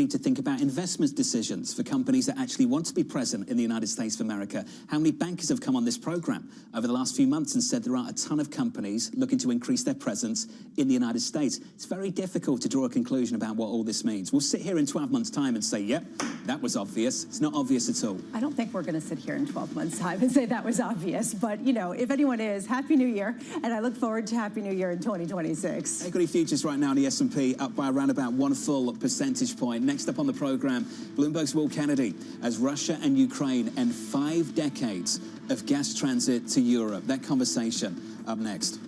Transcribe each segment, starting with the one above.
need to think about investment decisions for companies that actually want to be present in the United States of America. How many bankers have come on this program over the last few months and said there are a ton of companies looking to increase their presence in the United States? It's very difficult to draw a conclusion about what all this means. We'll sit here in 12 months' time and say, yep, that was obvious. It's not obvious at all. I don't think we're going to sit here in 12 months' time and say that was obvious. But, you know, if anyone is, Happy New Year. And I look forward to Happy New Year in 2026. Equity futures right now in the S&P up by around about 1 full percentage point. Next up on the program, Bloomberg's Will Kennedy, as Russia and Ukraine end 5 decades of gas transit to Europe. That conversation up next.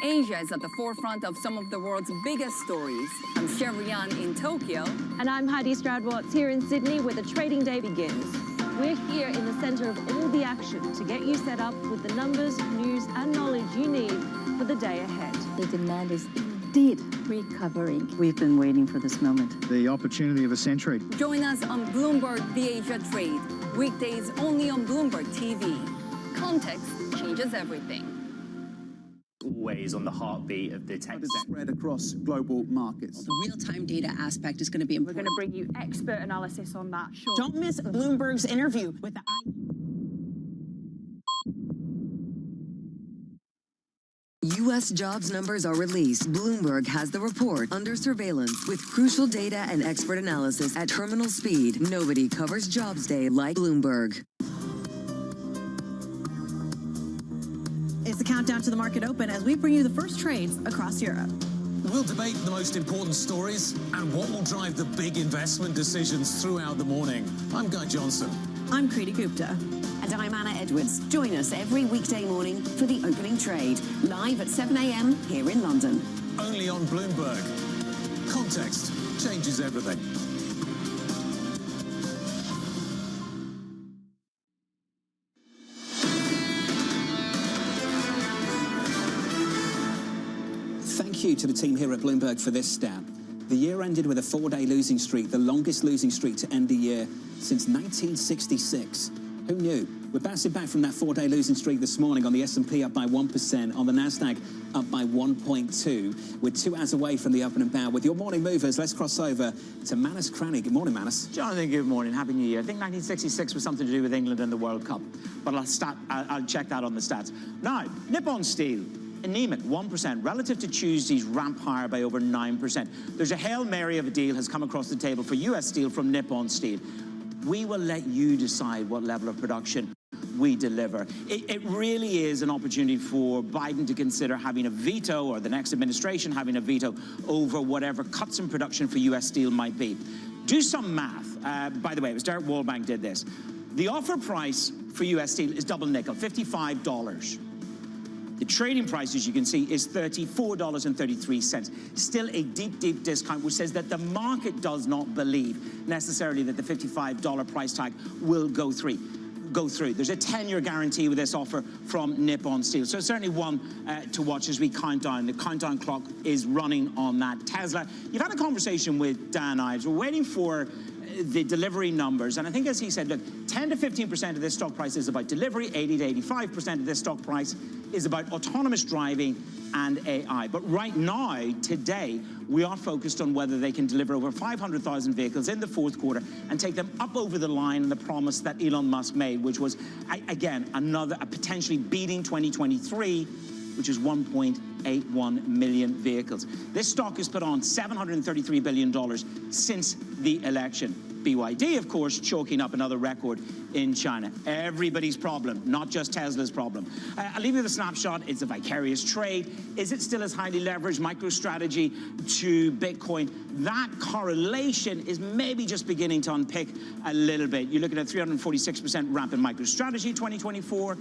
Asia is at the forefront of some of the world's biggest stories. I'm Sherrian in Tokyo. And I'm Heidi Stroud-Watts here in Sydney, where the trading day begins. We're here in the center of all the action to get you set up with the numbers, news, and knowledge you need for the day ahead. The demand is indeed recovering. We've been waiting for this moment. The opportunity of a century. Join us on Bloomberg The Asia Trade. Weekdays only on Bloomberg TV. Context changes everything. Always on the heartbeat of the tech spread across global markets. The real-time data aspect is going to be important. We're going to bring you expert analysis on that. Sure. Don't miss Bloomberg's interview with the U.S. jobs numbers are released. Bloomberg has the report under surveillance with crucial data and expert analysis at terminal speed. Nobody covers Jobs Day like Bloomberg. It's the countdown to the market open as we bring you the first trades across Europe. We'll debate the most important stories and what will drive the big investment decisions throughout the morning. I'm Guy Johnson. I'm Kriti Gupta. And I'm Anna Edwards. Join us every weekday morning for the opening trade, live at 7 a.m. here in London. Only on Bloomberg. Context changes everything. Thank you to the team here at Bloomberg for this stat. The year ended with a 4-day losing streak, the longest losing streak to end a year since 1966. Who knew? We're bouncing back from that 4-day losing streak this morning on the S&P up by 1%, on the NASDAQ up by 1.2. We're 2 hours away from the open and bow. With your morning movers, let's cross over to Manus Cranny. Good morning, Manus. Jonathan, good morning. Happy New Year. I think 1966 was something to do with England and the World Cup, but I'll check that on the stats. Now, Nippon Steel. Anemic, 1%, relative to Tuesday's ramp higher by over 9%. There's a Hail Mary of a deal has come across the table for US Steel from Nippon Steel. We will let you decide what level of production we deliver. It really is an opportunity for Biden to consider having a veto, or the next administration having a veto, over whatever cuts in production for U.S. steel might be. Do some math. By the way, it was Derek Wallbank did this. The offer price for U.S. steel is double nickel, $55. The trading price, as you can see, is $34.33. Still a deep, deep discount, which says that the market does not believe necessarily that the $55 price tag will go through. There's a 10-year guarantee with this offer from Nippon Steel. So it's certainly one to watch as we count down. The countdown clock is running on that. Tesla, you've had a conversation with Dan Ives. We're waiting for the delivery numbers, and I think, as he said, look, 10 to 15% of this stock price is about delivery, 80 to 85% of this stock price is about autonomous driving and AI. But right now, today, we are focused on whether they can deliver over 500,000 vehicles in the fourth quarter and take them up over the line, and the promise that Elon Musk made, which was, again, a potentially beating 2023, which is 1.81 million vehicles. This stock has put on $733 billion since the election. BYD, of course, choking up another record in China. Everybody's problem, not just Tesla's problem. I'll leave you with a snapshot. It's a vicarious trade. Is it still as highly leveraged MicroStrategy to Bitcoin? That correlation is maybe just beginning to unpick a little bit. You're looking at 346% ramp in MicroStrategy 2024.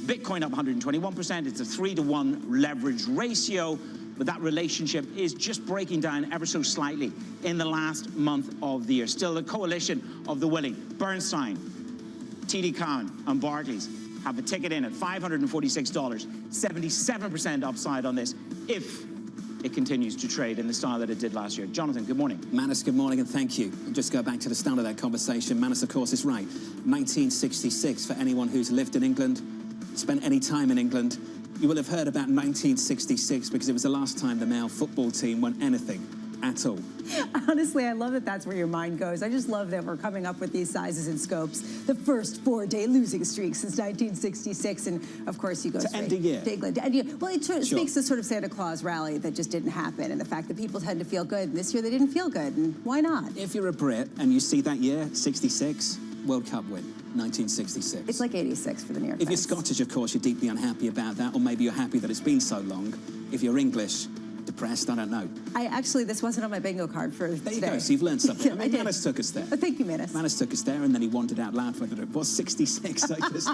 Bitcoin up 121%. It's a 3-to-1 leverage ratio, but that relationship is just breaking down ever so slightly in the last month of the year. Still, the coalition of the willing, Bernstein, TD Cowen, and Barclays, have a ticket in at $546, 77% upside on this, if it continues to trade in the style that it did last year. Jonathan, good morning. Manus, good morning, and thank you. Just go back to the start of that conversation. Manus, of course, is right. 1966, for anyone who's lived in England, spent any time in England, you will have heard about 1966 because it was the last time the male football team won anything at all. Honestly, I love that that's where your mind goes. I just love that we're coming up with these sizes and scopes. The first 4-day losing streak since 1966, and of course you go to end a year. To England. And well, it speaks to sort of Santa Claus rally that just didn't happen, and the fact that people tend to feel good. And this year they didn't feel good, and why not? If you're a Brit and you see that year, 66, World Cup win, 1966. It's like 86 for the New York If you're Times. Scottish, of course, you're deeply unhappy about that, or maybe you're happy that it's been so long. If you're English, depressed, I don't know. This wasn't on my bingo card for There today. you go, so you've learned something. Yeah, I mean, Manus took us there. Oh, thank you, Manus. Manus took us there, and then he wandered out loud for it was 66, so just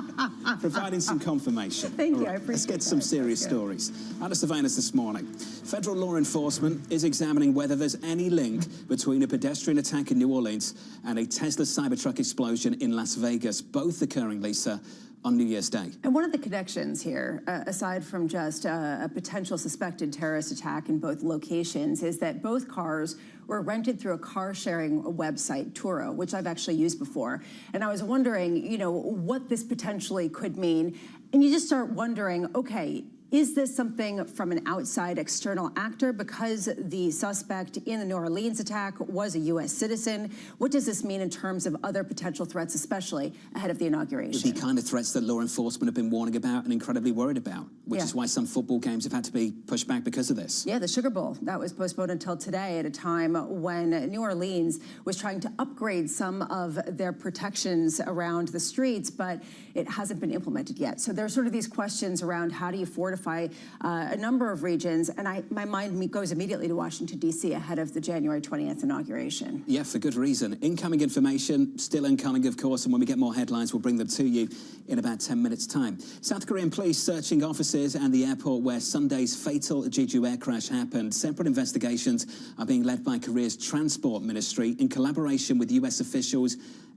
providing some confirmation. Thank you, right, I appreciate let's get that. some serious stories. Out of surveillance this morning, federal law enforcement is examining whether there's any link between a pedestrian attack in New Orleans and a Tesla Cybertruck explosion in Las Vegas, both occurring, Lisa, on New Year's Day. And one of the connections here, aside from just a potential suspected terrorist attack in both locations, is that both cars were rented through a car-sharing website, Turo, which I've actually used before. And I was wondering, what this potentially could mean. And you just start wondering, okay, is this something from an outside external actor because the suspect in the New Orleans attack was a U.S. citizen? What does this mean in terms of other potential threats, especially ahead of the inauguration? The kind of threats that law enforcement have been warning about and incredibly worried about, which is why some football games have had to be pushed back because of this. Yeah, the Sugar Bowl, that was postponed until today at a time when New Orleans was trying to upgrade some of their protections around the streets, but it hasn't been implemented yet. So there's sort of these questions around how do you fortify a number of regions, and my mind goes immediately to Washington, D.C. ahead of the January 20th inauguration. Yeah, for good reason. Incoming information, still incoming, of course, and when we get more headlines, we'll bring them to you in about 10 minutes' time. South Korean police searching offices and the airport where Sunday's fatal Jeju air crash happened. Separate investigations are being led by Korea's Transport Ministry in collaboration with U.S. officials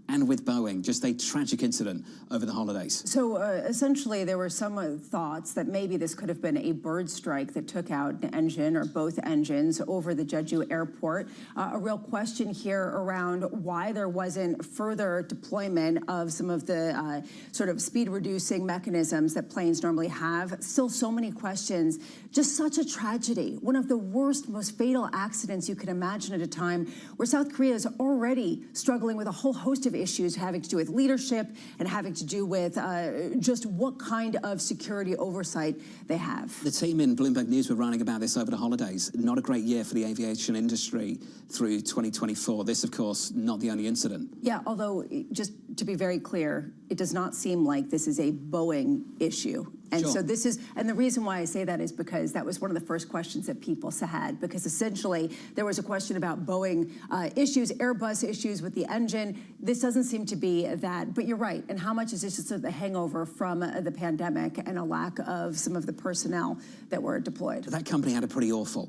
and with Boeing. Just a tragic incident over the holidays. So essentially there were some thoughts that maybe this could have been a bird strike that took out an engine or both engines over the Jeju airport. A real question here around why there wasn't further deployment of some of the sort of speed reducing mechanisms that planes normally have. Still so many questions. Just such a tragedy. One of the worst, most fatal accidents you can imagine at a time where South Korea is already struggling with a whole host of of issues having to do with leadership and having to do with just what kind of security oversight they have. The team in Bloomberg News were writing about this over the holidays. Not a great year for the aviation industry through 2024. This, of course, not the only incident. Yeah, although, just to be very clear, it does not seem like this is a Boeing issue. And Sure. so this is, and the reason why I say that is because that was one of the first questions that people had, because essentially there was a question about Boeing issues, Airbus issues with the engine. This doesn't seem to be that, but you're right. And how much is this just the hangover from the pandemic and a lack of some of the personnel that were deployed? That company had a pretty awful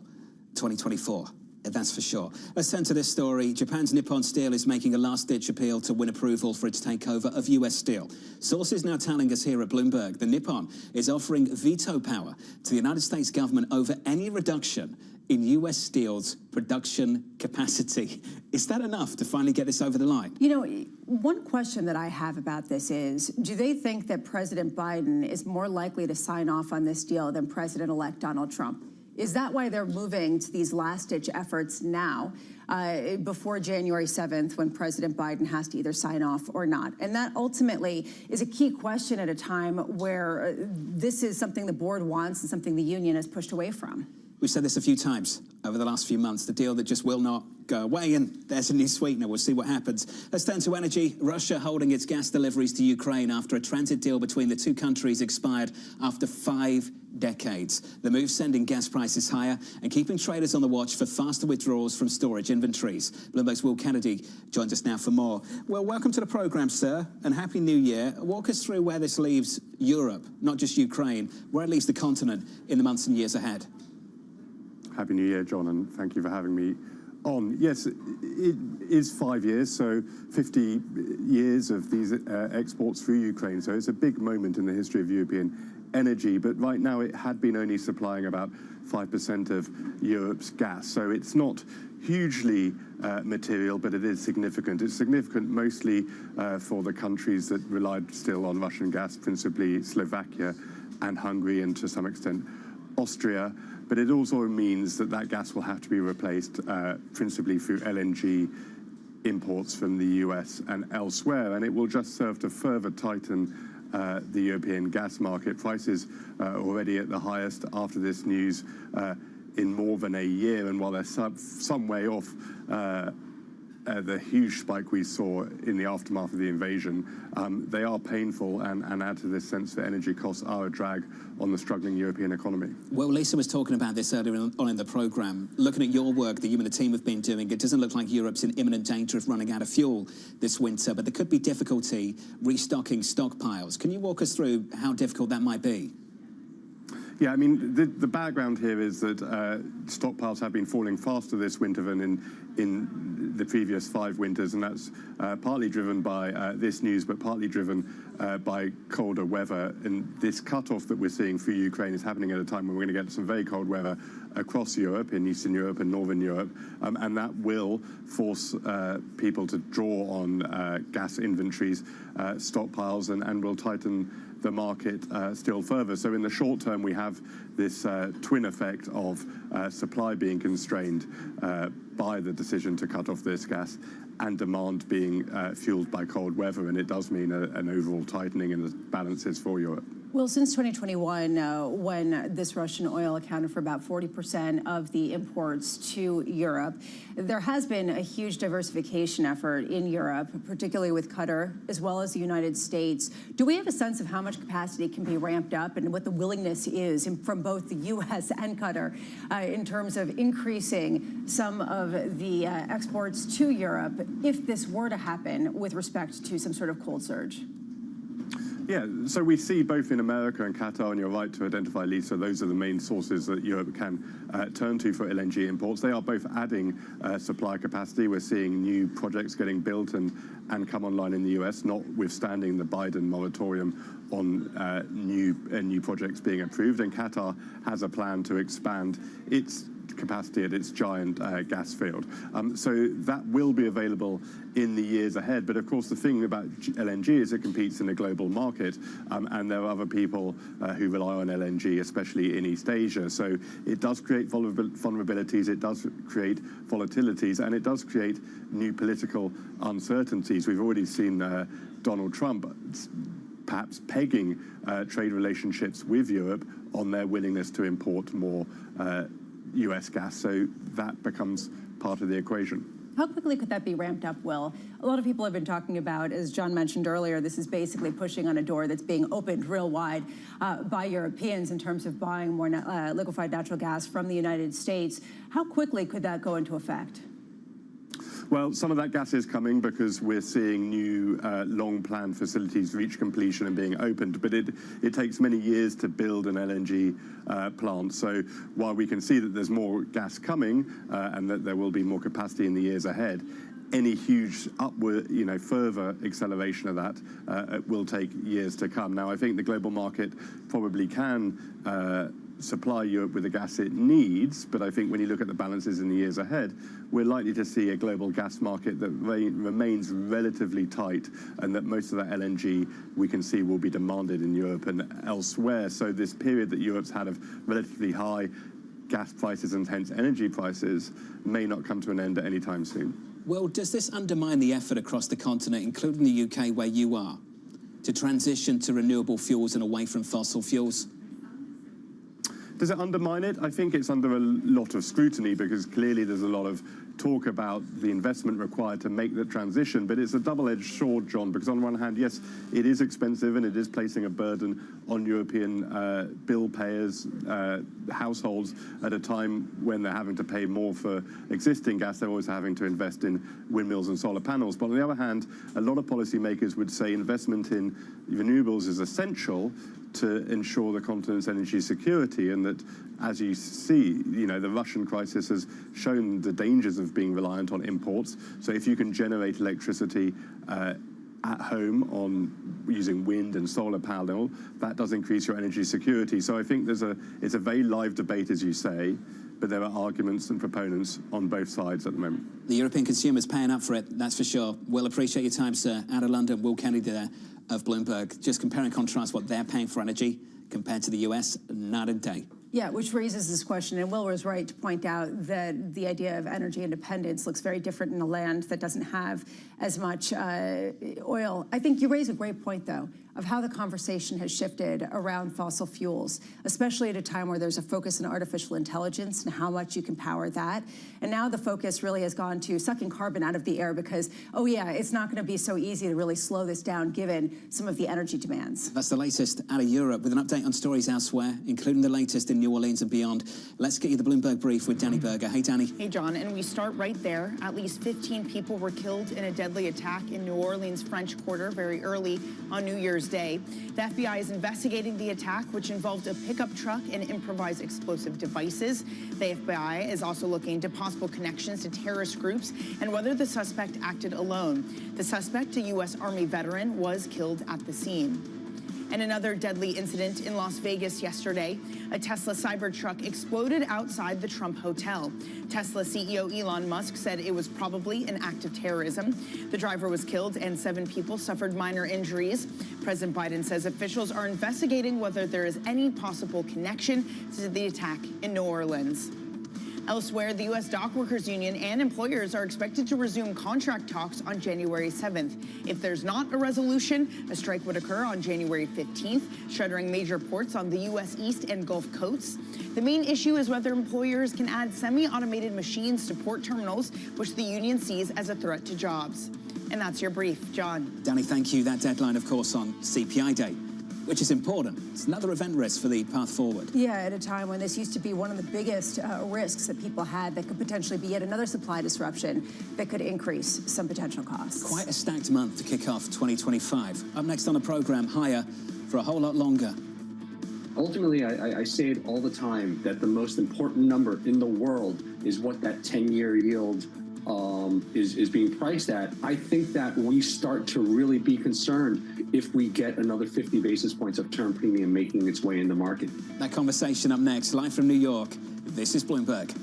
2024. That's for sure. Let's turn to this story. Japan's Nippon Steel is making a last-ditch appeal to win approval for its takeover of U.S. Steel. Sources now telling us here at Bloomberg that Nippon is offering veto power to the United States government over any reduction in U.S. Steel's production capacity. Is that enough to finally get this over the line? You know, one question that I have about this is, do they think that President Biden is more likely to sign off on this deal than President-elect Donald Trump? Is that why they're moving to these last-ditch efforts now, before January 7th, when President Biden has to either sign off or not? And that ultimately is a key question at a time where this is something the board wants and something the union has pushed away from. We've said this a few times over the last few months, the deal that just will not go away, and there's a new sweetener. We'll see what happens. Let's turn to energy. Russia holding its gas deliveries to Ukraine after a transit deal between the two countries expired after 5 decades. The move sending gas prices higher and keeping traders on the watch for faster withdrawals from storage inventories. Bloomberg's Will Kennedy joins us now for more. Well, welcome to the program, sir, and Happy New Year. Walk us through where this leaves Europe, not just Ukraine, where it leaves the continent in the months and years ahead. Happy New Year, John, and thank you for having me on. Yes, it is 5 years, so 50 years of these exports through Ukraine. So it's a big moment in the history of European energy. But right now it had been only supplying about 5% of Europe's gas. So it's not hugely material, but it is significant. It's significant mostly for the countries that relied still on Russian gas, principally Slovakia and Hungary, and to some extent Austria. But it also means that that gas will have to be replaced principally through LNG imports from the US and elsewhere, and it will just serve to further tighten the European gas market. Prices already at the highest after this news in more than a year, and while they're some way off the huge spike we saw in the aftermath of the invasion, they are painful and add to this sense that energy costs are a drag on the struggling European economy. Well, Lisa was talking about this earlier on in the programme. Looking at your work that you and the team have been doing, it doesn't look like Europe's in imminent danger of running out of fuel this winter, but there could be difficulty restocking stockpiles. Can you walk us through how difficult that might be? Yeah, I mean, the background here is that stockpiles have been falling faster this winter than in the previous 5 winters, and that's partly driven by this news, but partly driven by colder weather. And this cutoff that we're seeing through Ukraine is happening at a time when we're going to get some very cold weather across Europe, in Eastern Europe and Northern Europe, and that will force people to draw on gas inventories, stockpiles, and will tighten the market still further. So in the short term, we have this twin effect of supply being constrained by the decision to cut off this gas and demand being fueled by cold weather, and it does mean an overall tightening in the balances for Europe. Well, since 2021, when this Russian oil accounted for about 40% of the imports to Europe, there has been a huge diversification effort in Europe, particularly with Qatar, as well as the United States. Do we have a sense of how much capacity can be ramped up and what the willingness is from both the U.S. and Qatar in terms of increasing some of the exports to Europe if this were to happen with respect to some sort of cold surge? Yeah, so we see both in America and Qatar, and you're right to identify, Lisa, those are the main sources that Europe can turn to for LNG imports. They are both adding supply capacity. We're seeing new projects getting built and come online in the US, notwithstanding the Biden moratorium on new projects being approved, and Qatar has a plan to expand its capacity at its giant gas field. So that will be available in the years ahead. But of course, the thing about LNG is it competes in a global market, and there are other people who rely on LNG, especially in East Asia. So it does create vulnerabilities, it does create volatilities, and it does create new political uncertainties. We've already seen Donald Trump perhaps pegging trade relationships with Europe on their willingness to import more US gas, so that becomes part of the equation. How quickly could that be ramped up, Will? A lot of people have been talking about, as John mentioned earlier, this is basically pushing on a door that's being opened real wide by Europeans in terms of buying more liquefied natural gas from the United States. How quickly could that go into effect? Well, some of that gas is coming because we're seeing new long-planned facilities reach completion and being opened, but it takes many years to build an LNG plant. So while we can see that there's more gas coming and that there will be more capacity in the years ahead, any huge upward, further acceleration of that will take years to come. Now, I think the global market probably can supply Europe with the gas it needs, but I think when you look at the balances in the years ahead, we're likely to see a global gas market that remains relatively tight, and that most of that LNG we can see will be demanded in Europe and elsewhere. So this period that Europe's had of relatively high gas prices and hence energy prices may not come to an end at any time soon. Well, does this undermine the effort across the continent, including the UK where you are, to transition to renewable fuels and away from fossil fuels? Does it undermine it? I think it's under a lot of scrutiny because clearly there's a lot of talk about the investment required to make the transition, but it's a double-edged sword, John, because on one hand, yes, it is expensive and it is placing a burden on European bill payers, households, at a time when they're having to pay more for existing gas. They're always having to invest in windmills and solar panels. But on the other hand, a lot of policymakers would say investment in renewables is essential to ensure the continent's energy security, and that, as you see, the Russian crisis has shown the dangers of being reliant on imports. So if you can generate electricity at home on using wind and solar panel, that does increase your energy security. So I think it's a very live debate, as you say, but there are arguments and proponents on both sides at the moment. The European consumer's paying up for it, that's for sure. Will, appreciate your time, sir. Out of London, Will Kennedy there of Bloomberg. Just compare and contrast what they're paying for energy compared to the US, night and day. Yeah, which raises this question, and Will was right to point out that the idea of energy independence looks very different in a land that doesn't have as much oil. I think you raise a great point, though, of how the conversation has shifted around fossil fuels, especially at a time where there's a focus on artificial intelligence and how much you can power that. And now the focus really has gone to sucking carbon out of the air because, oh yeah, it's not going to be so easy to really slow this down given some of the energy demands. That's the latest out of Europe, with an update on stories elsewhere, including the latest in New Orleans and beyond. Let's get you the Bloomberg Brief with Danny Berger. Hey, Danny. Hey, John, and we start right there. At least 15 people were killed in a deadly attack in New Orleans French Quarter very early on New Year's Day. The FBI is investigating the attack, which involved a pickup truck and improvised explosive devices. The FBI is also looking into possible connections to terrorist groups and whether the suspect acted alone. The suspect, a U.S. Army veteran, was killed at the scene. And another deadly incident in Las Vegas yesterday. A Tesla Cybertruck exploded outside the Trump Hotel. Tesla CEO Elon Musk said it was probably an act of terrorism. The driver was killed and 7 people suffered minor injuries. President Biden says officials are investigating whether there is any possible connection to the attack in New Orleans. Elsewhere, the U.S. Dock Workers Union and employers are expected to resume contract talks on January 7th. If there's not a resolution, a strike would occur on January 15th, shuttering major ports on the U.S. East and Gulf coasts. The main issue is whether employers can add semi-automated machines to port terminals, which the union sees as a threat to jobs. And that's your brief, John. Danny, thank you. That deadline, of course, on CPI Day, which is important. It's another event risk for the path forward. Yeah, at a time when this used to be one of the biggest risks that people had, that could potentially be yet another supply disruption that could increase some potential costs. Quite a stacked month to kick off 2025. Up next on the program, higher for a whole lot longer. Ultimately, I say it all the time that the most important number in the world is what that 10-year yield is being priced at, I think that we start to really be concerned if we get another 50 basis points of term premium making its way in the market. That conversation up next, live from New York. This is Bloomberg.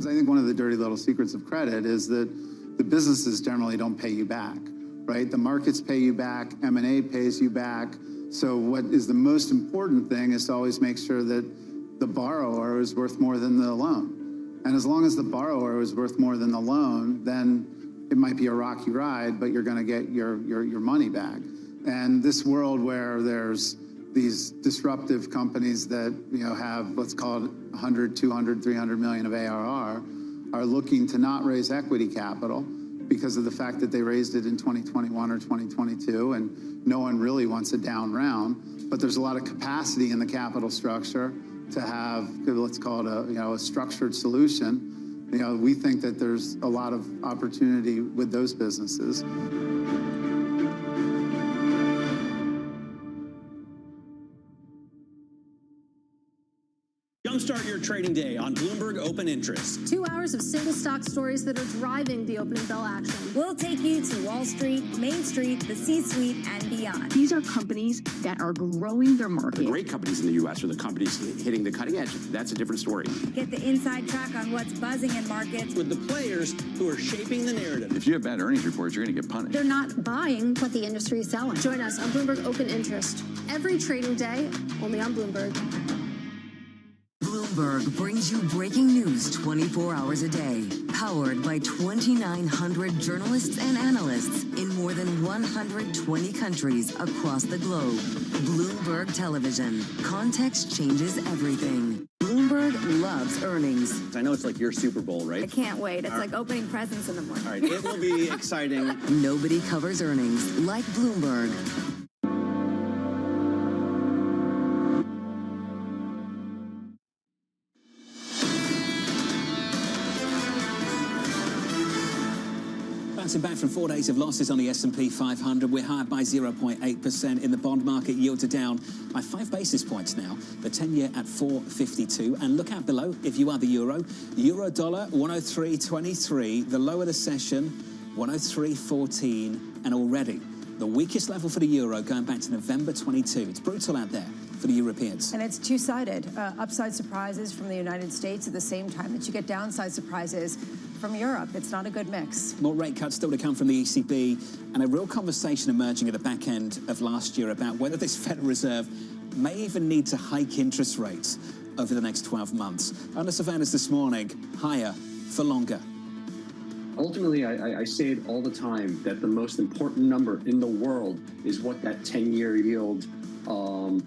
I think one of the dirty little secrets of credit is that the businesses generally don't pay you back, right? The markets pay you back, M&A pays you back. So what is the most important thing is to always make sure that the borrower is worth more than the loan. And as long as the borrower is worth more than the loan, then it might be a rocky ride, but you're going to get your money back. And this world where there's these disruptive companies that have, let's call it 100, 200, 300 million of ARR, are looking to not raise equity capital because of the fact that they raised it in 2021 or 2022, and no one really wants a down round. But there's a lot of capacity in the capital structure to have, let's call it a structured solution. We think that there's a lot of opportunity with those businesses. Jumpstart your trading day on Bloomberg Open Interest. 2 hours of single stock stories that are driving the opening bell action. We'll take you to Wall Street, Main Street, the C-suite, and beyond. These are companies that are growing their market. The great companies in the U.S. are the companies hitting the cutting edge. That's a different story. Get the inside track on what's buzzing in markets. With the players who are shaping the narrative. If you have bad earnings reports, you're going to get punished. They're not buying what the industry is selling. Join us on Bloomberg Open Interest. Every trading day, only on Bloomberg. Bloomberg brings you breaking news 24 hours a day, powered by 2,900 journalists and analysts in more than 120 countries across the globe. Bloomberg Television. Context changes everything. Bloomberg loves earnings. I know it's like your Super Bowl, right? I can't wait. It's like opening presents in the morning. All right, it will be exciting. Nobody covers earnings like Bloomberg. Bouncing back from 4 days of losses on the S&P 500, we're higher by 0.8%. In the bond market, yields are down by 5 basis points now. The 10-year at 4.52. And look out below, if you are the euro. Euro dollar, 103.23. The low of the session, 103.14. And already, the weakest level for the euro going back to November 22. It's brutal out there for the Europeans. And it's two-sided. Upside surprises from the United States at the same time that you get downside surprises from Europe. It's not a good mix. More rate cuts still to come from the ECB, and a real conversation emerging at the back end of last year about whether this Federal Reserve may even need to hike interest rates over the next 12 months. Under surveillance this morning, higher for longer. Ultimately, I say it all the time that the most important number in the world is what that 10-year yield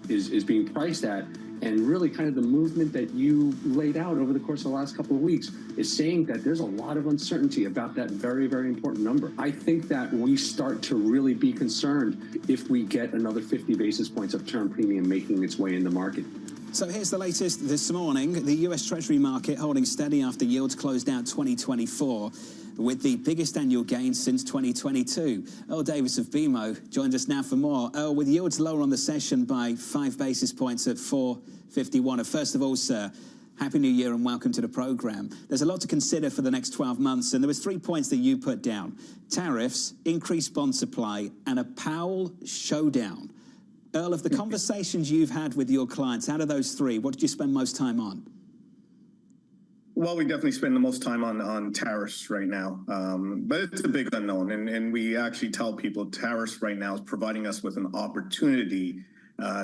is being priced at. And really kind of the movement that you laid out over the course of the last couple of weeks is saying that there's a lot of uncertainty about that very, very important number. I think that we start to really be concerned if we get another 50 basis points of term premium making its way in the market. So here's the latest this morning. The US Treasury market holding steady after yields closed out 2024 with the biggest annual gain since 2022. Earl Davis of BMO joins us now for more. Earl, with yields lower on the session by 5 basis points at 4.51. First of all, sir, Happy New Year and welcome to the program. There's a lot to consider for the next 12 months, and there was 3 points that you put down. Tariffs, increased bond supply, and a Powell showdown. Earl, of the conversations you've had with your clients, out of those three, what did you spend most time on? Well, we definitely spend the most time on tariffs right now, but it's a big unknown, and we actually tell people tariffs right now is providing us with an opportunity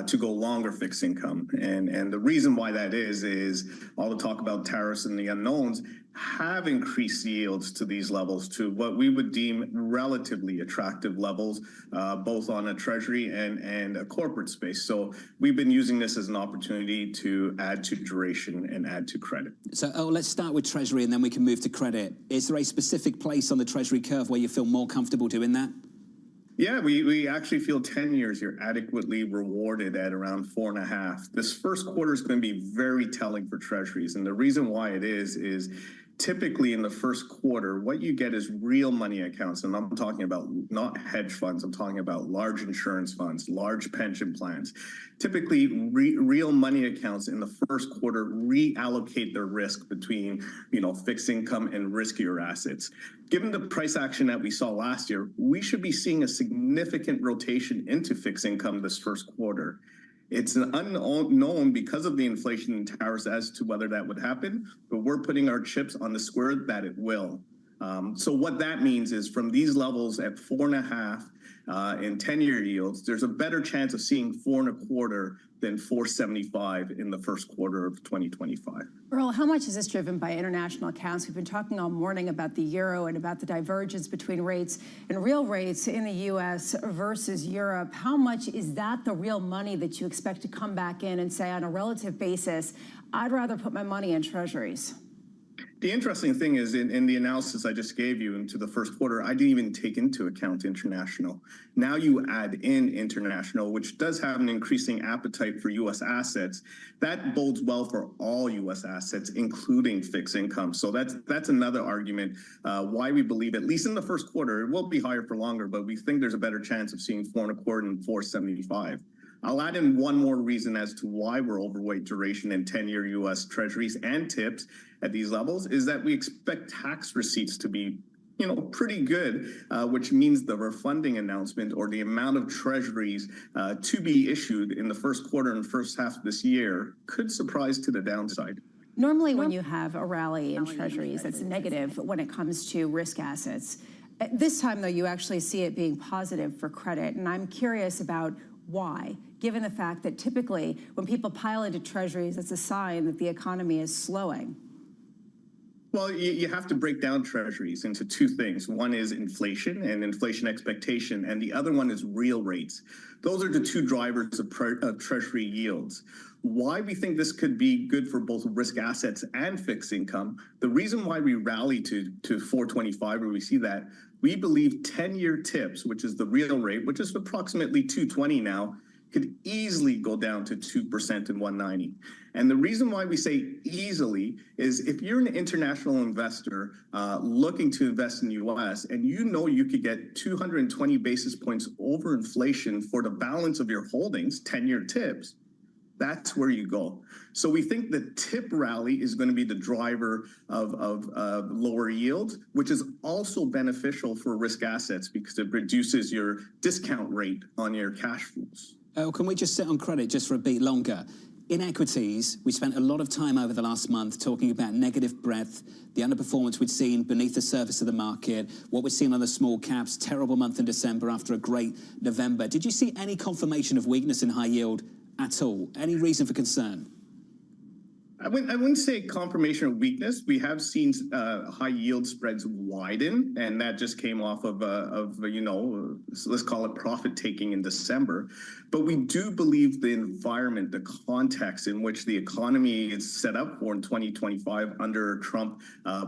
to go longer fixed income. And the reason why that is all the talk about tariffs and the unknowns have increased yields to these levels to what we would deem relatively attractive levels, both on a treasury and a corporate space. So we've been using this as an opportunity to add to duration and add to credit. So let's start with treasury and then we can move to credit. Is there a specific place on the treasury curve where you feel more comfortable doing that? Yeah, we actually feel 10 years you're adequately rewarded at around 4.5. This first quarter is going to be very telling for treasuries. And the reason why it is typically in the first quarter, what you get is real money accounts. And I'm talking about not hedge funds. I'm talking about large insurance funds, large pension plans. Typically, real money accounts in the first quarter reallocate their risk between, fixed income and riskier assets. Given the price action that we saw last year, we should be seeing a significant rotation into fixed income this first quarter. It's an unknown because of the inflation and tariffs as to whether that would happen, but we're putting our chips on the square that it will. So what that means is from these levels at 4.5 in 10-year yields, there's a better chance of seeing 4.25 than 4.75 in the first quarter of 2025. Earl, how much is this driven by international accounts? We've been talking all morning about the euro and about the divergence between rates and real rates in the U.S. versus Europe. How much is that the real money that you expect to come back in and say on a relative basis, I'd rather put my money in treasuries? The interesting thing is in the analysis I just gave you into the first quarter, I didn't even take into account international. Now you add in international, which does have an increasing appetite for U.S. assets. That bodes well for all U.S. assets, including fixed income. So that's another argument why we believe, at least in the first quarter, it will be higher for longer, but we think there's a better chance of seeing 4.25 and 4.75. I'll add in one more reason as to why we're overweight duration in 10-year U.S. treasuries and tips at these levels is that we expect tax receipts to be, pretty good, which means the refunding announcement or the amount of treasuries to be issued in the first quarter and first half of this year could surprise to the downside. Normally when you have a rally in treasuries, that's negative when it comes to risk assets. This time, though, you actually see it being positive for credit. And I'm curious about why, given the fact that typically when people pile into treasuries, it's a sign that the economy is slowing. Well, you have to break down treasuries into two things. One is inflation and inflation expectation, and the other one is real rates. Those are the two drivers of treasury yields. Why we think this could be good for both risk assets and fixed income, the reason why we rally to 425, where we see that, we believe 10-year tips, which is the real rate, which is approximately 220 now, could easily go down to 2% and 190. And the reason why we say easily is if you're an international investor looking to invest in the U.S. and you could get 220 basis points over inflation for the balance of your holdings, 10-year tips, that's where you go. So we think the tip rally is going to be the driver of lower yields, which is also beneficial for risk assets because it reduces your discount rate on your cash flows. Oh, can we just sit on credit just for a bit longer? In equities, we spent a lot of time over the last month talking about negative breadth, the underperformance we'd seen beneath the surface of the market, what we're seeing on the small caps, terrible month in December after a great November. Did you see any confirmation of weakness in high yield at all? Any reason for concern? I wouldn't say confirmation of weakness. We have seen high yield spreads widen, and that just came off of let's call it profit taking in December. But we do believe the environment, the context in which the economy is set up for in 2025 under Trump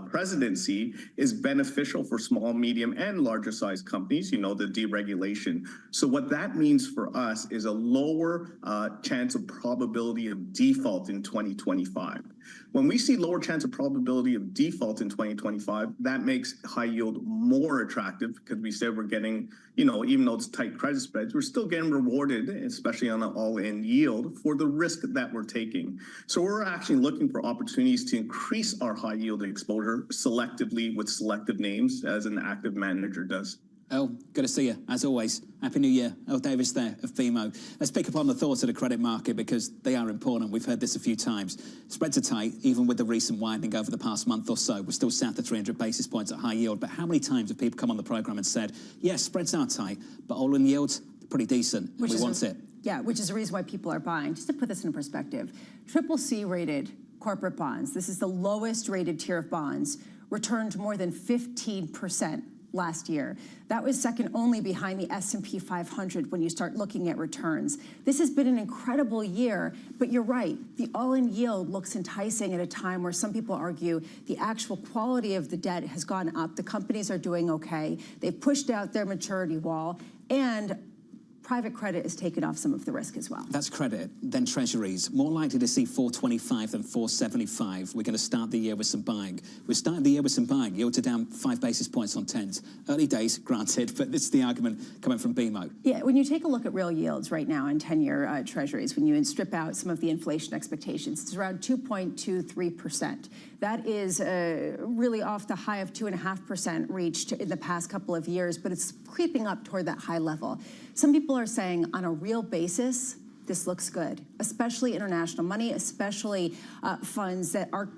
presidency is beneficial for small, medium, and larger size companies, the deregulation. So what that means for us is a lower chance of probability of default in 2025. 2025. When we see lower chance of probability of default in 2025, that makes high yield more attractive because we said we're getting, even though it's tight credit spreads, we're still getting rewarded, especially on an all-in yield, for the risk that we're taking. So we're actually looking for opportunities to increase our high yield exposure selectively with selective names, as an active manager does. Oh, good to see you, as always. Happy New Year. Earl Davis there of BMO. Let's pick up on the thoughts of the credit market because they are important. We've heard this a few times. Spreads are tight, even with the recent widening over the past month or so. We're still south of 300 basis points at high yield. But how many times have people come on the program and said, yes, spreads are tight, but all-in yields, pretty decent. We want it. Yeah, which is the reason why people are buying. Just to put this in perspective, CCC rated corporate bonds, this is the lowest rated tier of bonds, returned more than 15% last year. That was second only behind the S&P 500 when you start looking at returns. This has been an incredible year, but you're right. The all-in yield looks enticing at a time where some people argue the actual quality of the debt has gone up. The companies are doing okay. They've pushed out their maturity wall, and private credit has taken off some of the risk as well. That's credit, then treasuries. More likely to see 425 than 475. We're going to start the year with some buying. We're starting the year with some buying. Yields are down 5 basis points on 10s. Early days, granted, but this is the argument coming from BMO. Yeah, when you take a look at real yields right now in 10-year treasuries, when you strip out some of the inflation expectations, it's around 2.23%. That is really off the high of 2.5% reached in the past couple of years, but it's creeping up toward that high level. Some people are saying on a real basis, this looks good, especially international money, especially funds that are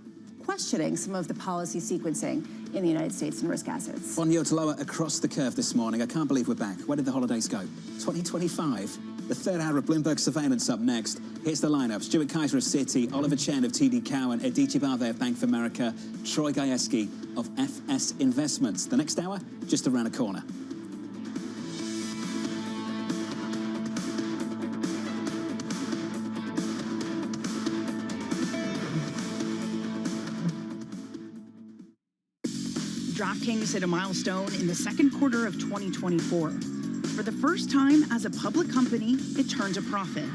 questioning some of the policy sequencing in the United States and risk assets. Bond yields lower across the curve this morning. I can't believe we're back. Where did the holidays go? 2025. The third hour of Bloomberg Surveillance up next. Here's the lineup. Stuart Kaiser of Citi, Oliver Chen of TD Cowen, Aditya Bharve of Bank of America, Troy Gajewski of FS Investments. The next hour, just around the corner. DraftKings hit a milestone in the second quarter of 2024. For the first time as a public company, it turned a profit.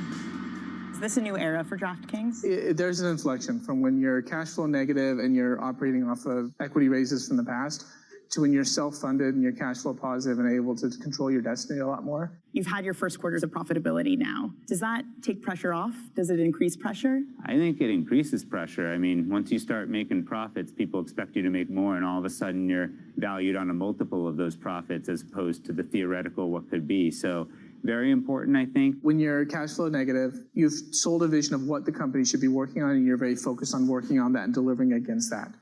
Is this a new era for DraftKings? There's an inflection from when you're cash flow negative and you're operating off of equity raises from the past to when you're self-funded and you're cash flow positive and able to control your destiny a lot more. You've had your first quarters of profitability now. Does that take pressure off? Does it increase pressure? I think it increases pressure. I mean, once you start making profits, people expect you to make more, and all of a sudden you're valued on a multiple of those profits as opposed to the theoretical what could be. So very important, I think. When you're cash flow negative, you've sold a vision of what the company should be working on, and you're very focused on working on that and delivering against that.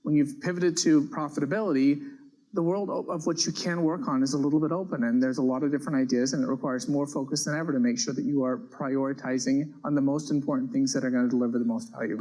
When you've pivoted to profitability, the world of what you can work on is a little bit open, and there's a lot of different ideas, and it requires more focus than ever to make sure that you are prioritizing on the most important things that are going to deliver the most value.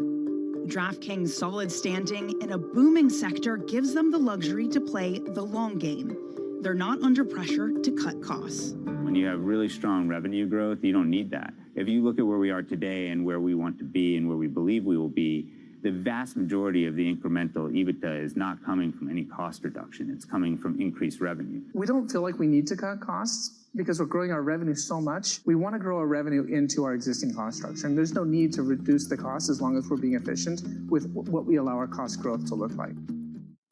DraftKings' solid standing in a booming sector gives them the luxury to play the long game. They're not under pressure to cut costs. When you have really strong revenue growth, you don't need that. If you look at where we are today and where we want to be and where we believe we will be, the vast majority of the incremental EBITDA is not coming from any cost reduction. It's coming from increased revenue. We don't feel like we need to cut costs because we're growing our revenue so much. We want to grow our revenue into our existing cost structure, and there's no need to reduce the cost as long as we're being efficient with what we allow our cost growth to look like.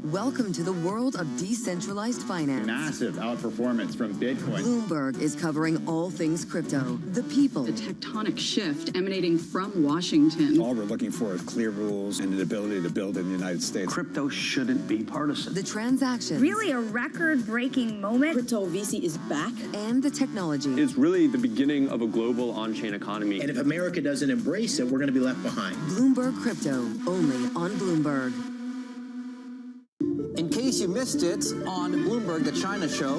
Welcome to the world of decentralized finance. Massive outperformance from Bitcoin. Bloomberg is covering all things crypto, the people. The tectonic shift emanating from Washington. All we're looking for is clear rules and an ability to build in the United States. Crypto shouldn't be partisan. The transactions. Really a record-breaking moment. Crypto VC is back. And the technology. It's really the beginning of a global on-chain economy. And if America doesn't embrace it, we're going to be left behind. Bloomberg Crypto, only on Bloomberg. In case you missed it on Bloomberg, the China show.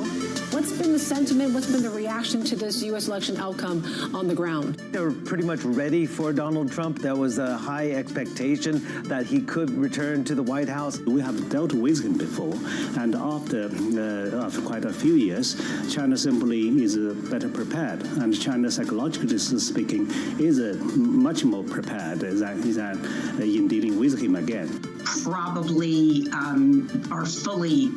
What's been the sentiment? What's been the reaction to this U.S. election outcome on the ground? They were pretty much ready for Donald Trump. There was a high expectation that he could return to the White House. We have dealt with him before, and after quite a few years, China simply is better prepared, and China, psychologically speaking, is much more prepared in dealing with him again. probably are fully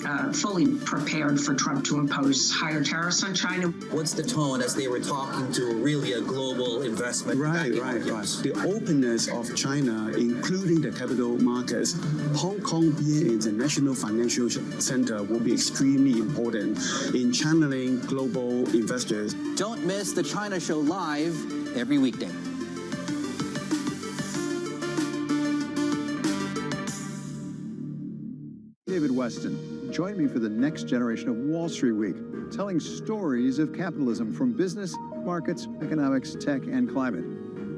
prepared for Trump to impose higher tariffs on China. What's the tone as they were talking to really a global investment? Right. The openness of China, including the capital markets, Hong Kong being an international financial center will be extremely important in channeling global investors. Don't miss the China Show live every weekday. David Weston. Join me for the next generation of Wall Street Week, telling stories of capitalism from business, markets, economics, tech, and climate.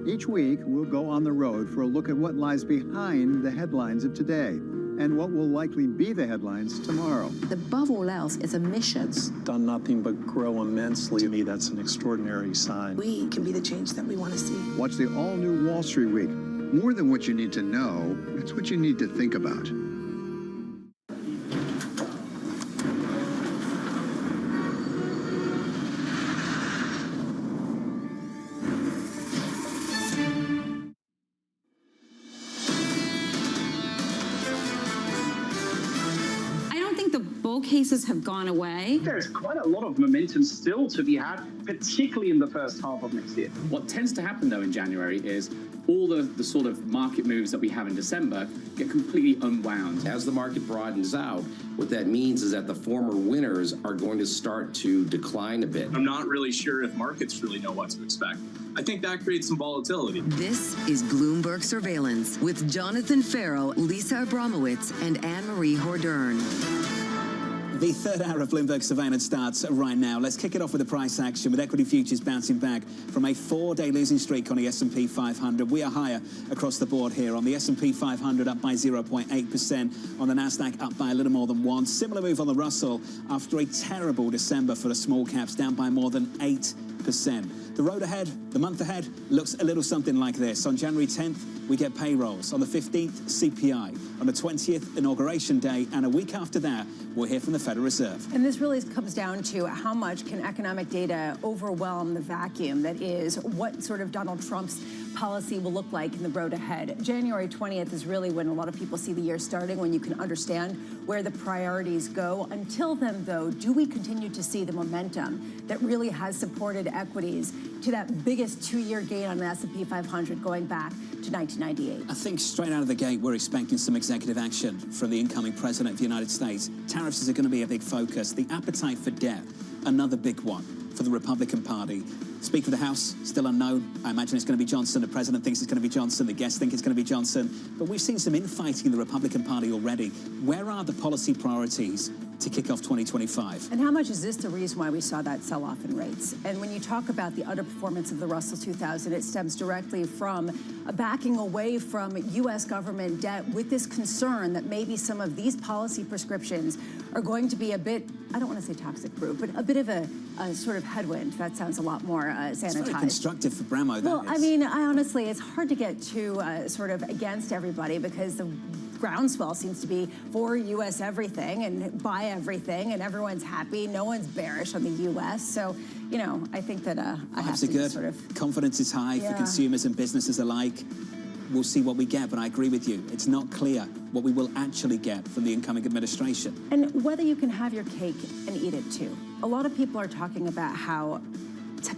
Each week, we'll go on the road for a look at what lies behind the headlines of today and what will likely be the headlines tomorrow. Above all else, is emissions. Done nothing but grow immensely. To me, that's an extraordinary sign. We can be the change that we want to see. Watch the all-new Wall Street Week. More than what you need to know, it's what you need to think about. Cases have gone away. There's quite a lot of momentum still to be had, particularly in the first half of next year. What tends to happen, though, in January is all the sort of market moves that we have in December get completely unwound. As the market broadens out, what that means is that the former winners are going to start to decline a bit. I'm not really sure if markets really know what to expect. I think that creates some volatility. This is Bloomberg Surveillance with Jonathan Farrow, Lisa Abramowitz, and Anne-Marie Hordern. The third hour of Bloomberg Surveillance starts right now. Let's kick it off with the price action, with equity futures bouncing back from a 4-day losing streak on the S&P 500. We are higher across the board here. On the S&P 500, up by 0.8%. On the Nasdaq, up by a little more than 1%. Similar move on the Russell after a terrible December for the small caps, down by more than 8%. The road ahead, the month ahead, looks a little something like this. On January 10th, we get payrolls. On the 15th, CPI. On the 20th, Inauguration Day. And a week after that, we'll hear from the Federal Reserve. And this really comes down to how much can economic data overwhelm the vacuum that is what sort of Donald Trump's policy will look like in the road ahead. January 20th is really when a lot of people see the year starting, when you can understand where the priorities go. Until then, though, do we continue to see the momentum that really has supported equities to that biggest 2-year gain on the S&P 500 going back to 1998? I think straight out of the gate, we're expecting some executive action from the incoming president of the United States. Tariffs is going to be a big focus. The appetite for debt, another big one for the Republican Party. Speaker of the House, still unknown. I imagine it's going to be Johnson. The president thinks it's going to be Johnson. The guests think it's going to be Johnson. But we've seen some infighting in the Republican Party already. Where are the policy priorities to kick off 2025? And how much is this the reason why we saw that sell-off in rates? And when you talk about the underperformance of the Russell 2000, it stems directly from a backing away from U.S. government debt with this concern that maybe some of these policy prescriptions are going to be a bit, I don't want to say toxic proof, but a bit of a sort of headwind. That sounds a lot more sanitized. It's very constructive for Bramo, Well, I mean, honestly, it's hard to get too sort of against everybody because the groundswell seems to be for U.S. everything and buy everything, and everyone's happy. No one's bearish on the U.S. So, you know, I think that I have to good. sort of... Confidence is high for consumers and businesses alike. We'll see what we get, but I agree with you. It's not clear what we will actually get from the incoming administration. And whether you can have your cake and eat it too. A lot of people are talking about how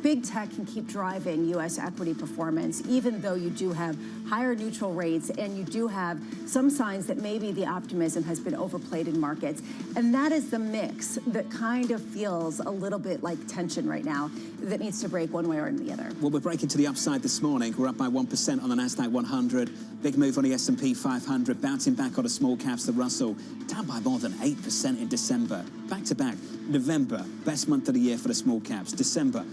big tech can keep driving U.S. equity performance, even though you do have higher neutral rates and you do have some signs that maybe the optimism has been overplayed in markets. And that is the mix that kind of feels a little bit like tension right now that needs to break one way or the other. Well, we're breaking to the upside this morning. We're up by 1% on the Nasdaq 100. Big move on the S&P 500, bouncing back on the small caps, the Russell, down by more than 8% in December. Back to back, November, best month of the year for the small caps. December,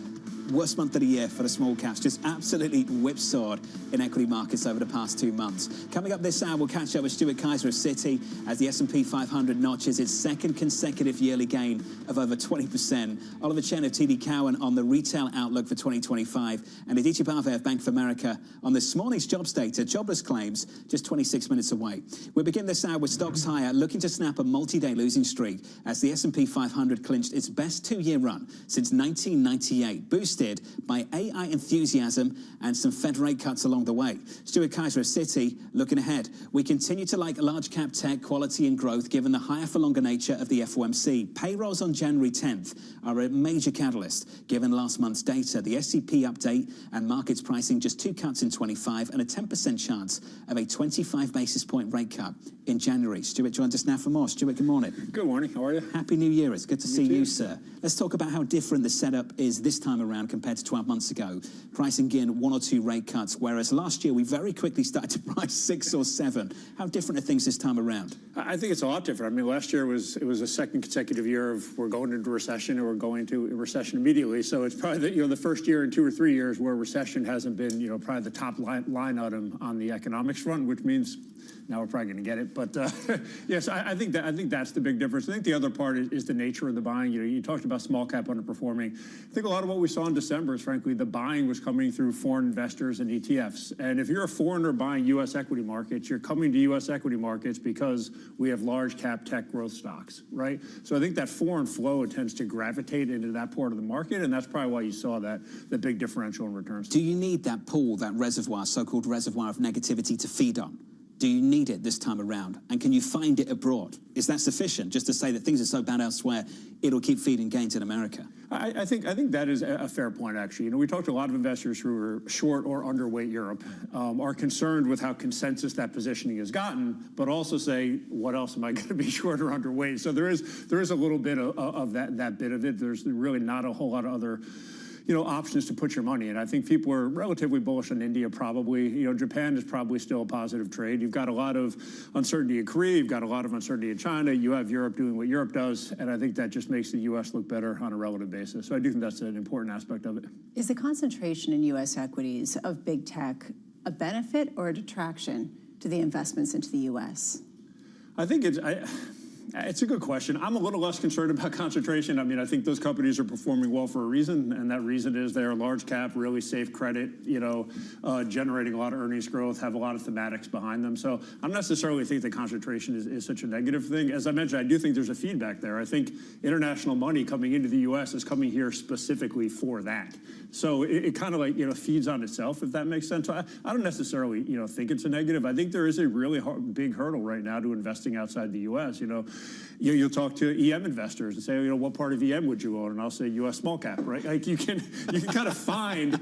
worst month of the year for the small caps. Just absolutely whipsawed in equity markets over the past 2 months. Coming up this hour, we'll catch up with Stuart Kaiser of Citi as the S&P 500 notches its second consecutive yearly gain of over 20%. Oliver Chen of TD Cowen on the retail outlook for 2025. And Aditya Bhave of Bank of America on this morning's jobs data. Jobless claims just 26 minutes away. We begin this hour with stocks higher, looking to snap a multi-day losing streak as the S&P 500 clinched its best 2-year run since 1998, boosted boosted by AI enthusiasm and some Fed rate cuts along the way. Stuart Kaiser of Citi, looking ahead. We continue to like large cap tech, quality and growth, given the higher for longer nature of the FOMC. Payrolls on January 10th are a major catalyst, given last month's data. The SCP update and markets pricing just 2 cuts in 25 and a 10% chance of a 25 basis point rate cut in January. Stuart joins us now for more. Stuart, good morning. Good morning. How are you? Happy New Year. It's good to see you, sir. Let's talk about how different the setup is this time around compared to 12 months ago. Pricing in 1 or 2 rate cuts, whereas last year we very quickly started to price 6 or 7. How different are things this time around? I think it's a lot different. I mean, last year was a second consecutive year of we're going into recession, or we're going to a recession immediately. So it's probably the first year in 2 or 3 years where recession hasn't been probably the top line item on the economics front, which means now we're probably going to get it. But yes, I think that's the big difference. I think the other part is the nature of the buying. You talked about small cap underperforming. I think a lot of what we saw in December is, frankly, the buying was coming through foreign investors and ETFs. And if you're a foreigner buying U.S. equity markets, you're coming to U.S. equity markets because we have large cap tech growth stocks, right? So I think that foreign flow tends to gravitate into that part of the market, and that's probably why you saw the big differential in returns. Do you need that pool, that reservoir, so-called reservoir of negativity to feed on? Do you need it this time around? And can you find it abroad? Is that sufficient just to say that things are so bad elsewhere, it'll keep feeding gains in America? I think that is a fair point, actually. We talked to a lot of investors who are short or underweight Europe, are concerned with how consensus that positioning has gotten, but also say, what else am I going to be short or underweight? So there is a little bit of that bit of it. There's really not a whole lot of other options to put your money in. I think people are relatively bullish on India, probably. Japan is probably still a positive trade. You've got a lot of uncertainty in Korea. You've got a lot of uncertainty in China. You have Europe doing what Europe does, and I think that just makes the U.S. look better on a relative basis. So I do think that's an important aspect of it. Is the concentration in U.S. equities of big tech a benefit or a detraction to the investments into the U.S.? I think it's a good question. I'm a little less concerned about concentration. I mean, I think those companies are performing well for a reason, and that reason is they're large cap, really safe credit, generating a lot of earnings growth, have a lot of thematics behind them. So I don't necessarily think that concentration is such a negative thing. As I mentioned, I do think there's a feedback there. I think international money coming into the U.S. is coming here specifically for that. So it kind of feeds on itself, if that makes sense. So I don't necessarily think it's a negative. I think there is a really big hurdle right now to investing outside the U.S. You'll talk to EM investors and say, what part of EM would you own? And I'll say U.S. small cap, right? Like you can kind of find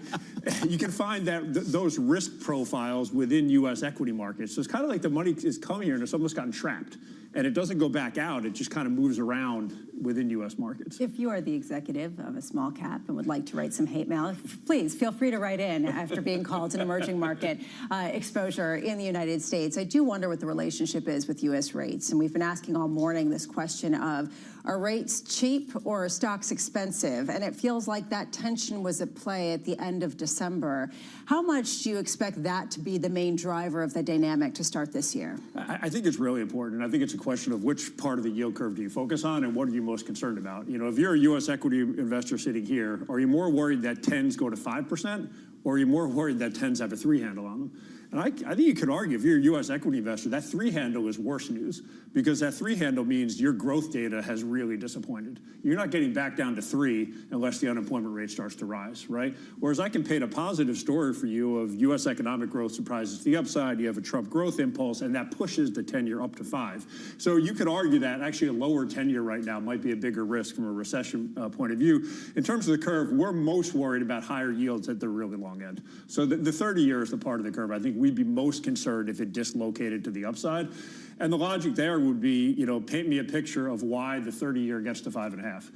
that those risk profiles within U.S. equity markets. So it's kind of like the money is coming here and it's almost gotten trapped. And it doesn't go back out. It just kind of moves around within U.S. markets. If you are the executive of a small cap and would like to write some hate mail, please feel free to write in after being called an emerging market exposure in the United States. I do wonder what the relationship is with U.S. rates. And we've been asking all morning this question of, are rates cheap or are stocks expensive? And it feels like that tension was at play at the end of December. How much do you expect that to be the main driver of the dynamic to start this year? I think it's really important. I think it's a question of which part of the yield curve do you focus on and what are you most concerned about? If you're a U.S. equity investor sitting here, are you more worried that 10s go to 5%, or are you more worried that 10s have a 3 handle on them? And I think you could argue, if you're a U.S. equity investor, that 3 handle is worse news, because that 3 handle means your growth data has really disappointed. You're not getting back down to 3 unless the unemployment rate starts to rise, right? Whereas I can paint a positive story for you of U.S. economic growth surprises to the upside, you have a Trump growth impulse, and that pushes the 10-year up to 5. So you could argue that actually a lower 10-year right now might be a bigger risk from a recession point of view. In terms of the curve, we're most worried about higher yields at the really long end. So the 30-year is the part of the curve I think we'd be most concerned if it dislocated to the upside. And the logic there would be, paint me a picture of why the 30-year gets to 5.5.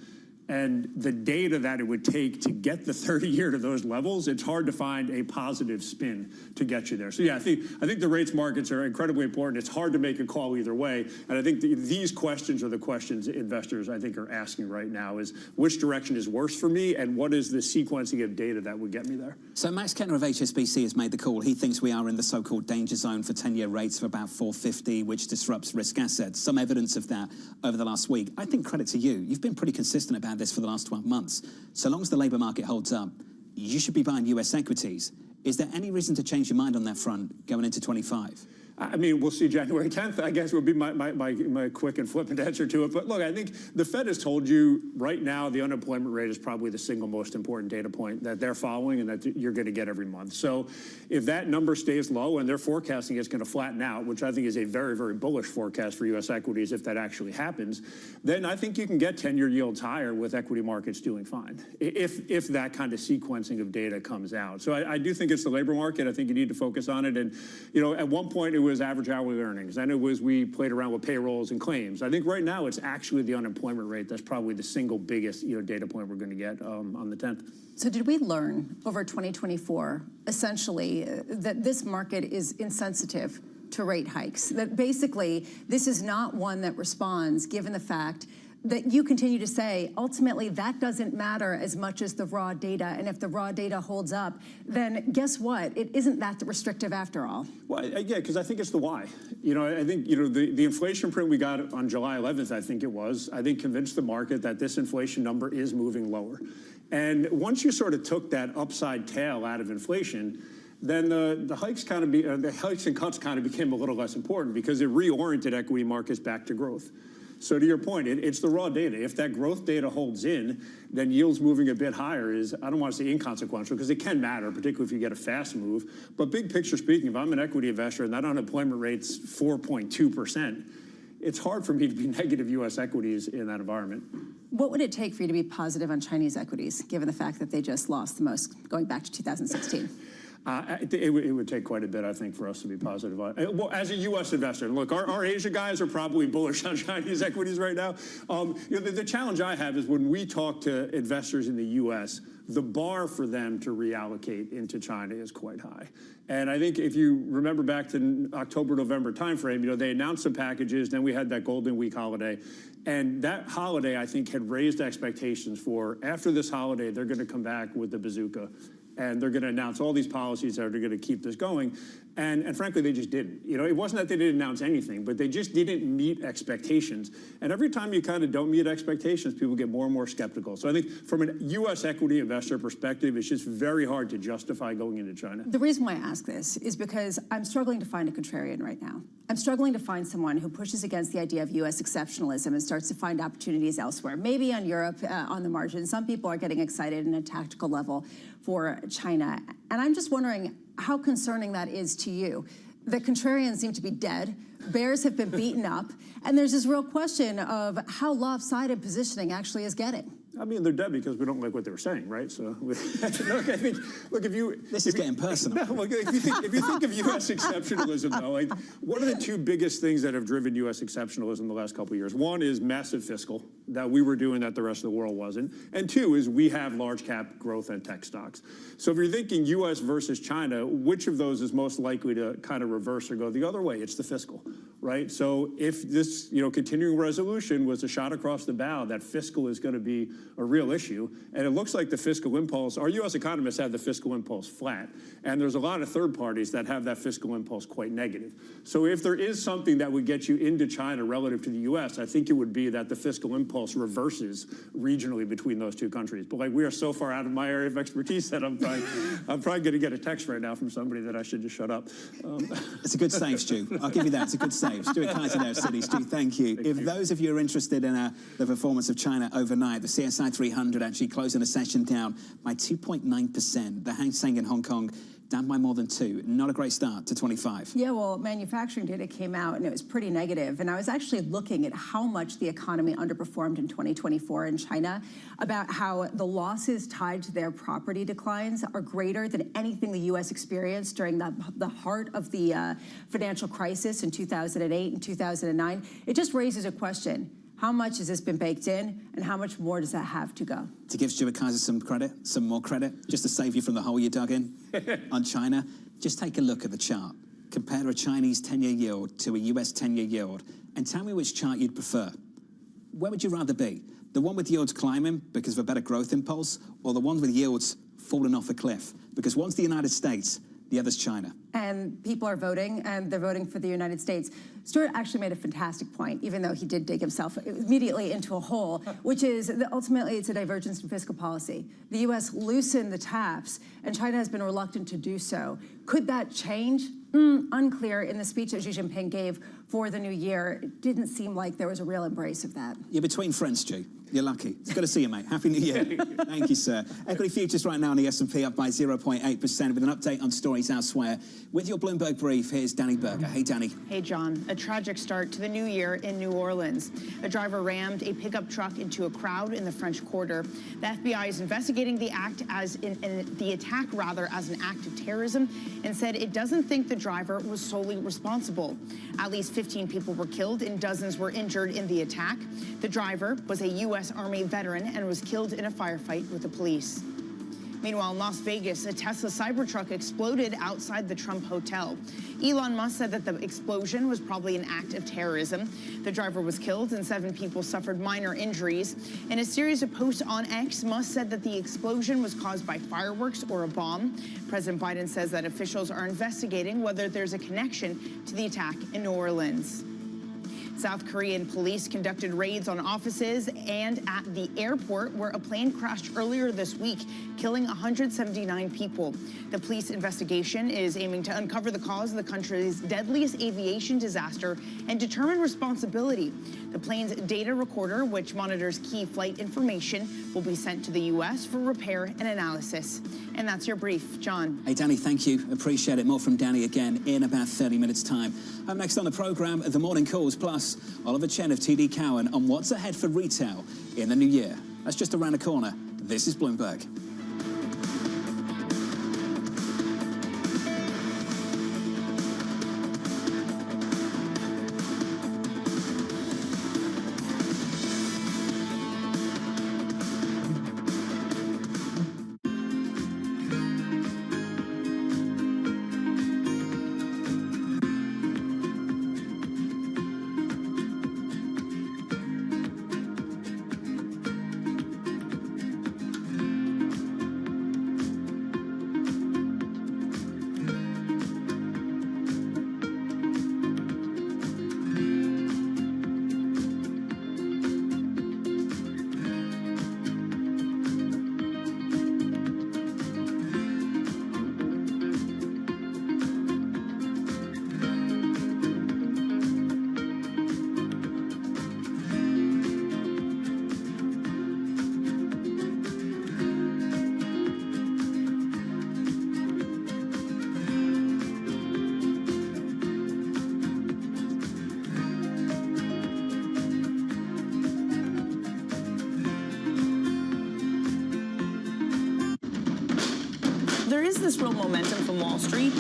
And the data that it would take to get the 30-year to those levels, it's hard to find a positive spin to get you there. So yeah, I think the rates markets are incredibly important. It's hard to make a call either way. And I think these questions are the questions investors, I think, are asking right now is which direction is worse for me and what is the sequencing of data that would get me there? So Max Kettner of HSBC has made the call. He thinks we are in the so-called danger zone for 10-year rates of about 450, which disrupts risk assets. Some evidence of that over the last week. I think credit to you. You've been pretty consistent about this for the last 12 months. So long as the labour market holds up, you should be buying US equities. Is there any reason to change your mind on that front going into 25? I mean, we'll see January 10th, I guess, would be my quick and flippant answer to it. But look, I think the Fed has told you right now the unemployment rate is probably the single most important data point that they're following and that you're going to get every month. So if that number stays low and they're forecasting it's going to flatten out, which I think is a very, very bullish forecast for U.S. equities if that actually happens, then I think you can get 10-year yields higher with equity markets doing fine, if that kind of sequencing of data comes out. So I do think it's the labor market. I think you need to focus on it. And, you know, at one point it was average hourly earnings. Then it was we played around with payrolls and claims. I think right now it's actually the unemployment rate that's probably the single biggest data point we're going to get on the 10th. So did we learn over 2024 essentially that this market is insensitive to rate hikes? That basically this is not one that responds given the fact that you continue to say, ultimately, that doesn't matter as much as the raw data. And if the raw data holds up, then guess what? It isn't that restrictive after all. Well, yeah, because I think it's the why. You know, I think, the inflation print we got on July 11th, I think it was, I think convinced the market that this inflation number is moving lower. And once you sort of took that upside tail out of inflation, then the hikes and cuts kind of became a little less important because it reoriented equity markets back to growth. So to your point, it's the raw data. If that growth data holds in, then yields moving a bit higher is, I don't want to say inconsequential, because it can matter, particularly if you get a fast move. But big picture speaking, if I'm an equity investor and that unemployment rate's 4.2%, it's hard for me to be negative U.S. equities in that environment. What would it take for you to be positive on Chinese equities, given the fact that they just lost the most going back to 2016? It would take quite a bit, I think, for us to be positive on it. Well, as a U.S. investor, look, our Asia guys are probably bullish on Chinese equities right now. The challenge I have is when we talk to investors in the U.S., the bar for them to reallocate into China is quite high. And I think if you remember back to October, November timeframe, they announced some packages, then we had that Golden Week holiday. And that holiday, I think, had raised expectations for after this holiday, they're going to come back with the bazooka. And they're going to announce all these policies that are going to keep this going. And frankly, they just didn't. It wasn't that they didn't announce anything, but they just didn't meet expectations. And every time you kind of don't meet expectations, people get more and more skeptical. So I think from a U.S. equity investor perspective, it's just very hard to justify going into China. The reason why I ask this is because I'm struggling to find a contrarian right now. I'm struggling to find someone who pushes against the idea of U.S. exceptionalism and starts to find opportunities elsewhere. Maybe on Europe, on the margin. Some people are getting excited in a tactical level for China. And I'm just wondering how concerning that is to you. The contrarians seem to be dead. Bears have been beaten up. And there's this real question of how lopsided positioning actually is getting. I mean, they're dead because we don't like what they were saying, right? So, look, I think, if you... This is getting personal. No, look, if you think of U.S. exceptionalism, though, like, what are the two biggest things that have driven U.S. exceptionalism the last couple of years? One is massive fiscal, that we were doing that the rest of the world wasn't. And two is we have large cap growth and tech stocks. So if you're thinking U.S. versus China, which of those is most likely to kind of reverse or go the other way? It's the fiscal, right? So if this, continuing resolution was a shot across the bow, that fiscal is going to be a real issue. And it looks like the fiscal impulse, our U.S. economists have the fiscal impulse flat. And there's a lot of third parties that have that fiscal impulse quite negative. So if there is something that would get you into China relative to the U.S., I think it would be that the fiscal impulse reverses regionally between those two countries. But like, we are so far out of my area of expertise that I'm probably going to get a text right now from somebody that I should just shut up. It's a good save, Stu. I'll give you that. It's a good save. Stuart Kaiser there, Citi. Stu, thank you. If those of you are interested in the performance of China overnight, the CSI 300 actually closing a session down by 2.9%. The Hang Seng in Hong Kong down by more than 2. Not a great start to 25. Yeah, well, manufacturing data came out and it was pretty negative. And I was actually looking at how much the economy underperformed in 2024 in China, about how the losses tied to their property declines are greater than anything the U.S. experienced during the heart of the financial crisis in 2008 and 2009. It just raises a question. How much has this been baked in, and how much more does that have to go? To give Stuart Kaiser some credit, some more credit, just to save you from the hole you dug in on China, just take a look at the chart. Compare a Chinese 10-year yield to a US 10-year yield, and tell me which chart you'd prefer. Where would you rather be? The one with yields climbing because of a better growth impulse, or the one with yields falling off a cliff? Because one's the United States, The other's China. And people are voting, and they're voting for the United States. Stuart actually made a fantastic point, even though he did dig himself immediately into a hole, which is that ultimately it's a divergence in fiscal policy. The U.S. loosened the taps, and China has been reluctant to do so. Could that change? Unclear. In the speech that Xi Jinping gave for the new year, it didn't seem like there was a real embrace of that. You're between friends, Stu. You're lucky. It's good to see you, mate. Happy New Year. Thank you, sir. Equity futures right now on the S&P up by 0.8% with an update on stories elsewhere. With your Bloomberg brief, here's Danny Berger. Hey, Danny. Hey, John. A tragic start to the new year in New Orleans. A driver rammed a pickup truck into a crowd in the French Quarter. The FBI is investigating the attack as an act of terrorism and said it doesn't think the driver was solely responsible. At least 15 people were killed and dozens were injured in the attack. The driver was a U.S. Army veteran and was killed in a firefight with the police. Meanwhile, in Las Vegas, a Tesla Cybertruck exploded outside the Trump Hotel. Elon Musk said that the explosion was probably an act of terrorism. The driver was killed and 7 people suffered minor injuries. In a series of posts on X, Musk said that the explosion was caused by fireworks or a bomb. President Biden says that officials are investigating whether there's a connection to the attack in New Orleans. South Korean police conducted raids on offices and at the airport where a plane crashed earlier this week, killing 179 people. The police investigation is aiming to uncover the cause of the country's deadliest aviation disaster and determine responsibility. The plane's data recorder, which monitors key flight information, will be sent to the U.S. for repair and analysis. And that's your brief, John. Hey, Danny, thank you. Appreciate it. More from Danny again in about 30 minutes' time. Up next on the program, the morning calls, plus Oliver Chen of TD Cowen on what's ahead for retail in the new year. That's just around the corner. This is Bloomberg. There is this real momentum from Wall Street.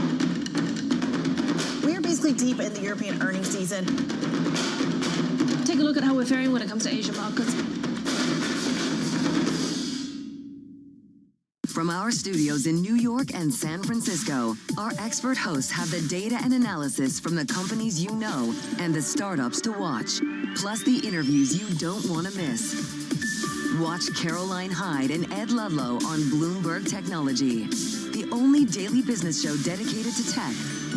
We are basically deep in the European earnings season. Take a look at how we're faring when it comes to Asian markets. From our studios in New York and San Francisco, our expert hosts have the data and analysis from the companies you know and the startups to watch, plus the interviews you don't want to miss. Watch Caroline Hyde and Ed Ludlow on Bloomberg Technology, the only daily business show dedicated to tech,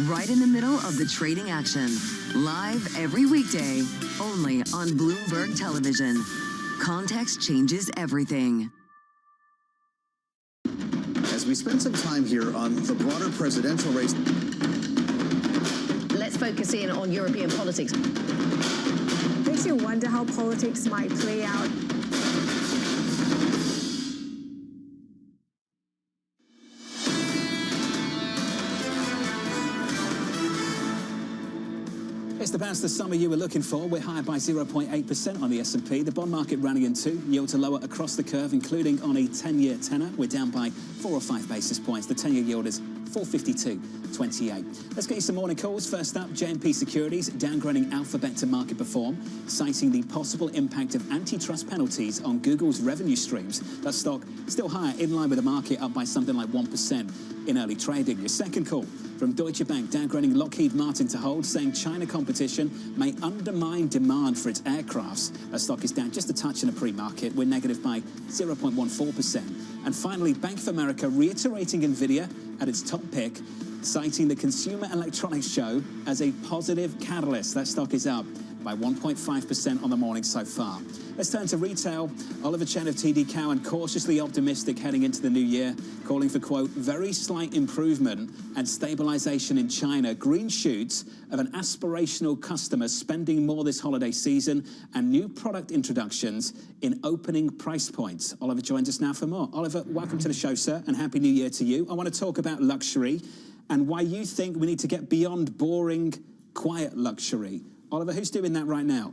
right in the middle of the trading action. Live every weekday, only on Bloomberg Television. Context changes everything. As we spend some time here on the broader presidential race. Let's focus in on European politics. Makes you wonder how politics might play out. It's the bounce this summer you were looking for. We're higher by 0.8% on the S&P. The bond market rallying too. Yields are lower across the curve, including on a 10-year tenor. We're down by 4 or 5 basis points. The 10-year yield is 452.28. Let's get you some morning calls. First up, JMP Securities downgrading Alphabet to market perform, citing the possible impact of antitrust penalties on Google's revenue streams. That stock still higher, in line with the market, up by something like 1% in early trading. Your second call from Deutsche Bank downgrading Lockheed Martin to hold, saying China competition may undermine demand for its aircrafts. That stock is down just a touch in a pre-market. We're negative by 0.14%. And finally, Bank of America reiterating NVIDIA at its top pick citing the Consumer Electronics Show as a positive catalyst. That stock is up by 1.5% on the morning so far. Let's turn to retail. Oliver Chen of TD Cowen cautiously optimistic heading into the new year, calling for, quote, very slight improvement and stabilization in China, green shoots of an aspirational customer spending more this holiday season, and new product introductions in opening price points. Oliver joins us now for more. Oliver, welcome to the show, sir, and Happy New Year to you. I want to talk about luxury and why you think we need to get beyond boring, quiet luxury. Oliver, who's doing that right now?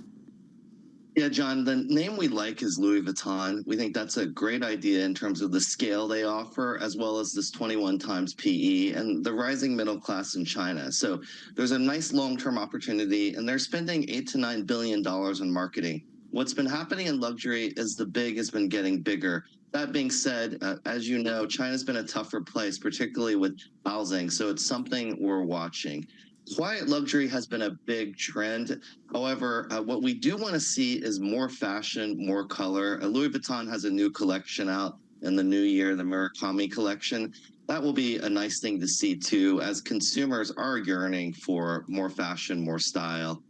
Yeah, John, the name we like is Louis Vuitton. We think that's a great idea in terms of the scale they offer, as well as this 21 times PE and the rising middle class in China. So there's a nice long-term opportunity, and they're spending $8 to $9 billion in marketing. What's been happening in luxury is the big has been getting bigger. That being said, as you know, China's been a tougher place, particularly with housing. So it's something we're watching. Quiet luxury has been a big trend. However, what we do want to see is more fashion, more color. Louis Vuitton has a new collection out in the new year, the Murakami collection. That will be a nice thing to see too, as consumers are yearning for more fashion, more style.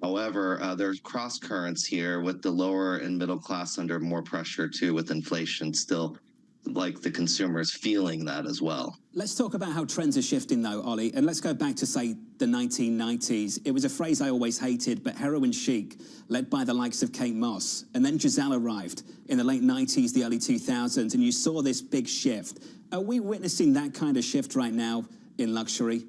However, there's cross currents here with the lower and middle class under more pressure too, with inflation still, like the consumers feeling that as well. Let's talk about how trends are shifting though, Ollie, and let's go back to, say, the 1990s. It was a phrase I always hated, but heroin chic, led by the likes of Kate Moss, and then Giselle arrived in the late 90s, the early 2000s, and you saw this big shift. Are we witnessing that kind of shift right now in luxury?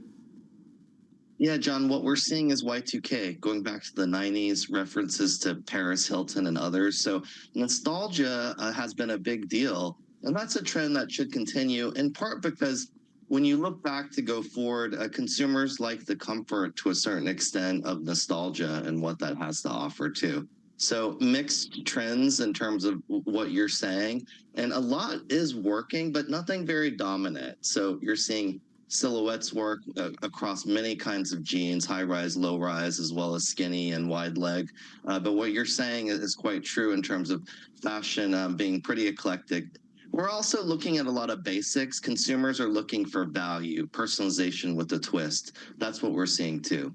Yeah, John, what we're seeing is Y2K, going back to the 90s, references to Paris Hilton and others. So nostalgia has been a big deal. And that's a trend that should continue, in part because when you look back to go forward, consumers like the comfort to a certain extent of nostalgia and what that has to offer too. So mixed trends in terms of what you're saying. And a lot is working, but nothing very dominant. So you're seeing silhouettes work across many kinds of jeans, high rise, low rise, as well as skinny and wide leg. But what you're saying is quite true in terms of fashion being pretty eclectic. We're also looking at a lot of basics. Consumers are looking for value, personalization with a twist. That's what we're seeing too.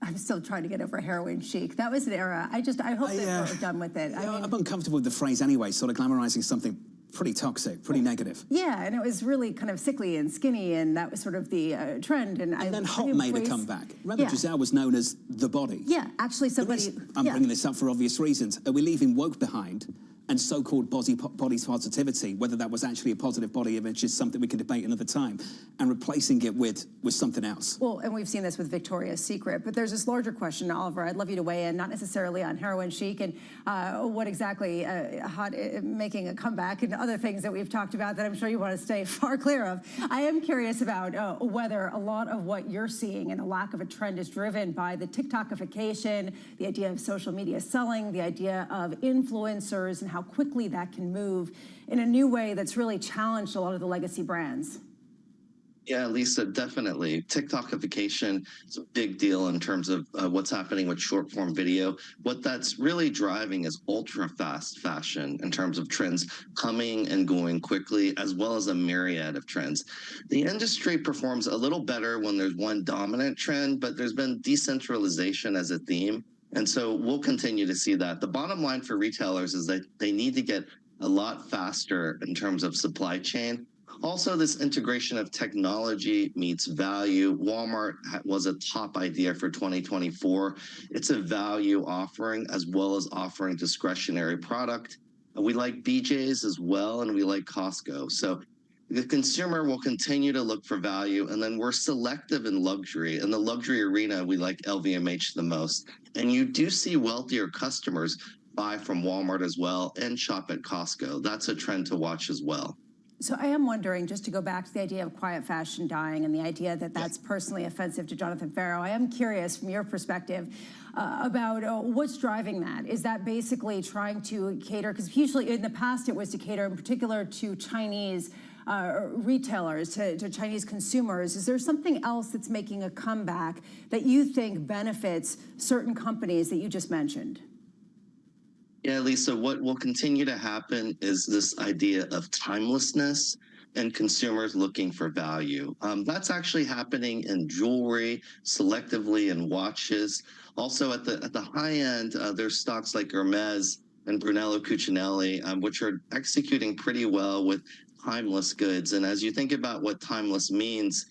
I'm still trying to get over heroin chic. That was an era. I hope that we're done with it. I'm uncomfortable with the phrase anyway, sort of glamorizing something pretty toxic, pretty negative. Yeah, and it was really kind of sickly and skinny, and that was sort of the trend. And then hot made a comeback. Remember, Giselle was known as the body. Yeah, actually somebody... I'm bringing this up for obvious reasons. Are we leaving woke behind? And so-called body positivity, whether that was actually a positive body image is something we can debate another time, and replacing it with something else. Well, and we've seen this with Victoria's Secret, but there's this larger question, Oliver, I'd love you to weigh in, not necessarily on heroin chic and what exactly hot making a comeback and other things that we've talked about that I'm sure you want to stay far clear of. I am curious about whether a lot of what you're seeing and a lack of a trend is driven by the TikTokification, the idea of social media selling, the idea of influencers and how quickly that can move in a new way that's really challenged a lot of the legacy brands. Yeah, Lisa, definitely. TikTokification is a big deal in terms of what's happening with short form video. What that's really driving is ultra fast fashion in terms of trends coming and going quickly, as well as a myriad of trends. The industry performs a little better when there's one dominant trend, but there's been decentralization as a theme. And so we'll continue to see that. The bottom line for retailers is that they need to get a lot faster in terms of supply chain. Also, this integration of technology meets value. Walmart was a top idea for 2024. It's a value offering as well as offering discretionary product. We like BJ's as well, and we like Costco. So the consumer will continue to look for value, and then we're selective in luxury. In the luxury arena, we like LVMH the most. And you do see wealthier customers buy from Walmart as well and shop at Costco. That's a trend to watch as well. So I am wondering, just to go back to the idea of quiet fashion dying and the idea that that's personally offensive to Jonathan Farrow, I am curious from your perspective about what's driving that. Is that basically trying to cater, because usually in the past it was to cater in particular to Chinese retailers, to Chinese consumers. Is there something else that's making a comeback that you think benefits certain companies that you just mentioned? Yeah, Lisa, what will continue to happen is this idea of timelessness. and consumers looking for value. That's actually happening in jewelry, selectively in watches. Also at the high end, there's stocks like Hermes and Brunello Cucinelli, which are executing pretty well with timeless goods. And as you think about what timeless means,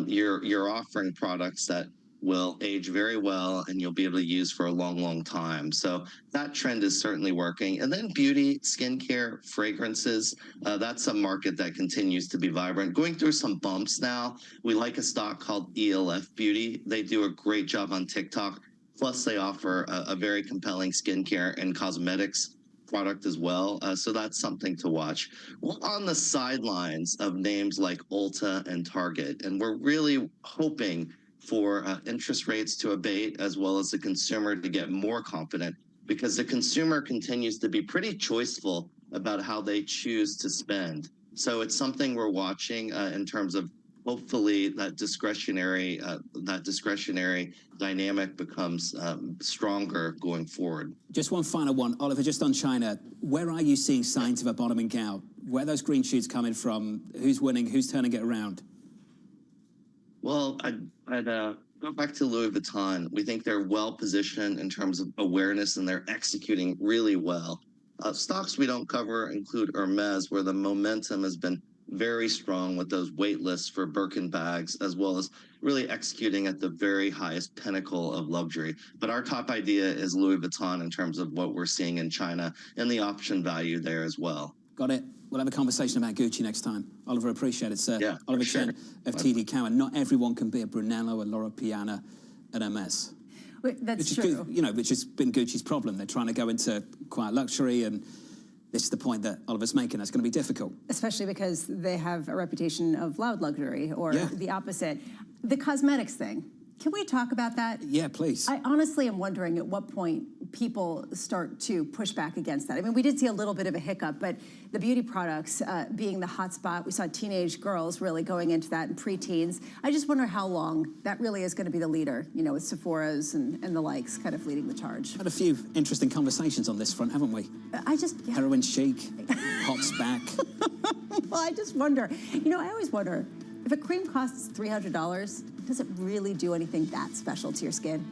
you're offering products that will age very well and you'll be able to use for a long, long time. So that trend is certainly working. And then beauty, skincare, fragrances, that's a market that continues to be vibrant. Going through some bumps now. We like a stock called ELF Beauty. They do a great job on TikTok. Plus they offer a very compelling skincare and cosmetics product as well. So that's something to watch. We're on the sidelines of names like Ulta and Target, and we're really hoping for interest rates to abate as well as the consumer to get more confident, because the consumer continues to be pretty choiceful about how they choose to spend. So it's something we're watching in terms of hopefully that discretionary dynamic becomes stronger going forward. Just one final one, Oliver, just on China. Where are you seeing signs of a bottoming out? Where are those green shoots coming from? Who's winning? Who's turning it around? Well, I'd go back to Louis Vuitton. We think they're well positioned in terms of awareness, and they're executing really well. Stocks we don't cover include Hermes, where the momentum has been very strong with those wait lists for Birkin bags, as well as really executing at the very highest pinnacle of luxury. But our top idea is Louis Vuitton in terms of what we're seeing in China and the option value there as well. Got it. We'll have a conversation about Gucci next time. Oliver, appreciate it, sir. Yeah, Oliver sure. Chen of TD Cowen. Not everyone can be a Brunello, a Loro Piana, an Hermes. That's true. Which has been Gucci's problem. They're trying to go into quiet luxury, and this is the point that Oliver's making. That's going to be difficult. Especially because they have a reputation of loud luxury, or the opposite. The cosmetics thing. Can we talk about that? Yeah, please. I honestly am wondering at what point people start to push back against that. I mean, we did see a little bit of a hiccup, but the beauty products being the hot spot, we saw teenage girls really going into that and preteens. I just wonder how long that really is going to be the leader, with Sephora's and the likes kind of leading the charge. Had a few interesting conversations on this front, haven't we? Heroin chic, hops back. Well, I just wonder. I always wonder, if a cream costs $300, does it really do anything that special to your skin?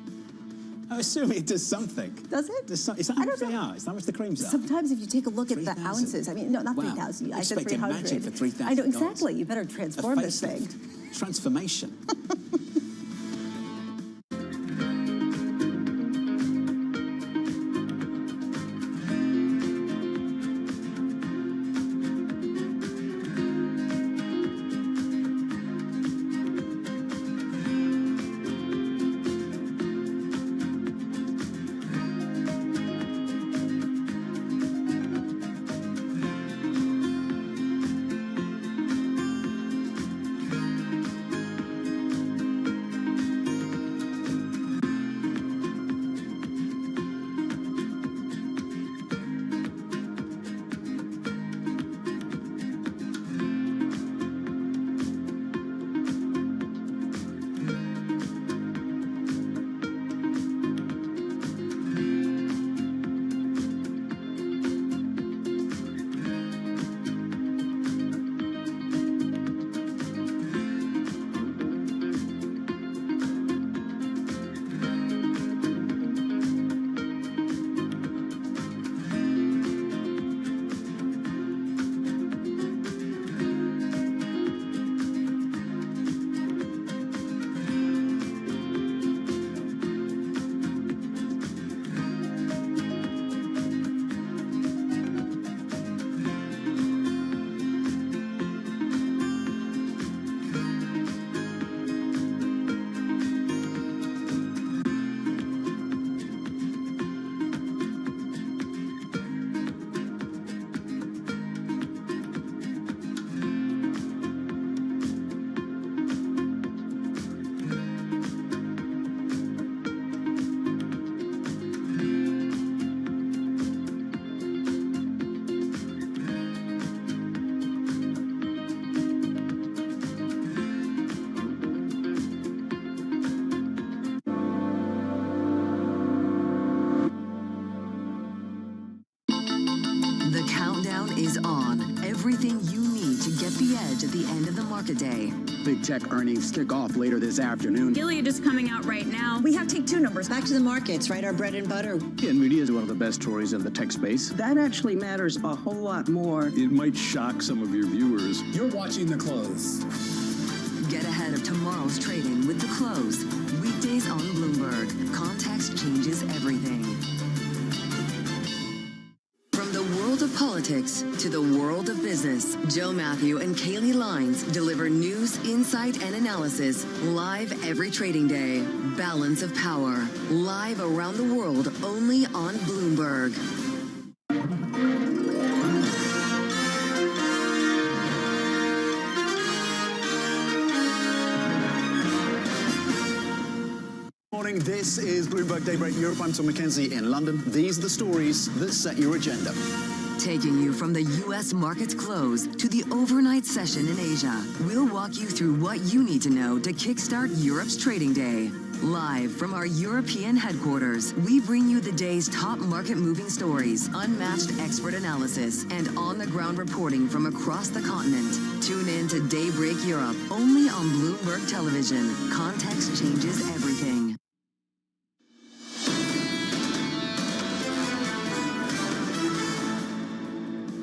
I assume it does something. Does it? Is that how much they are? Is that how much the creams are? Sometimes if you take a look at the ounces, I mean, no, not 3,000. I said 300. Magic for $3,000. I know, exactly. You better transform this thing. Transformation. The countdown is on. Everything you need to get the edge at the end of the market day. Big tech earnings kick off later this afternoon. Gilead is coming out right now. We have Take-Two numbers. Back to the markets, right? Our bread and butter. NVIDIA is one of the best stories in the tech space. That actually matters a whole lot more. It might shock some of your viewers. You're watching The Close. Get ahead of tomorrow's trading with The Close. Weekdays on Bloomberg. Context changes everything. From the world of politics to the world of business, Joe Matthew and Kaylee Lines deliver news, insight, and analysis live every trading day. Balance of Power. Live around the world only on Bloomberg. This is Bloomberg Daybreak Europe. I'm Tom McKenzie in London. These are the stories that set your agenda. Taking you from the U.S. market's close to the overnight session in Asia, we'll walk you through what you need to know to kickstart Europe's trading day. Live from our European headquarters, we bring you the day's top market-moving stories, unmatched expert analysis, and on-the-ground reporting from across the continent. Tune in to Daybreak Europe, only on Bloomberg Television. Context changes everything.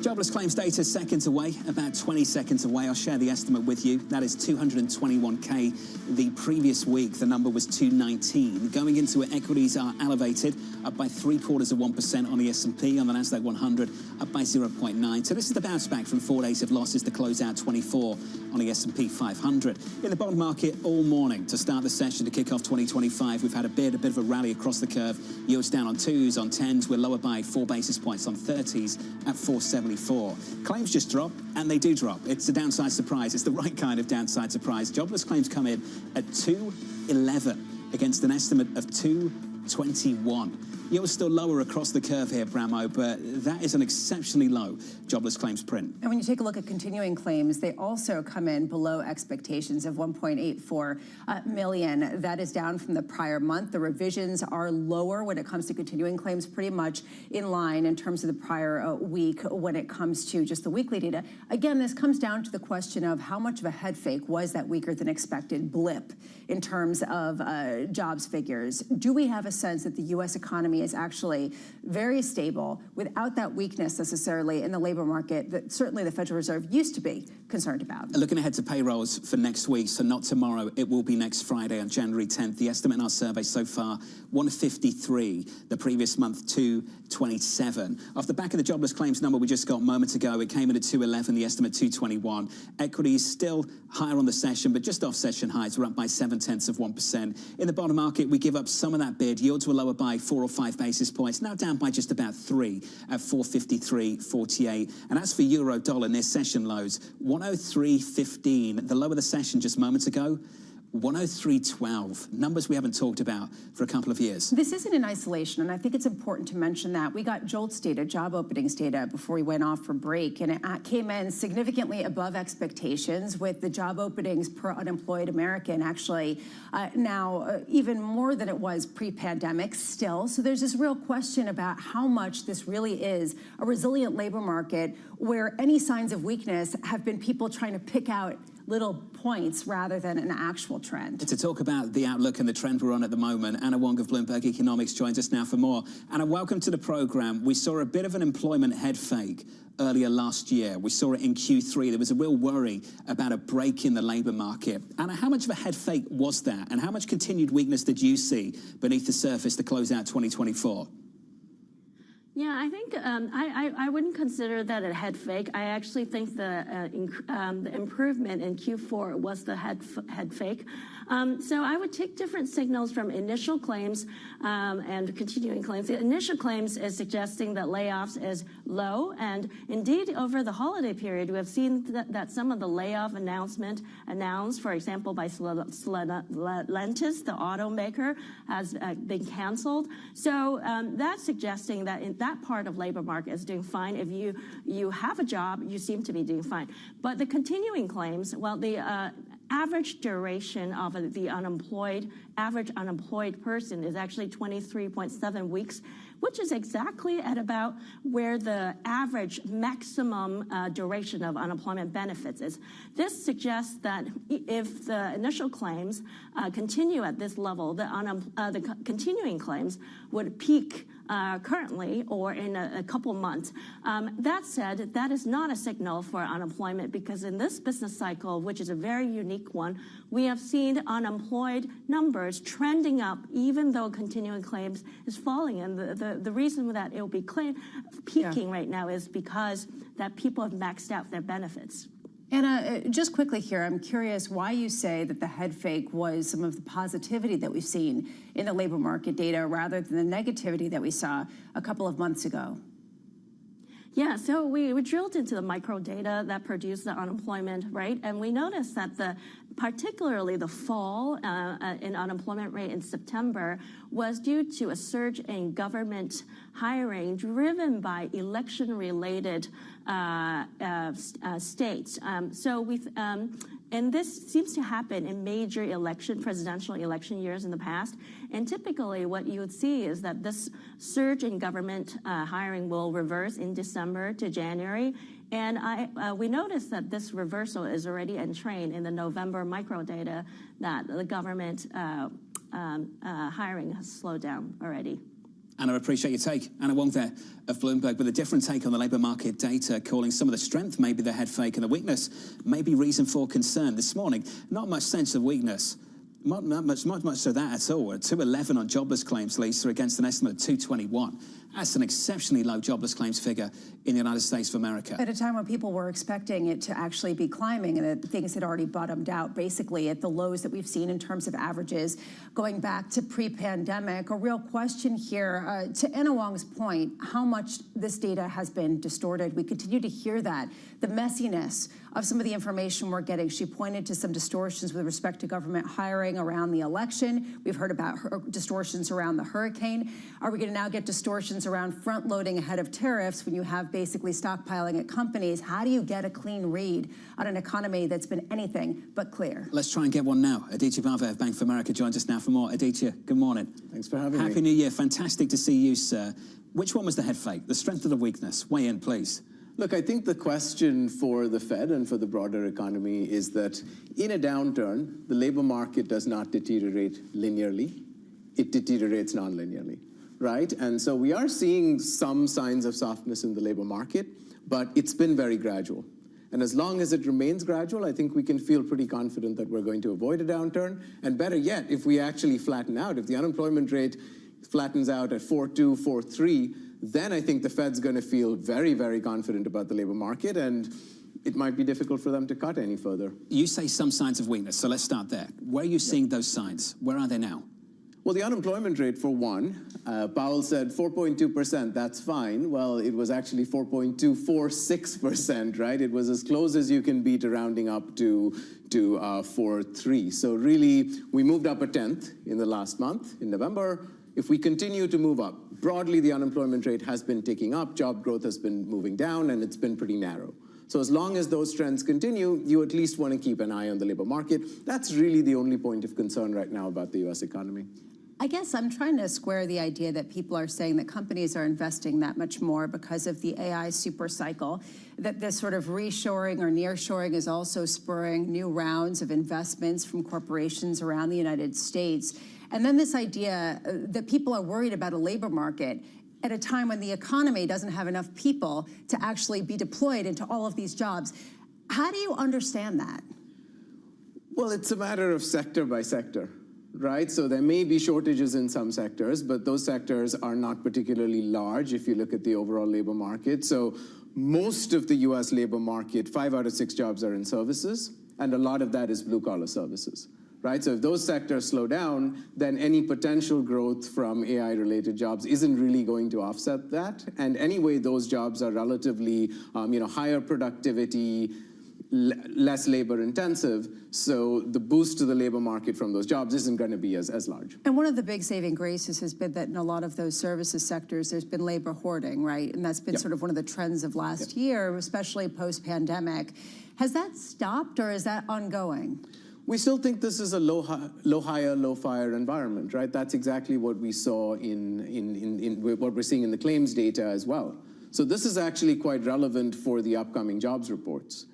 Jobless claims data seconds away, about 20 seconds away. I'll share the estimate with you. That is 221K. The previous week, the number was 219. Going into it, equities are elevated, up by 0.75% on the S&P, on the Nasdaq 100, up by 0.9. So this is the bounce back from 4 days of losses to close out 24 on the S&P 500. In the bond market all morning to start the session to kick off 2025, we've had a bit of a rally across the curve. Yields down on 2s, on 10s. We're lower by 4 basis points on 30s at 474. Claims just drop, and they do drop. It's a downside surprise. It's the right kind of downside surprise. Jobless claims come in at 211 against an estimate of 221. Yields still lower across the curve here, Bramo, but that is an exceptionally low jobless claims print. And when you take a look at continuing claims, they also come in below expectations of 1.84 million. That is down from the prior month. The revisions are lower when it comes to continuing claims, pretty much in line in terms of the prior week when it comes to just the weekly data. Again, this comes down to the question of how much of a head fake was that weaker than expected blip in terms of jobs figures. Do we have a sense that the U.S. economy is actually very stable without that weakness necessarily in the labor market that certainly the Federal Reserve used to be concerned about? Looking ahead to payrolls for next week, so not tomorrow, it will be next Friday on January 10th. The estimate in our survey so far, 153. The previous month, 227. Off the back of the jobless claims number we just got moments ago, it came in at 211, the estimate 221. Equities still higher on the session, but just off session highs. We're up by 0.7%. In the bond market, we give up some of that bid. Yields were lower by 4 or 5 basis points, now down by just about 3 at 453.48. And as for euro dollar, near session lows, 103.15. The low of the session just moments ago, 103.12. Numbers we haven't talked about for a couple of years. This isn't in isolation, and I think it's important to mention that. We got JOLTS data, job openings data, before we went off for break, and it came in significantly above expectations, with the job openings per unemployed American actually now even more than it was pre-pandemic still. So there's this real question about how much this really is a resilient labor market where any signs of weakness have been people trying to pick out little points rather than an actual trend. To talk about the outlook and the trend we're on at the moment, Anna Wong of Bloomberg Economics joins us now for more. Anna, welcome to the program. We saw a bit of an employment head fake earlier last year. We saw it in Q3. There was a real worry about a break in the labor market. Anna, how much of a head fake was that? And how much continued weakness did you see beneath the surface to close out 2024? Yeah, I think I wouldn't consider that a head fake. I actually think the improvement in Q4 was the head fake. So I would take different signals from initial claims and continuing claims. The initial claims is suggesting that layoffs is low, and indeed over the holiday period, we have seen that some of the layoff announced, for example, by Stellantis, the automaker, has been canceled. So that's suggesting that in that part of labor market is doing fine. If you have a job, you seem to be doing fine. But the continuing claims, well, the average duration of the average unemployed person is actually 23.7 weeks, which is exactly at about where the average maximum duration of unemployment benefits is. This suggests that if the initial claims continue at this level, the continuing claims would peak currently or in a couple months. That said, that is not a signal for unemployment, because in this business cycle, which is a very unique one, we have seen unemployed numbers trending up even though continuing claims is falling. And the reason that it will be peaking right now is because that people have maxed out their benefits. Anna, just quickly here, I'm curious why you say that the head fake was some of the positivity that we've seen in the labor market data rather than the negativity that we saw a couple of months ago. Yeah, so we drilled into the micro data that produced the unemployment, right? And we noticed that particularly the fall in unemployment rate in September was due to a surge in government hiring driven by election-related states. And this seems to happen in major presidential election years in the past. And typically what you would see is that this surge in government hiring will reverse in December to January. And we noticed that this reversal is already entrained in the November micro data, that the government hiring has slowed down already. Anna, I appreciate your take. Anna Wong there of Bloomberg with a different take on the labour market data, calling some of the strength maybe the head fake and the weakness maybe reason for concern. This morning, not much sense of weakness. Not much of that at all. 211 on jobless claims, Lisa, against an estimate of 221. That's an exceptionally low jobless claims figure in the United States of America. At a time when people were expecting it to actually be climbing and that things had already bottomed out, basically at the lows that we've seen in terms of averages going back to pre-pandemic. A real question here, to Anna Wong's point, how much this data has been distorted. We continue to hear that. The messiness of some of the information we're getting. She pointed to some distortions with respect to government hiring around the election. We've heard about distortions around the hurricane. Are we going to now get distortions around front loading ahead of tariffs when you have basically stockpiling at companies? How do you get a clean read on an economy that's been anything but clear? Let's try and get one now. Aditya Bharve of Bank of America joins us now for more. Aditya, good morning. Thanks for having me. Happy New Year. Fantastic to see you, sir. Which one was the head fake? The strength or the weakness? Weigh in, please. Look, I think the question for the Fed and for the broader economy is that in a downturn, the labor market does not deteriorate linearly. It deteriorates non-linearly, right? And so we are seeing some signs of softness in the labor market, but it's been very gradual. And as long as it remains gradual, I think we can feel pretty confident that we're going to avoid a downturn. And better yet, if we actually flatten out, if the unemployment rate flattens out at 4.2, 4.3, then I think the Fed's going to feel very, very confident about the labor market, and it might be difficult for them to cut any further. You say some signs of weakness, so let's start there. Where are you seeing those signs? Where are they now? Well, the unemployment rate, for one, Powell said 4.2%, that's fine. Well, it was actually 4.246%, right? It was as close as you can be to rounding up to 4.3. So really, we moved up a tenth in the last month, in November. If we continue to move up, broadly the unemployment rate has been ticking up, job growth has been moving down, and it's been pretty narrow. So as long as those trends continue, you at least want to keep an eye on the labor market. That's really the only point of concern right now about the U.S. economy. I guess I'm trying to square the idea that people are saying that companies are investing that much more because of the AI super cycle, that this sort of reshoring or nearshoring is also spurring new rounds of investments from corporations around the United States. And then this idea that people are worried about a labor market at a time when the economy doesn't have enough people to actually be deployed into all of these jobs. How do you understand that? Well, it's a matter of sector by sector, right? So there may be shortages in some sectors, but those sectors are not particularly large if you look at the overall labor market. So most of the US labor market, 5 out of 6 jobs are in services, and a lot of that is blue-collar services. Right? So if those sectors slow down, then any potential growth from AI-related jobs isn't really going to offset that. And anyway, those jobs are relatively, higher productivity, less labor intensive. So the boost to the labor market from those jobs isn't going to be as large. And one of the big saving graces has been that in a lot of those services sectors, there's been labor hoarding, right? And that's been sort of one of the trends of last year, especially post-pandemic. Has that stopped or is that ongoing? We still think this is a low hire, low fire environment, right? That's exactly what we saw in what we're seeing in the claims data as well. So this is actually quite relevant for the upcoming jobs reports.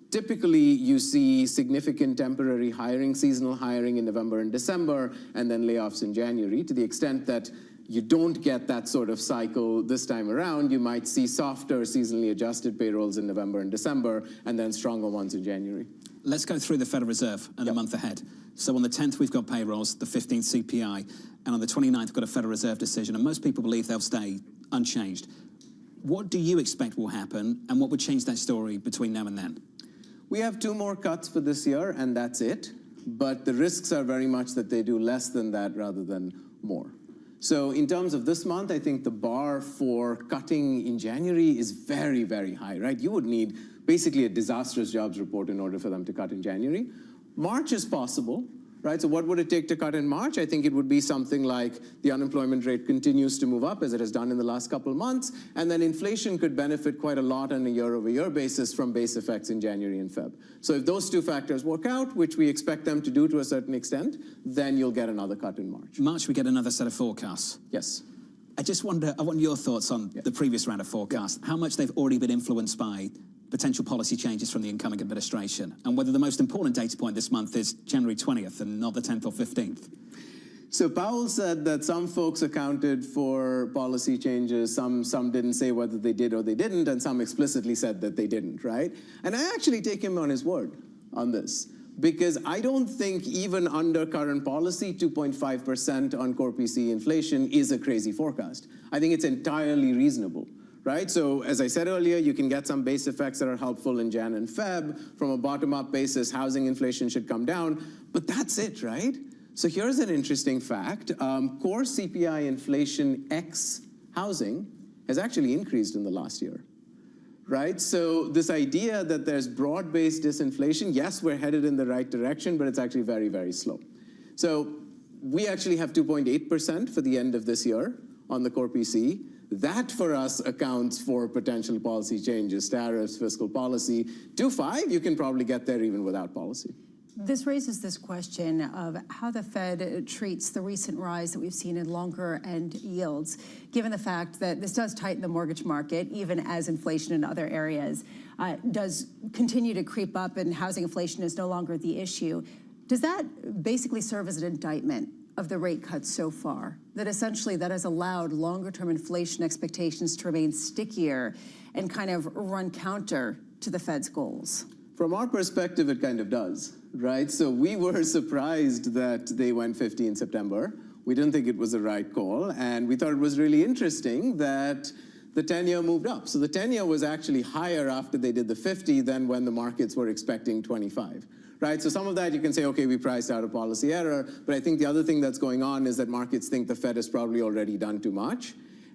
Typically, you see significant temporary hiring, seasonal hiring in November and December, and then layoffs in January. To the extent that you don't get that sort of cycle this time around, you might see softer seasonally adjusted payrolls in November and December, and then stronger ones in January. Let's go through the Federal Reserve and the month ahead. So on the 10th, we've got payrolls, the 15th CPI, and on the 29th, we've got a Federal Reserve decision, and most people believe they'll stay unchanged. What do you expect will happen, and what would change that story between now and then? We have 2 more cuts for this year, and that's it. But the risks are very much that they do less than that rather than more. So in terms of this month, I think the bar for cutting in January is very, very high, right? You would need basically a disastrous jobs report in order for them to cut in January. March is possible, right? So what would it take to cut in March? I think it would be something like the unemployment rate continues to move up as it has done in the last couple of months, and then inflation could benefit quite a lot on a year-over-year basis from base effects in January and Feb. So if those 2 factors work out, which we expect them to do to a certain extent, then you'll get another cut in March. March, we get another set of forecasts. Yes. I just wonder, I want your thoughts on the previous round of forecasts, how much they've already been influenced by potential policy changes from the incoming administration, and whether the most important data point this month is January 20th and not the 10th or 15th. So Powell said that some folks accounted for policy changes, some didn't say whether they did or they didn't, and some explicitly said that they didn't, right? And I actually take him on his word on this, because I don't think even under current policy, 2.5% on core PCE inflation is a crazy forecast. I think it's entirely reasonable. Right? So as I said earlier, you can get some base effects that are helpful in Jan and Feb. From a bottom-up basis, housing inflation should come down, but that's it, right? So here's an interesting fact. Core CPI inflation ex housing has actually increased in the last year, right? So this idea that there's broad-based disinflation, yes, we're headed in the right direction, but it's actually very, very slow. So we actually have 2.8% for the end of this year on the core PCE. That, for us, accounts for potential policy changes, tariffs, fiscal policy. 2.5, you can probably get there even without policy. This raises this question of how the Fed treats the recent rise that we've seen in longer end yields, given the fact that this does tighten the mortgage market, even as inflation in other areas does continue to creep up and housing inflation is no longer the issue. Does that basically serve as an indictment of the rate cuts so far, that essentially that has allowed longer-term inflation expectations to remain stickier and kind of run counter to the Fed's goals? From our perspective, it kind of does, right? So we were surprised that they went 50 in September. We didn't think it was the right call, and we thought it was really interesting that the 10-year moved up. So the 10-year was actually higher after they did the 50 than when the markets were expecting 25. Right, so some of that you can say, okay, we priced out a policy error, but I think the other thing that's going on is that markets think the Fed has probably already done too much,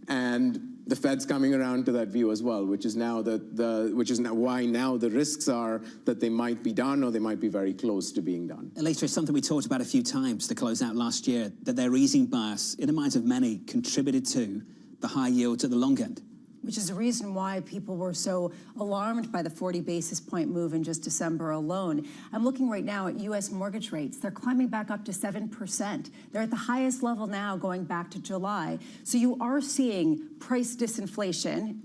and the Fed's coming around to that view as well, which is now why now the risks are that they might be done or they might be very close to being done. Alita, it's something we talked about a few times to close out last year, that their easing bias, in the minds of many, contributed to the high yields at the long end. Which is the reason why people were so alarmed by the 40 basis point move in just December alone. I'm looking right now at U.S. mortgage rates. They're climbing back up to 7%. They're at the highest level now going back to July. So you are seeing price disinflation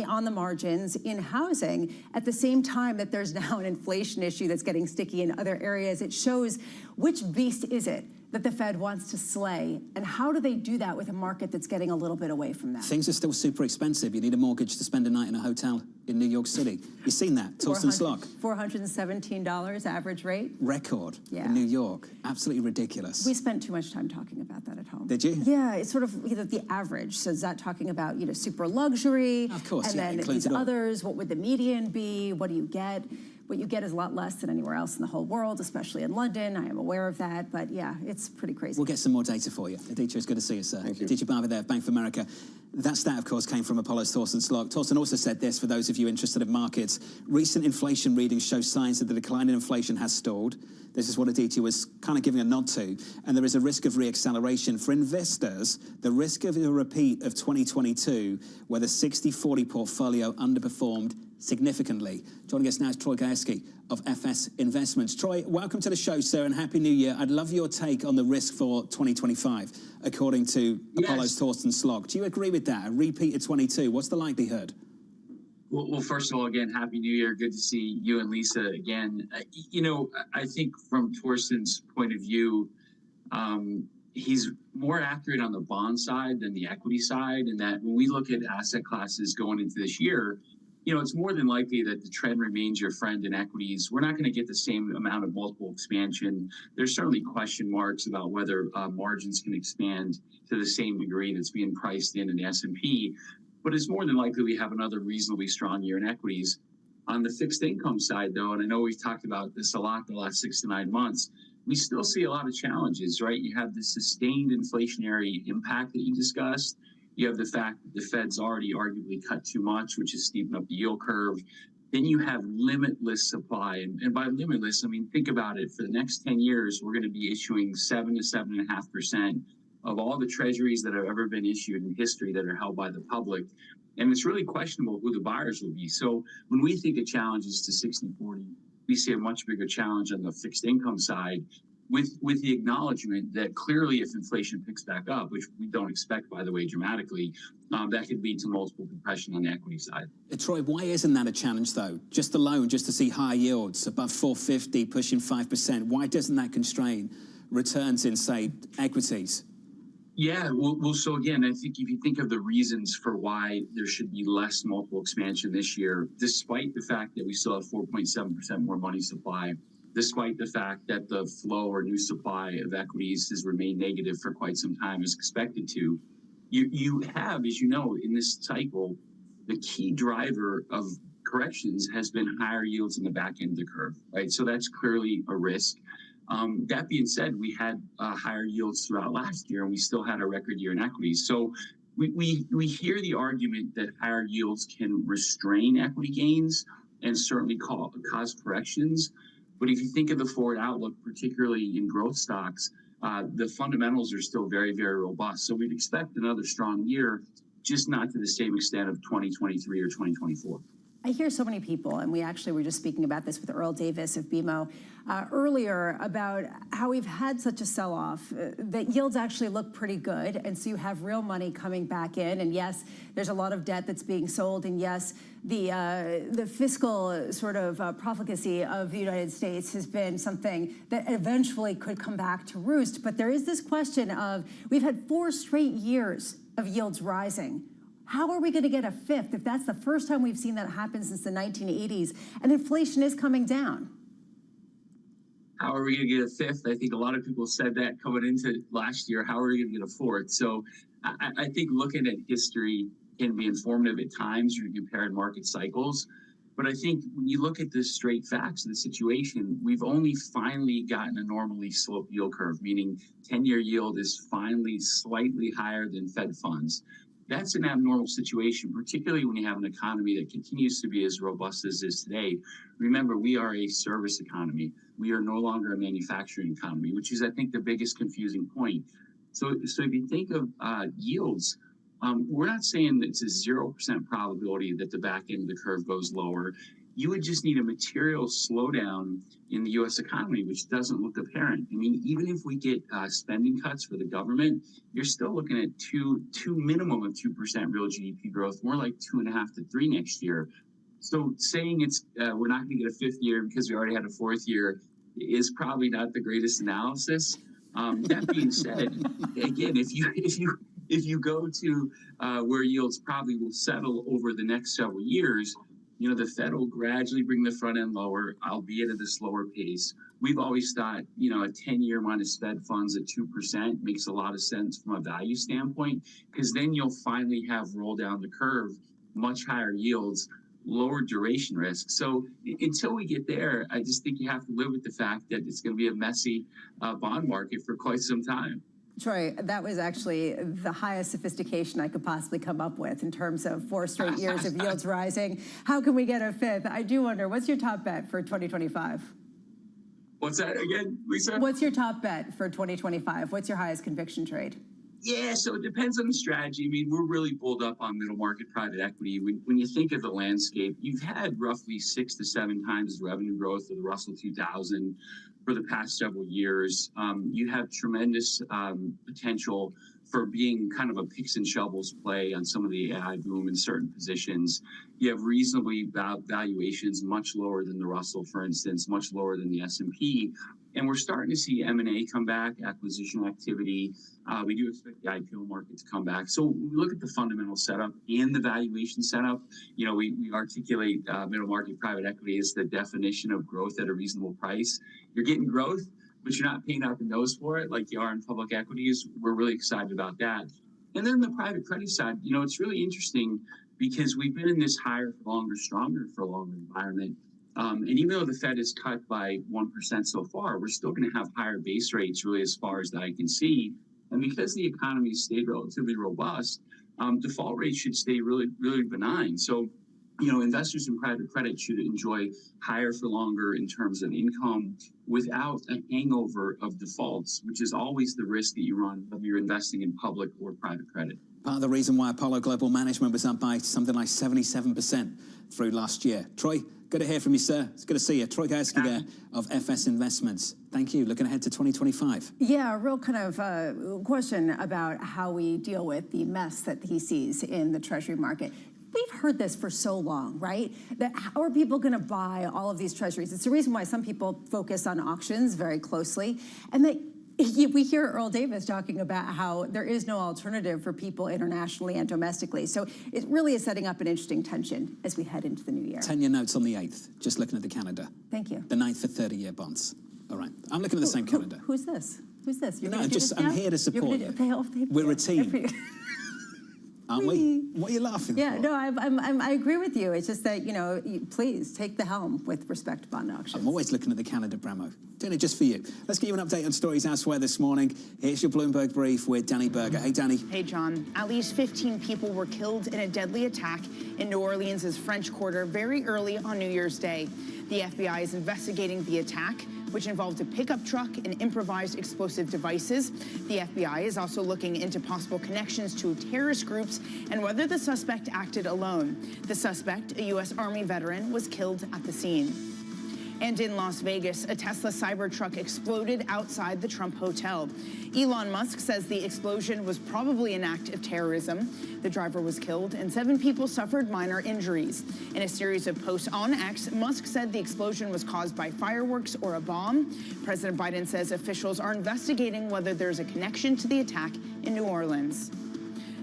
on the margins in housing at the same time that there's now an inflation issue that's getting sticky in other areas. It shows which beast is it that the Fed wants to slay, and how do they do that with a market that's getting a little bit away from that? Things are still super expensive. You need a mortgage to spend a night in a hotel in New York City. You've seen that, Torsten Slock. $417 average rate. Record in New York. Absolutely ridiculous. We spent too much time talking about that at home. Did you? Yeah, it's sort of the average. So is that talking about, super luxury? Of course, and then these others, what would the median be? What do you get? What you get is a lot less than anywhere else in the whole world, especially in London. I am aware of that, but yeah, it's pretty crazy. We'll get some more data for you. Aditya, it's good to see you, sir. Thank you. Aditya Barber there, Bank of America. That stat, of course, came from Apollo's Torsten Slock. Torsten also said this, for those of you interested in markets, recent inflation readings show signs that the decline in inflation has stalled. This is what Aditya was kind of giving a nod to. And there is a risk of re-acceleration. For investors, the risk of a repeat of 2022, where the 60-40 portfolio underperformed significantly. Joining us now is Troy Gajewski of FS Investments. Troy, welcome to the show, sir, and Happy New Year. I'd love your take on the risk for 2025, according to Apollo's Thorsten Slog. Do you agree with that? A repeat of 22, what's the likelihood? Well, first of all, again, Happy New Year. Good to see you and Lisa again. I think from Thorsten's point of view, he's more accurate on the bond side than the equity side, and that when we look at asset classes going into this year, it's more than likely that the trend remains your friend in equities. We're not going to get the same amount of multiple expansion. There's certainly question marks about whether margins can expand to the same degree that's being priced in the S&P, but it's more than likely we have another reasonably strong year in equities. On the fixed income side, though, and I know we've talked about this a lot the last 6 to 9 months, we still see a lot of challenges, right? You have the sustained inflationary impact that you discussed. You have the fact that the Fed's already arguably cut too much, which is steepening up the yield curve. Then you have limitless supply. And by limitless, I mean, think about it. For the next 10 years, we're going to be issuing 7 to 7.5% of all the treasuries that have ever been issued in history that are held by the public. And it's really questionable who the buyers will be. So when we think of challenges to 60-40, we see a much bigger challenge on the fixed income side, with the acknowledgement that clearly if inflation picks back up, which we don't expect, by the way, dramatically, that could lead to multiple compression on the equity side. Troy, why isn't that a challenge, though? Just to see high yields above 450, pushing 5%, why doesn't that constrain returns in, say, equities? Yeah, well, so again, I think if you think of the reasons for why there should be less multiple expansion this year, despite the fact that we still have 4.7% more money supply, despite the fact that the flow or new supply of equities has remained negative for quite some time, as expected to, you have, as you know, in this cycle, the key driver of corrections has been higher yields in the back end of the curve, right? So that's clearly a risk. That being said, we had higher yields throughout last year, and we still had a record year in equities. So we hear the argument that higher yields can restrain equity gains and certainly cause corrections. But if you think of the forward outlook, particularly in growth stocks, the fundamentals are still very, very robust. So we'd expect another strong year, just not to the same extent of 2023 or 2024. I hear so many people, and we actually were just speaking about this with Earl Davis of BMO earlier, about how we've had such a sell-off that yields actually look pretty good, and so you have real money coming back in, and yes, there's a lot of debt that's being sold, and yes, the fiscal sort of profligacy of the United States has been something that eventually could come back to roost, but there is this question of, we've had 4 straight years of yields rising. How are we going to get a fifth if that's the first time we've seen that happen since the 1980s and inflation is coming down? How are we going to get a fifth? I think a lot of people said that coming into last year. How are we going to get a fourth? So I think looking at history can be informative at times. You compare market cycles. But I think when you look at the straight facts of the situation, we've only finally gotten a normally sloped yield curve, meaning 10-year yield is finally slightly higher than Fed funds. That's an abnormal situation, particularly when you have an economy that continues to be as robust as is today. Remember, we are a service economy. We are no longer a manufacturing economy, which is, I think, the biggest confusing point. So if you think of yields, we're not saying that it's a 0% probability that the back end of the curve goes lower. You would just need a material slowdown in the U.S. economy, which doesn't look apparent. I mean, even if we get spending cuts for the government, you're still looking at two minimum of 2% real GDP growth, more like 2.5 to 3 next year. So saying it's we're not going to get a fifth year because we already had a fourth year is probably not the greatest analysis. That being said, again, if you go to where yields probably will settle over the next several years, you know, the Fed will gradually bring the front end lower, albeit at a slower pace. We've always thought, you know, a 10-year minus Fed funds at 2% makes a lot of sense from a value standpoint, because then you'll finally have roll down the curve, much higher yields, lower duration risk. So until we get there, I just think you have to live with the fact that it's going to be a messy bond market for quite some time. Troy, that was actually the highest sophistication I could possibly come up with in terms of 4 straight years of yields rising. How can we get a fifth? I do wonder, what's your top bet for 2025? What's that again, Lisa? What's your top bet for 2025? What's your highest conviction trade? Yeah, so it depends on the strategy. I mean, we're really pulled up on middle market private equity. When you think of the landscape, you've had roughly 6 to 7 times the revenue growth of the Russell 2000 for the past several years. You have tremendous potential for being kind of a picks and shovels play on some of the AI boom in certain positions. You have reasonably valuations much lower than the Russell, for instance, much lower than the S&P. And we're starting to see M&A come back, acquisition activity. We do expect the IPO market to come back. So when we look at the fundamental setup and the valuation setup, you know, we articulate middle market private equity as the definition of growth at a reasonable price. You're getting growth, but you're not paying out the nose for it like you are in public equities. We're really excited about that. And then the private credit side, you know, it's really interesting because we've been in this higher for longer, stronger for longer environment. And even though the Fed is cut by 1% so far, we're still going to have higher base rates really as far as the eye can see. And because the economy stayed relatively robust, default rates should stay really, really benign. So, you know, investors in private credit should enjoy higher for longer in terms of income without a hangover of defaults, which is always the risk that you run whether you're investing in public or private credit. Part of the reason why Apollo Global Management was up by something like 77% through last year. Troy, good to hear from you, sir. It's good to see you. Troy Gajewski there of FS Investments. Thank you. Looking ahead to 2025. Yeah, a real kind of question about how we deal with the mess that he sees in the Treasury market. We've heard this for so long, right? That how are people going to buy all of these treasuries? It's the reason why some people focus on auctions very closely. And that we hear Earl Davis talking about how there is no alternative for people internationally and domestically. So it really is setting up an interesting tension as we head into the new year. 10-year notes on the 8th, just looking at the calendar. Thank you. The 9th for 30-year bonds. All right. I'm looking at the same calendar. Who's this? Who's this? No, I'm here to support you. We're a team. Aren't we? What are you laughing for? Yeah, no, I agree with you. It's just that, you know, please take the helm with respect to bond auctions. I'm always looking at the calendar, Bramo. Doing it just for you. Let's give you an update on stories elsewhere this morning. Here's your Bloomberg Brief with Danny Berger. Hey, Danny. Hey, John. At least 15 people were killed in a deadly attack in New Orleans' French Quarter very early on New Year's Day. The FBI is investigating the attack, which involved a pickup truck and improvised explosive devices. The FBI is also looking into possible connections to terrorist groups and whether the suspect acted alone. The suspect, a U.S. Army veteran, was killed at the scene. And in Las Vegas, a Tesla Cybertruck exploded outside the Trump Hotel. Elon Musk says the explosion was probably an act of terrorism. The driver was killed and 7 people suffered minor injuries. In a series of posts on X, Musk said the explosion was caused by fireworks or a bomb. President Biden says officials are investigating whether there's a connection to the attack in New Orleans.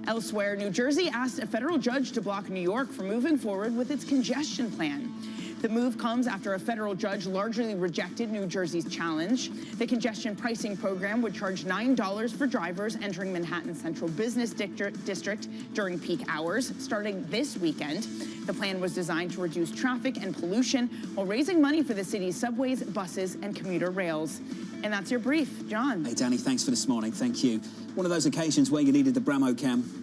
Elsewhere, New Jersey asked a federal judge to block New York from moving forward with its congestion plan. The move comes after a federal judge largely rejected New Jersey's challenge. The congestion pricing program would charge $9 for drivers entering Manhattan Central Business District during peak hours, starting this weekend. The plan was designed to reduce traffic and pollution while raising money for the city's subways, buses, and commuter rails. And that's your brief, John. Hey, Danny, thanks for this morning. Thank you. One of those occasions where you needed the Bramo cam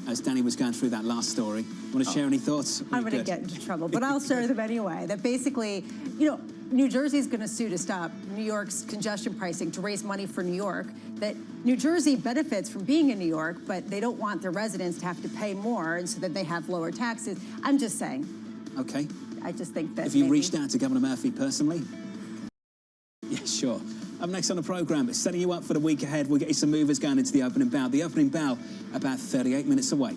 as Danny was going through that last story. Want to share any thoughts? I'm going to get into trouble, but I'll share them anyway. That basically, you know, New Jersey's going to sue to stop New York's congestion pricing to raise money for New York. That New Jersey benefits from being in New York, but they don't want their residents to have to pay more, and so that they have lower taxes. I'm just saying. Okay. I just think that. Have you reached out to Governor Murphy personally? Yeah, sure. Up next on the programme, setting you up for the week ahead. We'll get you some movers going into the opening bell. The opening bell about 38 minutes away.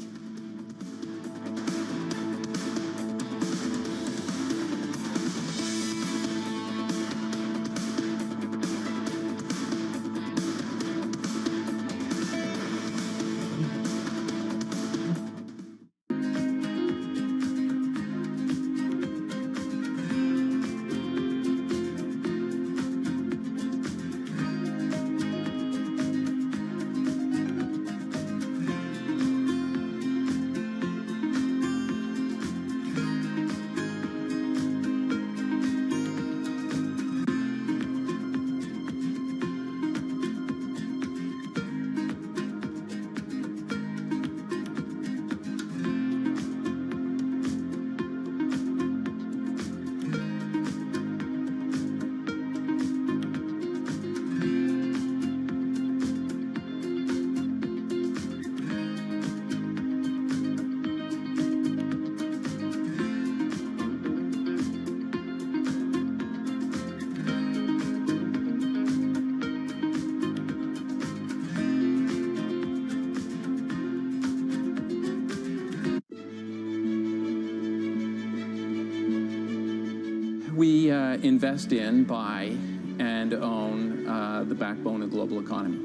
We invest in, buy, and own the backbone of the global economy.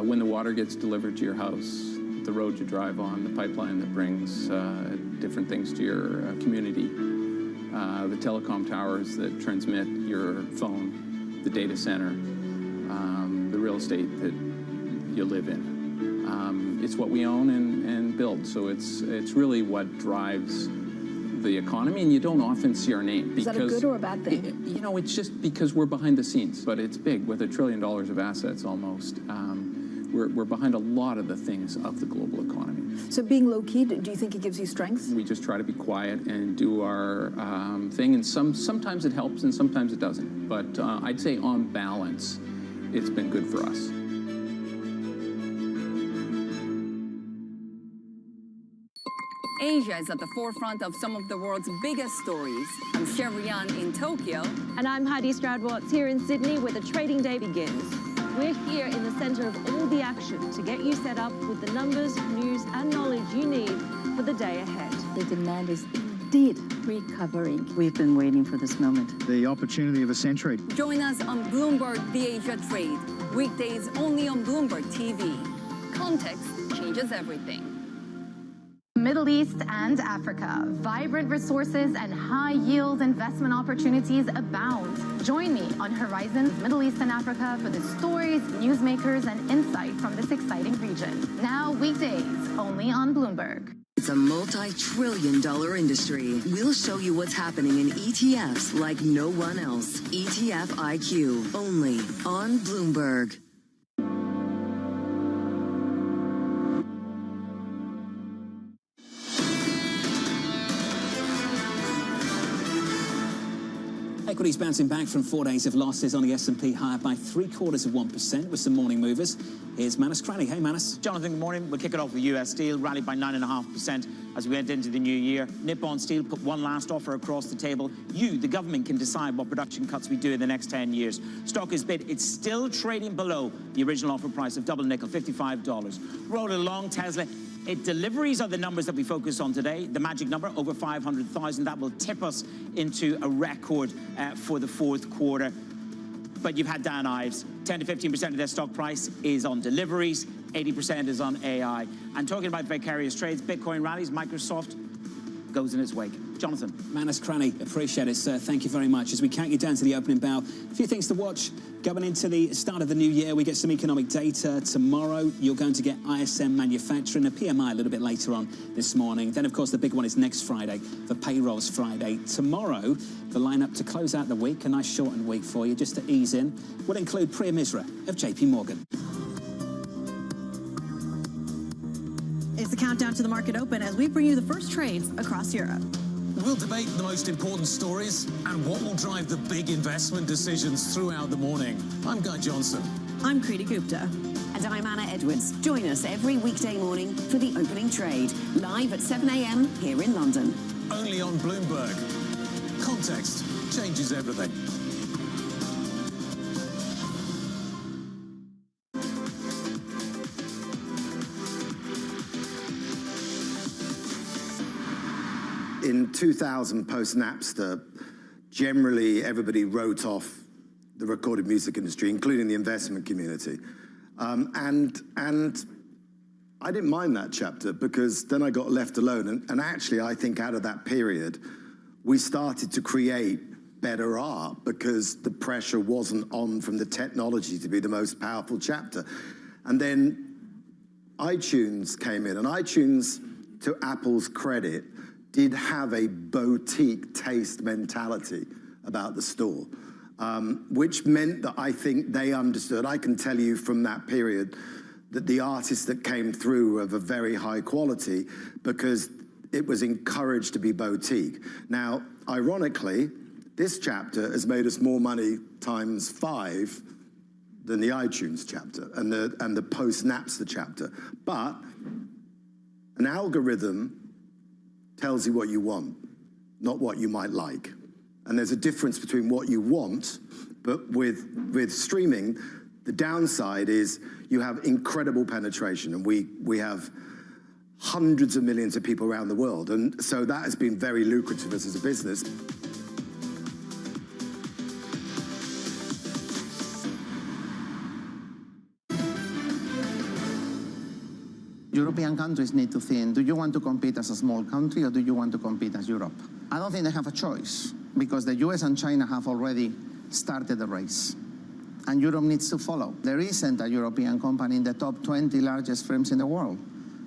When the water gets delivered to your house, the road you drive on, the pipeline that brings different things to your community, the telecom towers that transmit your phone, the data center, the real estate that you live in. It's what we own and build, so it's really what drives the economy, and you don't often see our name. Is that a good or a bad thing? You know, it's just because we're behind the scenes, but it's big, with $1 trillion of assets almost. We're behind a lot of the things of the global economy. So being low-key, do you think it gives you strength? We just try to be quiet and do our thing, and sometimes it helps and sometimes it doesn't. But I'd say on balance, it's been good for us. Asia is at the forefront of some of the world's biggest stories. I'm Sherrian in Tokyo. And I'm Heidi Stroud-Watts here in Sydney, where the trading day begins. We're here in the center of all the action to get you set up with the numbers, news, and knowledge you need for the day ahead. The demand is indeed recovering. We've been waiting for this moment. The opportunity of a century. Join us on Bloomberg The Asia Trade. Weekdays only on Bloomberg TV. Context changes everything. Middle East and Africa. Vibrant resources and high-yield investment opportunities abound. Join me on Horizons Middle East and Africa for the stories, newsmakers, and insight from this exciting region. Now weekdays, only on Bloomberg. It's a multi-trillion-dollar industry. We'll show you what's happening in ETFs like no one else. ETF IQ, only on Bloomberg. Equities bouncing back from 4 days of losses on the S&P, higher by 0.75% with some morning movers. Here's Manus Cranny. Hey, Manus. Jonathan, good morning. We'll kick it off with US Steel, rallied by 9.5% as we went into the new year. Nippon Steel put one last offer across the table. You, the government, can decide what production cuts we do in the next 10 years. Stock is bid. It's still trading below the original offer price of double nickel, $55. Roll along, Tesla. Deliveries are the numbers that we focus on today. The magic number, over 500,000. That will tip us into a record for the fourth quarter. But you've had Dan Ives. 10 to 15% of their stock price is on deliveries. 80% is on AI. And talking about vicarious trades, Bitcoin rallies, Microsoft goes in its wake. Jonathan. Manus Cranny, appreciate it, sir. Thank you very much. As we count you down to the opening bell, a few things to watch. Going into the start of the new year, we get some economic data tomorrow. You're going to get ISM manufacturing, a PMI a little bit later on this morning. Then, of course, the big one is next Friday, for payrolls Friday. Tomorrow, the lineup to close out the week, a nice shortened week for you, just to ease in, will include Priya Misra of JP Morgan. It's the countdown to the market open as we bring you the first trades across Europe. We'll debate the most important stories and what will drive the big investment decisions throughout the morning. I'm Guy Johnson. I'm Kriti Gupta. And I'm Anna Edwards. Join us every weekday morning for the opening trade, live at 7 a.m. here in London. Only on Bloomberg. Context changes everything. In 2000, post-Napster, generally everybody wrote off the recorded music industry, including the investment community. And I didn't mind that chapter because then I got left alone. And actually, I think out of that period, we started to create better art because the pressure wasn't on from the technology to be the most powerful chapter. And then iTunes came in, and iTunes, to Apple's credit, did have a boutique taste mentality about the store, which meant that I think they understood. I can tell you from that period that the artists that came through were of a very high quality because it was encouraged to be boutique. Now, ironically, this chapter has made us more money times 5 than the iTunes chapter and the post-Napster chapter. But an algorithm tells you what you want, not what you might like. And there's a difference between what you want, but with streaming, the downside is you have incredible penetration, and we have hundreds of millions of people around the world, and so that has been very lucrative as a business. European countries need to think, do you want to compete as a small country or do you want to compete as Europe? I don't think they have a choice because the US and China have already started the race. And Europe needs to follow. There isn't a European company in the top 20 largest firms in the world.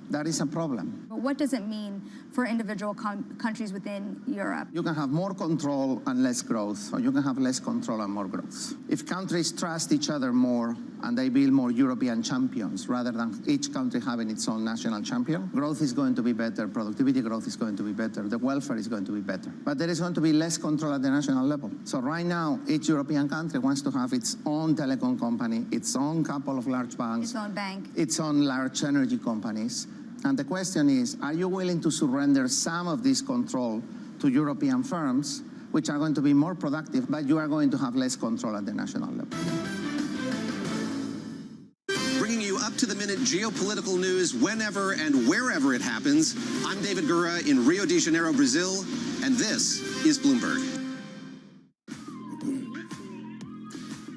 That is a problem. But what does it mean for individual countries within Europe? You can have more control and less growth, or you can have less control and more growth. If countries trust each other more and they build more European champions rather than each country having its own national champion, growth is going to be better, productivity growth is going to be better, the welfare is going to be better. But there is going to be less control at the national level. So right now, each European country wants to have its own telecom company, its own couple of large banks, Its own bank, its own large energy companies. And the question is, are you willing to surrender some of this control to European firms, which are going to be more productive, but you are going to have less control at the national level? Bringing you up-to-the-minute geopolitical news whenever and wherever it happens. I'm David Gura in Rio de Janeiro, Brazil, and this is Bloomberg.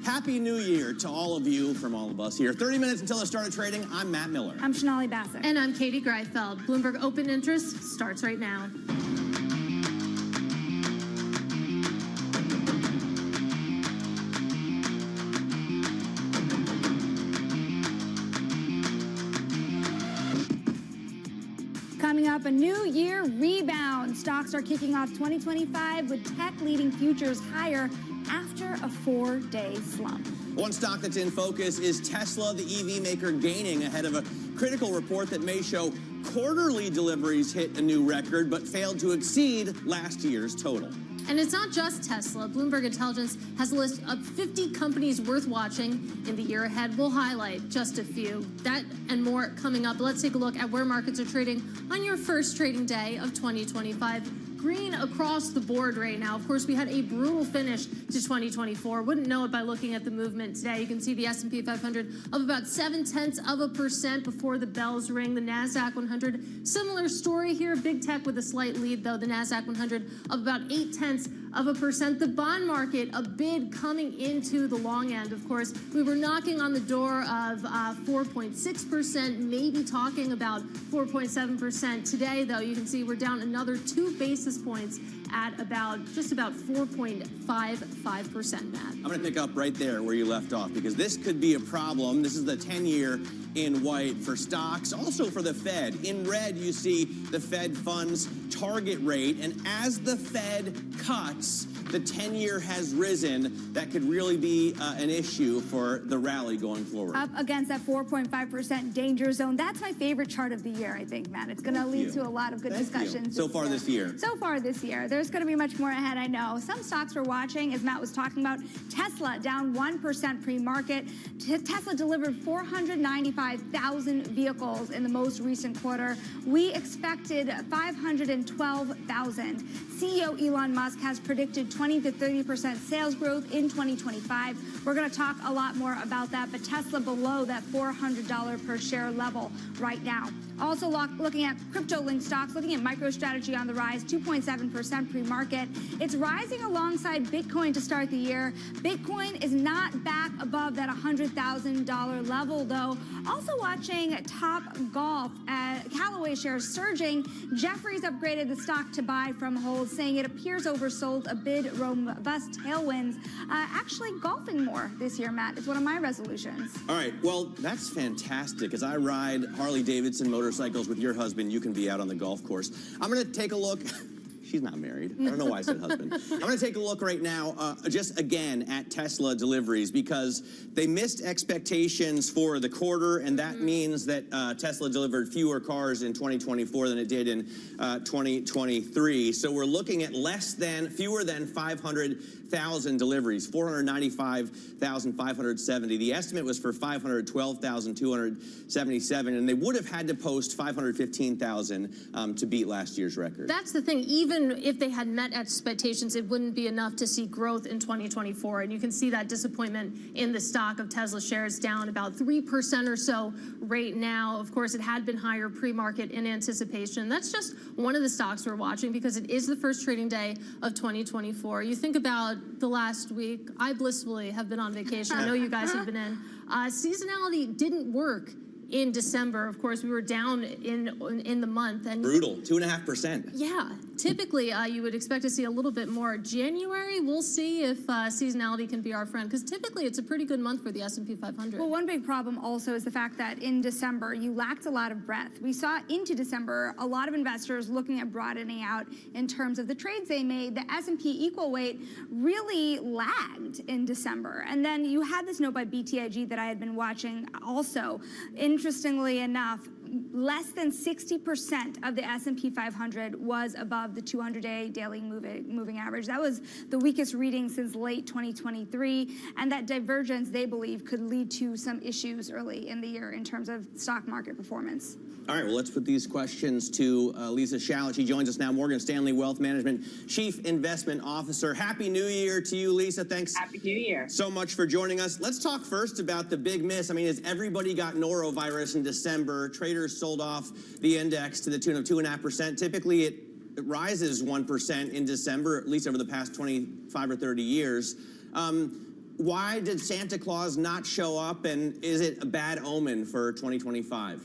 Happy New Year to all of you from all of us here. 30 minutes until the start of trading. I'm Matt Miller. I'm Shonali Bassett. And I'm Katie Greifeld. Bloomberg Open Interest starts right now. Coming up, a new year rebound. Stocks are kicking off 2025 with tech leading futures higher after a 4-day slump. One stock that's in focus is Tesla, the EV maker, gaining ahead of a critical report that may show quarterly deliveries hit a new record but failed to exceed last year's total. And it's not just Tesla. Bloomberg Intelligence has a list of 50 companies worth watching in the year ahead. We'll highlight just a few. That and more coming up. Let's take a look at where markets are trading on your first trading day of 2025. Green across the board right now. Of course, we had a brutal finish to 2024. Wouldn't know it by looking at the movement today. You can see the S&P 500 of about 0.7% before the bells ring. The NASDAQ 100, similar story here. Big tech with a slight lead, though. The NASDAQ 100 of about 0.8%. The bond market, a bid coming into the long end. Of course, we were knocking on the door of 4.6%, maybe talking about 4.7%. Today, though, you can see we're down another 2 basis points at just about 4.55%, Matt. I'm going to pick up right there where you left off because this could be a problem. This is the 10-year in white for stocks, also for the Fed. In red, you see the Fed funds target rate, and as the Fed cuts, the 10-year has risen. That could really be an issue for the rally going forward. Up against that 4.5% danger zone. That's my favorite chart of the year, I think, Matt. It's going to lead to a lot of good discussions. So far this year. So far this year. There's going to be much more ahead, I know. Some stocks we're watching, as Matt was talking about, Tesla down 1% pre-market. Tesla delivered 495,000 vehicles in the most recent quarter. We expected 512,000. CEO Elon Musk has predicted 20 to 30% sales growth in 2025. We're going to talk a lot more about that, but Tesla below that $400 per share level right now. Also looking at crypto-linked stocks, looking at MicroStrategy on the rise, 2.7% pre-market. It's rising alongside Bitcoin to start the year. Bitcoin is not back above that $100,000 level, though. Also watching Top Golf, Callaway shares surging. Jefferies upgraded the stock to buy from hold, saying it appears oversold amid robust tailwinds. Actually golfing more this year, Matt, is one of my resolutions. All right, well, that's fantastic. As I ride Harley-Davidson motorcycles with your husband, you can be out on the golf course. I'm going to take a look. She's not married. I don't know why I said husband. I'm going to take a look right now, just again, at Tesla deliveries because they missed expectations for the quarter, and that means that Tesla delivered fewer cars in 2024 than it did in 2023. So we're looking at fewer than 500,000 deliveries, 495,570. The estimate was for 512,277, and they would have had to post 515,000 to beat last year's record. That's the thing. Even if they had met expectations, it wouldn't be enough to see growth in 2024. And you can see that disappointment in the stock of Tesla shares, down about 3% or so right now. Of course, it had been higher pre-market in anticipation. That's just one of the stocks we're watching because it is the first trading day of 2024. You think about the last week. I blissfully have been on vacation. I know you guys have been in. Seasonality didn't work in December. Of course, we were down in the month. And brutal, 2.5%. Yeah, typically you would expect to see a little bit more. January, we'll see if seasonality can be our friend, because typically it's a pretty good month for the S&P 500. Well, one big problem also is the fact that in December, you lacked a lot of breadth. We saw into December a lot of investors looking at broadening out in terms of the trades they made. The S&P equal weight really lagged in December. And then you had this note by BTIG that I had been watching also. Interestingly enough, less than 60% of the S&P 500 was above the 200-day daily moving average. That was the weakest reading since late 2023, and that divergence, they believe, could lead to some issues early in the year in terms of stock market performance. All right, well, let's put these questions to Lisa Shallett. She joins us now, Morgan Stanley Wealth Management Chief Investment Officer. Happy New Year to you, Lisa. Thanks. Happy New Year. So much for joining us. Let's talk first about the big miss. I mean, as everybody got norovirus in December, traders sold off the index to the tune of 2.5%. Typically, it rises 1% in December, at least over the past 25 or 30 years. Why did Santa Claus not show up, and is it a bad omen for 2025?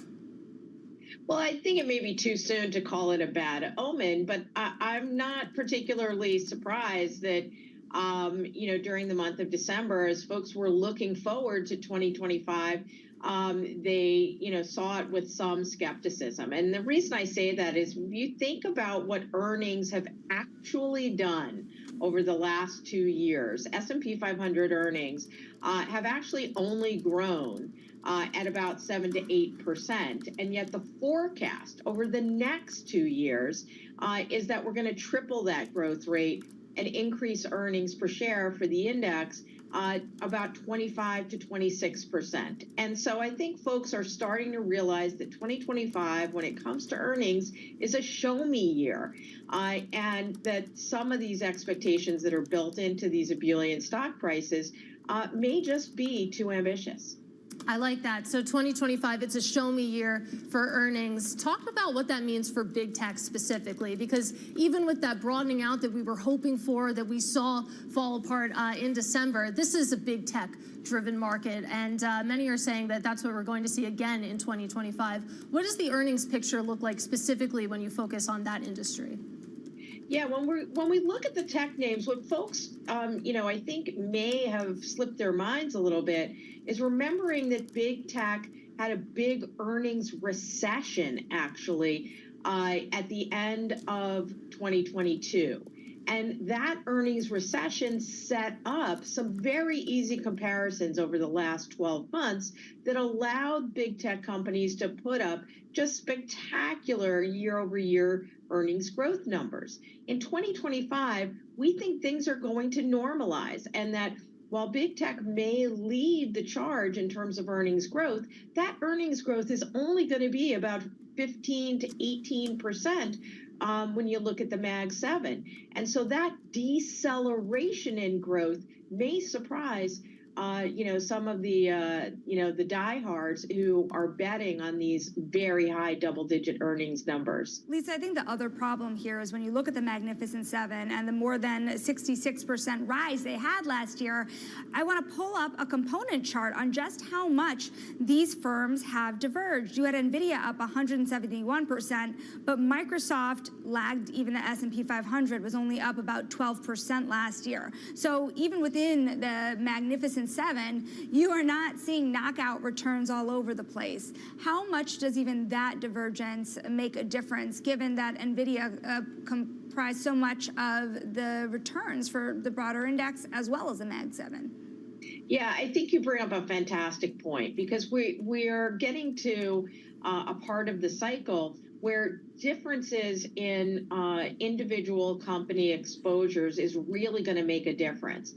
Well, I think it may be too soon to call it a bad omen, but I'm not particularly surprised that, during the month of December, as folks were looking forward to 2025, they, saw it with some skepticism. And the reason I say that is if you think about what earnings have actually done over the last 2 years, S&P 500 earnings have actually only grown at about 7 to 8%. And yet the forecast over the next 2 years is that we're going to triple that growth rate and increase earnings per share for the index about 25 to 26%. And so I think folks are starting to realize that 2025, when it comes to earnings, is a show me year. And that some of these expectations that are built into these ebullient stock prices may just be too ambitious. I like that. So 2025, it's a show me year for earnings. Talk about what that means for big tech specifically, because even with that broadening out that we were hoping for, that we saw fall apart in December, this is a big tech driven market. And many are saying that that's what we're going to see again in 2025. What does the earnings picture look like specifically when you focus on that industry? Yeah, when we look at the tech names, what folks, I think may have slipped their minds a little bit is remembering that big tech had a big earnings recession, actually, at the end of 2022. And that earnings recession set up some very easy comparisons over the last 12 months that allowed big tech companies to put up just spectacular year-over-year earnings growth numbers. In 2025, we think things are going to normalize, and that while big tech may lead the charge in terms of earnings growth, that earnings growth is only going to be about 15 to 18% when you look at the Mag 7. And so that deceleration in growth may surprise some of the, the diehards who are betting on these very high double-digit earnings numbers. Lisa, I think the other problem here is when you look at the Magnificent Seven and the more than 66% rise they had last year, I want to pull up a component chart on just how much these firms have diverged. You had NVIDIA up 171%, but Microsoft lagged even the S&P 500, was only up about 12% last year. So even within the Magnificent Seven, you are not seeing knockout returns all over the place. How much does even that divergence make a difference, given that NVIDIA comprised so much of the returns for the broader index as well as the Mag 7? Yeah, I think you bring up a fantastic point, because we are getting to a part of the cycle where differences in individual company exposures is really going to make a difference.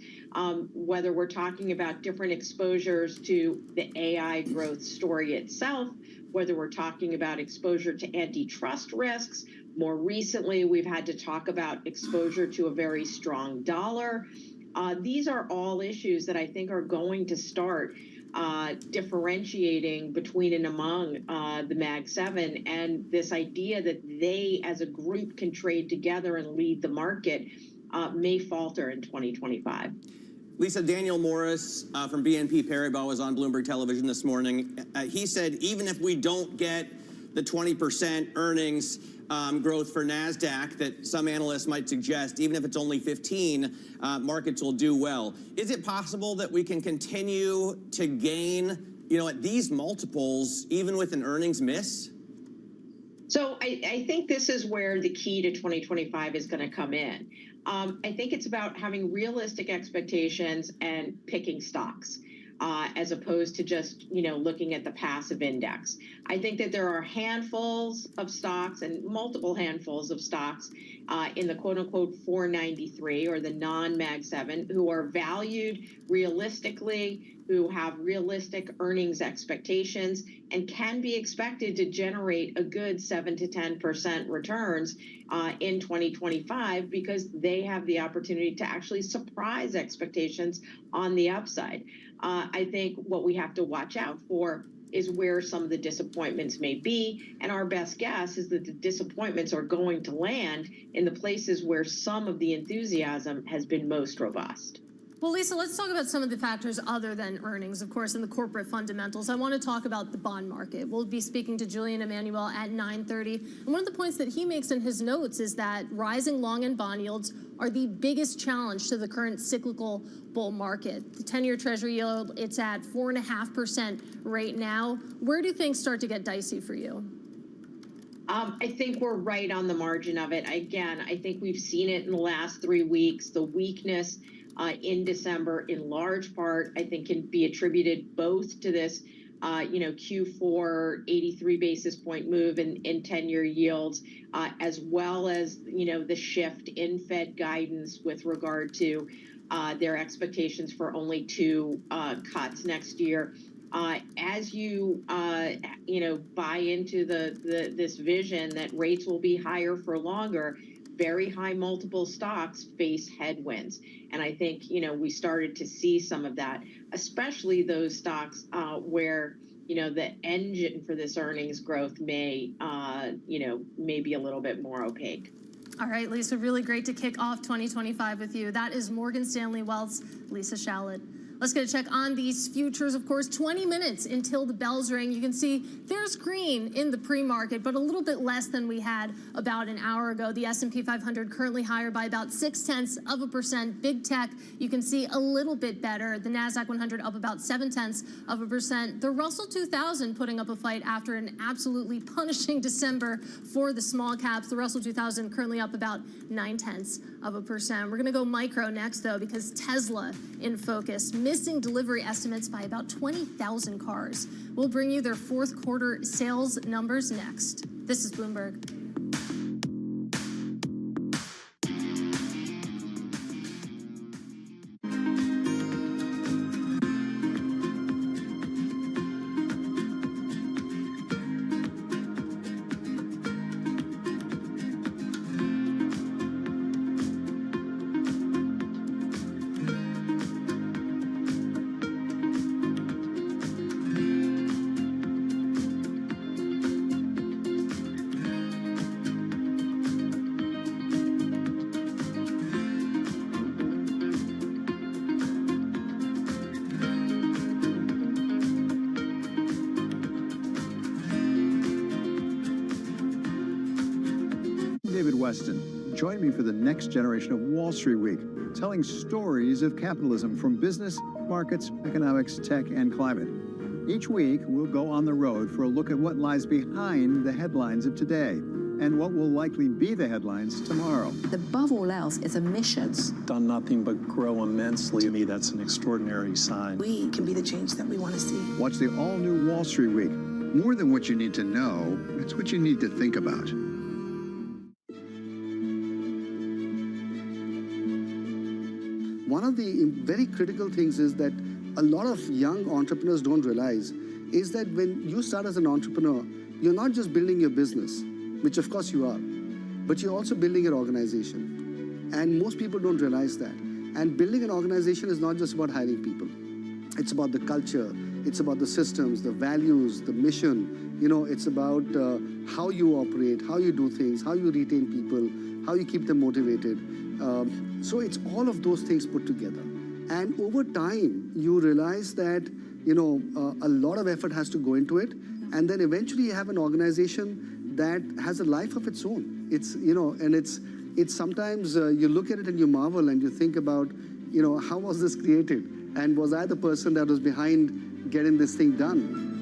Whether we're talking about different exposures to the AI growth story itself, whether we're talking about exposure to antitrust risks. More recently, we've had to talk about exposure to a very strong dollar. These are all issues that I think are going to start differentiating between and among the Mag 7, and this idea that they as a group can trade together and lead the market may falter in 2025. Lisa, Daniel Morris from BNP Paribas was on Bloomberg Television this morning. He said even if we don't get the 20% earnings growth for NASDAQ that some analysts might suggest, even if it's only 15, markets will do well. Is it possible that we can continue to gain, at these multiples, even with an earnings miss? So I think this is where the key to 2025 is going to come in. I think it's about having realistic expectations and picking stocks, as opposed to just, looking at the passive index. I think that there are handfuls of stocks and multiple handfuls of stocks in the quote-unquote 493 or the non-Mag 7 who are valued realistically, who have realistic earnings expectations and can be expected to generate a good 7 to 10% returns in 2025 because they have the opportunity to actually surprise expectations on the upside. I think what we have to watch out for is where some of the disappointments may be, and our best guess is that the disappointments are going to land in the places where some of the enthusiasm has been most robust. Well, Lisa, let's talk about some of the factors other than earnings, of course, and the corporate fundamentals. I want to talk about the bond market. We'll be speaking to Julian Emanuel at 9:30. And one of the points that he makes in his notes is that rising long-end bond yields are the biggest challenge to the current cyclical bull market. The 10-year Treasury yield, it's at 4.5% right now. Where do things start to get dicey for you? I think we're right on the margin of it. Again, I think we've seen it in the last 3 weeks. The weakness in December, in large part, I think can be attributed both to this, Q4 83 basis point move in 10-year yields, as well as, the shift in Fed guidance with regard to their expectations for only 2 cuts next year. As you, buy into this vision that rates will be higher for longer, very high multiple stocks face headwinds. And I think, we started to see some of that, especially those stocks where, the engine for this earnings growth may be a little bit more opaque. All right, Lisa, really great to kick off 2025 with you. That is Morgan Stanley Wealth's Lisa Shallett. Let's get a check on these futures. Of course, 20 minutes until the bells ring. You can see there's green in the pre-market, but a little bit less than we had about an hour ago. The S&P 500 currently higher by about 0.6%. Big tech, you can see a little bit better. The NASDAQ 100 up about 0.7%. The Russell 2000 putting up a fight after an absolutely punishing December for the small caps. The Russell 2000 currently up about 0.9%. We're going to go micro next, though, because Tesla in focus, missing delivery estimates by about 20,000 cars. We'll bring you their fourth quarter sales numbers next. This is Bloomberg. Join me for the next generation of Wall Street Week, telling stories of capitalism from business, markets, economics, tech, and climate. Each week, we'll go on the road for a look at what lies behind the headlines of today and what will likely be the headlines tomorrow. Above all else, it's a mission. It's done nothing but grow immensely. To me, that's an extraordinary sign. We can be the change that we want to see. Watch the all-new Wall Street Week. More than what you need to know, it's what you need to think about. One of the very critical things is that a lot of young entrepreneurs don't realize is that when you start as an entrepreneur, you're not just building your business, which of course you are, but you're also building your organization. And most people don't realize that. And building an organization is not just about hiring people. It's about the culture. It's about the systems, the values, the mission. It's about how you operate, how you do things, how you retain people, how you keep them motivated. So it's all of those things put together. And over time, you realize that, a lot of effort has to go into it. And then eventually you have an organization that has a life of its own. It's sometimes you look at it and you marvel and you think about, how was this created? And was I the person that was behind getting this thing done?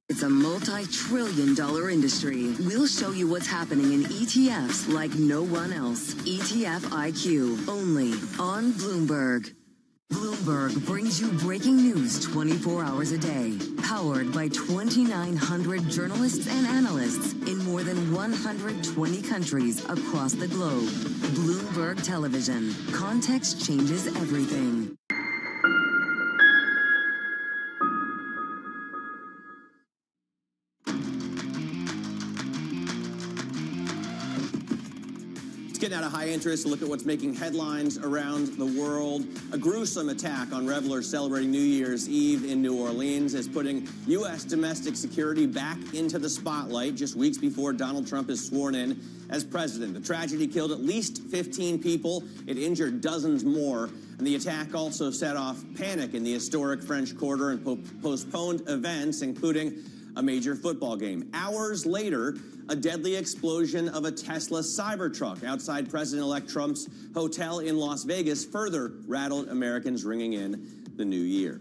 It's a multi-trillion-dollar industry. We'll show you what's happening in ETFs like no one else. ETF IQ, only on Bloomberg. Bloomberg brings you breaking news 24 hours a day, powered by 2,900 journalists and analysts in more than 120 countries across the globe. Bloomberg Television. Context changes everything. Getting out of high interest, look at what's making headlines around the world. A gruesome attack on revelers celebrating New Year's Eve in New Orleans is putting U.S. domestic security back into the spotlight just weeks before Donald Trump is sworn in as president. The tragedy killed at least 15 people. It injured dozens more. And the attack also set off panic in the historic French Quarter and postponed events, including a major football game. Hours later, a deadly explosion of a Tesla Cybertruck outside President-elect Trump's hotel in Las Vegas further rattled Americans ringing in the new year.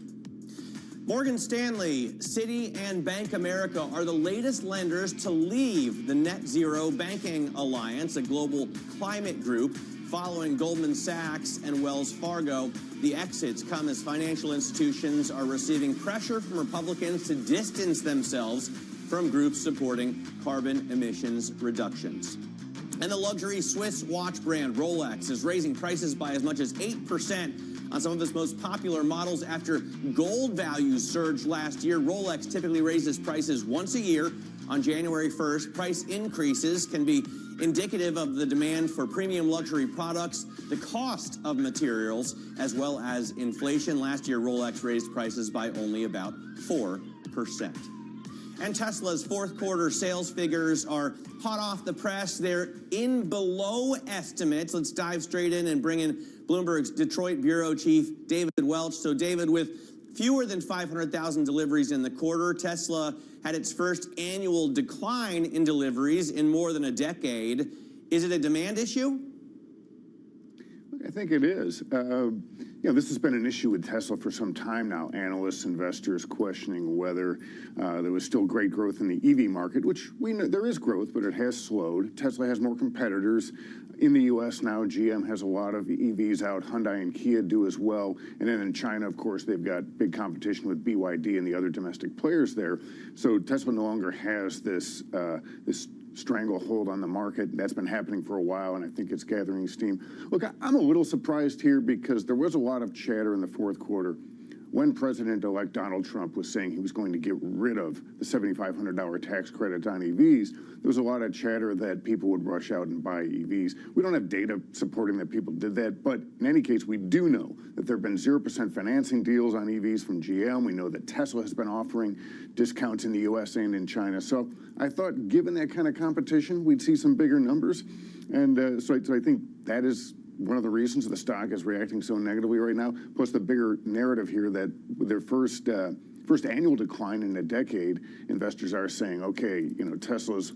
Morgan Stanley, Citi, and Bank America are the latest lenders to leave the Net Zero Banking Alliance, a global climate group. Following Goldman Sachs and Wells Fargo, the exits come as financial institutions are receiving pressure from Republicans to distance themselves from groups supporting carbon emissions reductions. And the luxury Swiss watch brand Rolex is raising prices by as much as 8% on some of its most popular models after gold values surged last year. Rolex typically raises prices once a year on January 1st. Price increases can be indicative of the demand for premium luxury products, the cost of materials, as well as inflation. Last year, Rolex raised prices by only about 4%. And Tesla's fourth quarter sales figures are hot off the press. They're in below estimates. Let's dive straight in and bring in Bloomberg's Detroit bureau chief, David Welch. So, David, with fewer than 500,000 deliveries in the quarter, Tesla had its first annual decline in deliveries in more than a decade. Is it a demand issue? I think it is. This has been an issue with Tesla for some time now. Analysts, investors questioning whether there was still great growth in the EV market, which we know there is growth, but it has slowed. Tesla has more competitors. In the U.S. now, GM has a lot of EVs out. Hyundai and Kia do as well. And then in China, of course, they've got big competition with BYD and the other domestic players there. So Tesla no longer has this stranglehold on the market. That's been happening for a while, and I think it's gathering steam. Look, I'm a little surprised here because there was a lot of chatter in the fourth quarter when President-elect Donald Trump was saying he was going to get rid of the $7,500 tax credit on EVs. There was a lot of chatter that people would rush out and buy EVs. We don't have data supporting that people did that, but in any case, we do know that there have been 0% financing deals on EVs from GM. We know that Tesla has been offering discounts in the U.S. and in China. So I thought, given that kind of competition, we'd see some bigger numbers. And so I think that is one of the reasons the stock is reacting so negatively right now. Plus the bigger narrative here that with their first annual decline in a decade, investors are saying, okay, Tesla's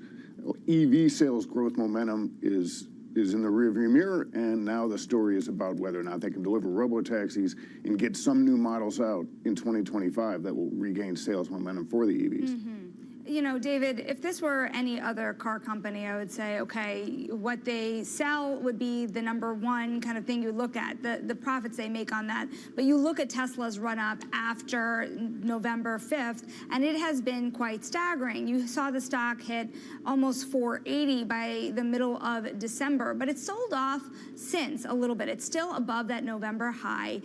EV sales growth momentum is in the rearview mirror, and now the story is about whether or not they can deliver robo-taxis and get some new models out in 2025 that will regain sales momentum for the EVs. Mm-hmm. David, if this were any other car company, I would say, okay, what they sell would be the number one kind of thing you look at, the profits they make on that. But you look at Tesla's run-up after November 5th, and it has been quite staggering. You saw the stock hit almost 480 by the middle of December, but it's sold off since a little bit. It's still above that November high.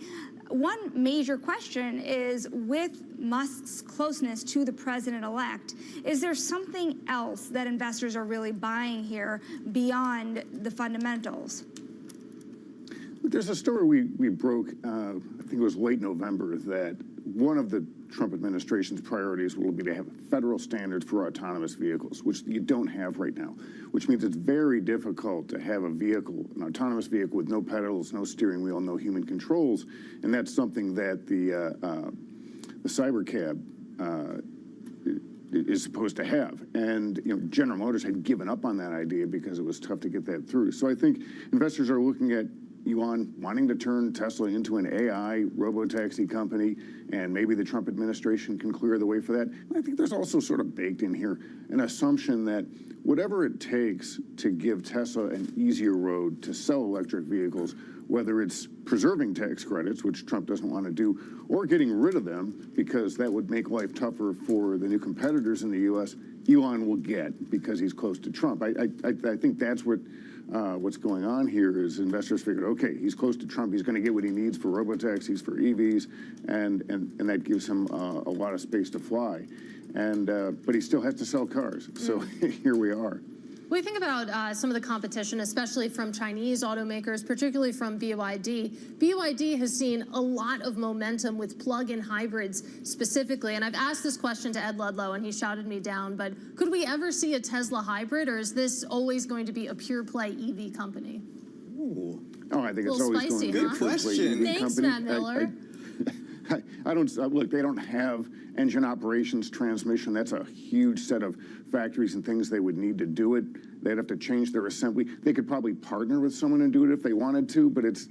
One major question is, with Musk's closeness to the president-elect, is there something else that investors are really buying here beyond the fundamentals? There's a story we broke, I think it was late November, that one of the Trump administration's priorities will be to have federal standards for autonomous vehicles, which you don't have right now, which means it's very difficult to have a vehicle, an autonomous vehicle with no pedals, no steering wheel, no human controls, and that's something that the cyber cab is supposed to have. And General Motors had given up on that idea because it was tough to get that through. So I think investors are looking at Elon wanting to turn Tesla into an AI robo-taxi company, and maybe the Trump administration can clear the way for that. I think there's also sort of baked in here an assumption that whatever it takes to give Tesla an easier road to sell electric vehicles, whether it's preserving tax credits, which Trump doesn't want to do, or getting rid of them because that would make life tougher for the new competitors in the U.S., Elon will get because he's close to Trump. I think that's what's going on here is investors figured, okay, he's close to Trump, he's going to get what he needs for robotaxis, for EVs, and that gives him a lot of space to fly. But he still has to sell cars, so here we are. We think about some of the competition, especially from Chinese automakers, particularly from BYD. BYD has seen a lot of momentum with plug-in hybrids specifically, and I've asked this question to Ed Ludlow, and he shouted me down, but could we ever see a Tesla hybrid, or is this always going to be a pure-play EV company? Ooh. Oh, I think it's always spicy, going to be a huh? pure-play EV Thanks, company. Matt Miller. I don't look. They don't have engine operations, transmission. That's a huge set of factories and things they would need to do it. They'd have to change their assembly. They could probably partner with someone and do it if they wanted to. But it's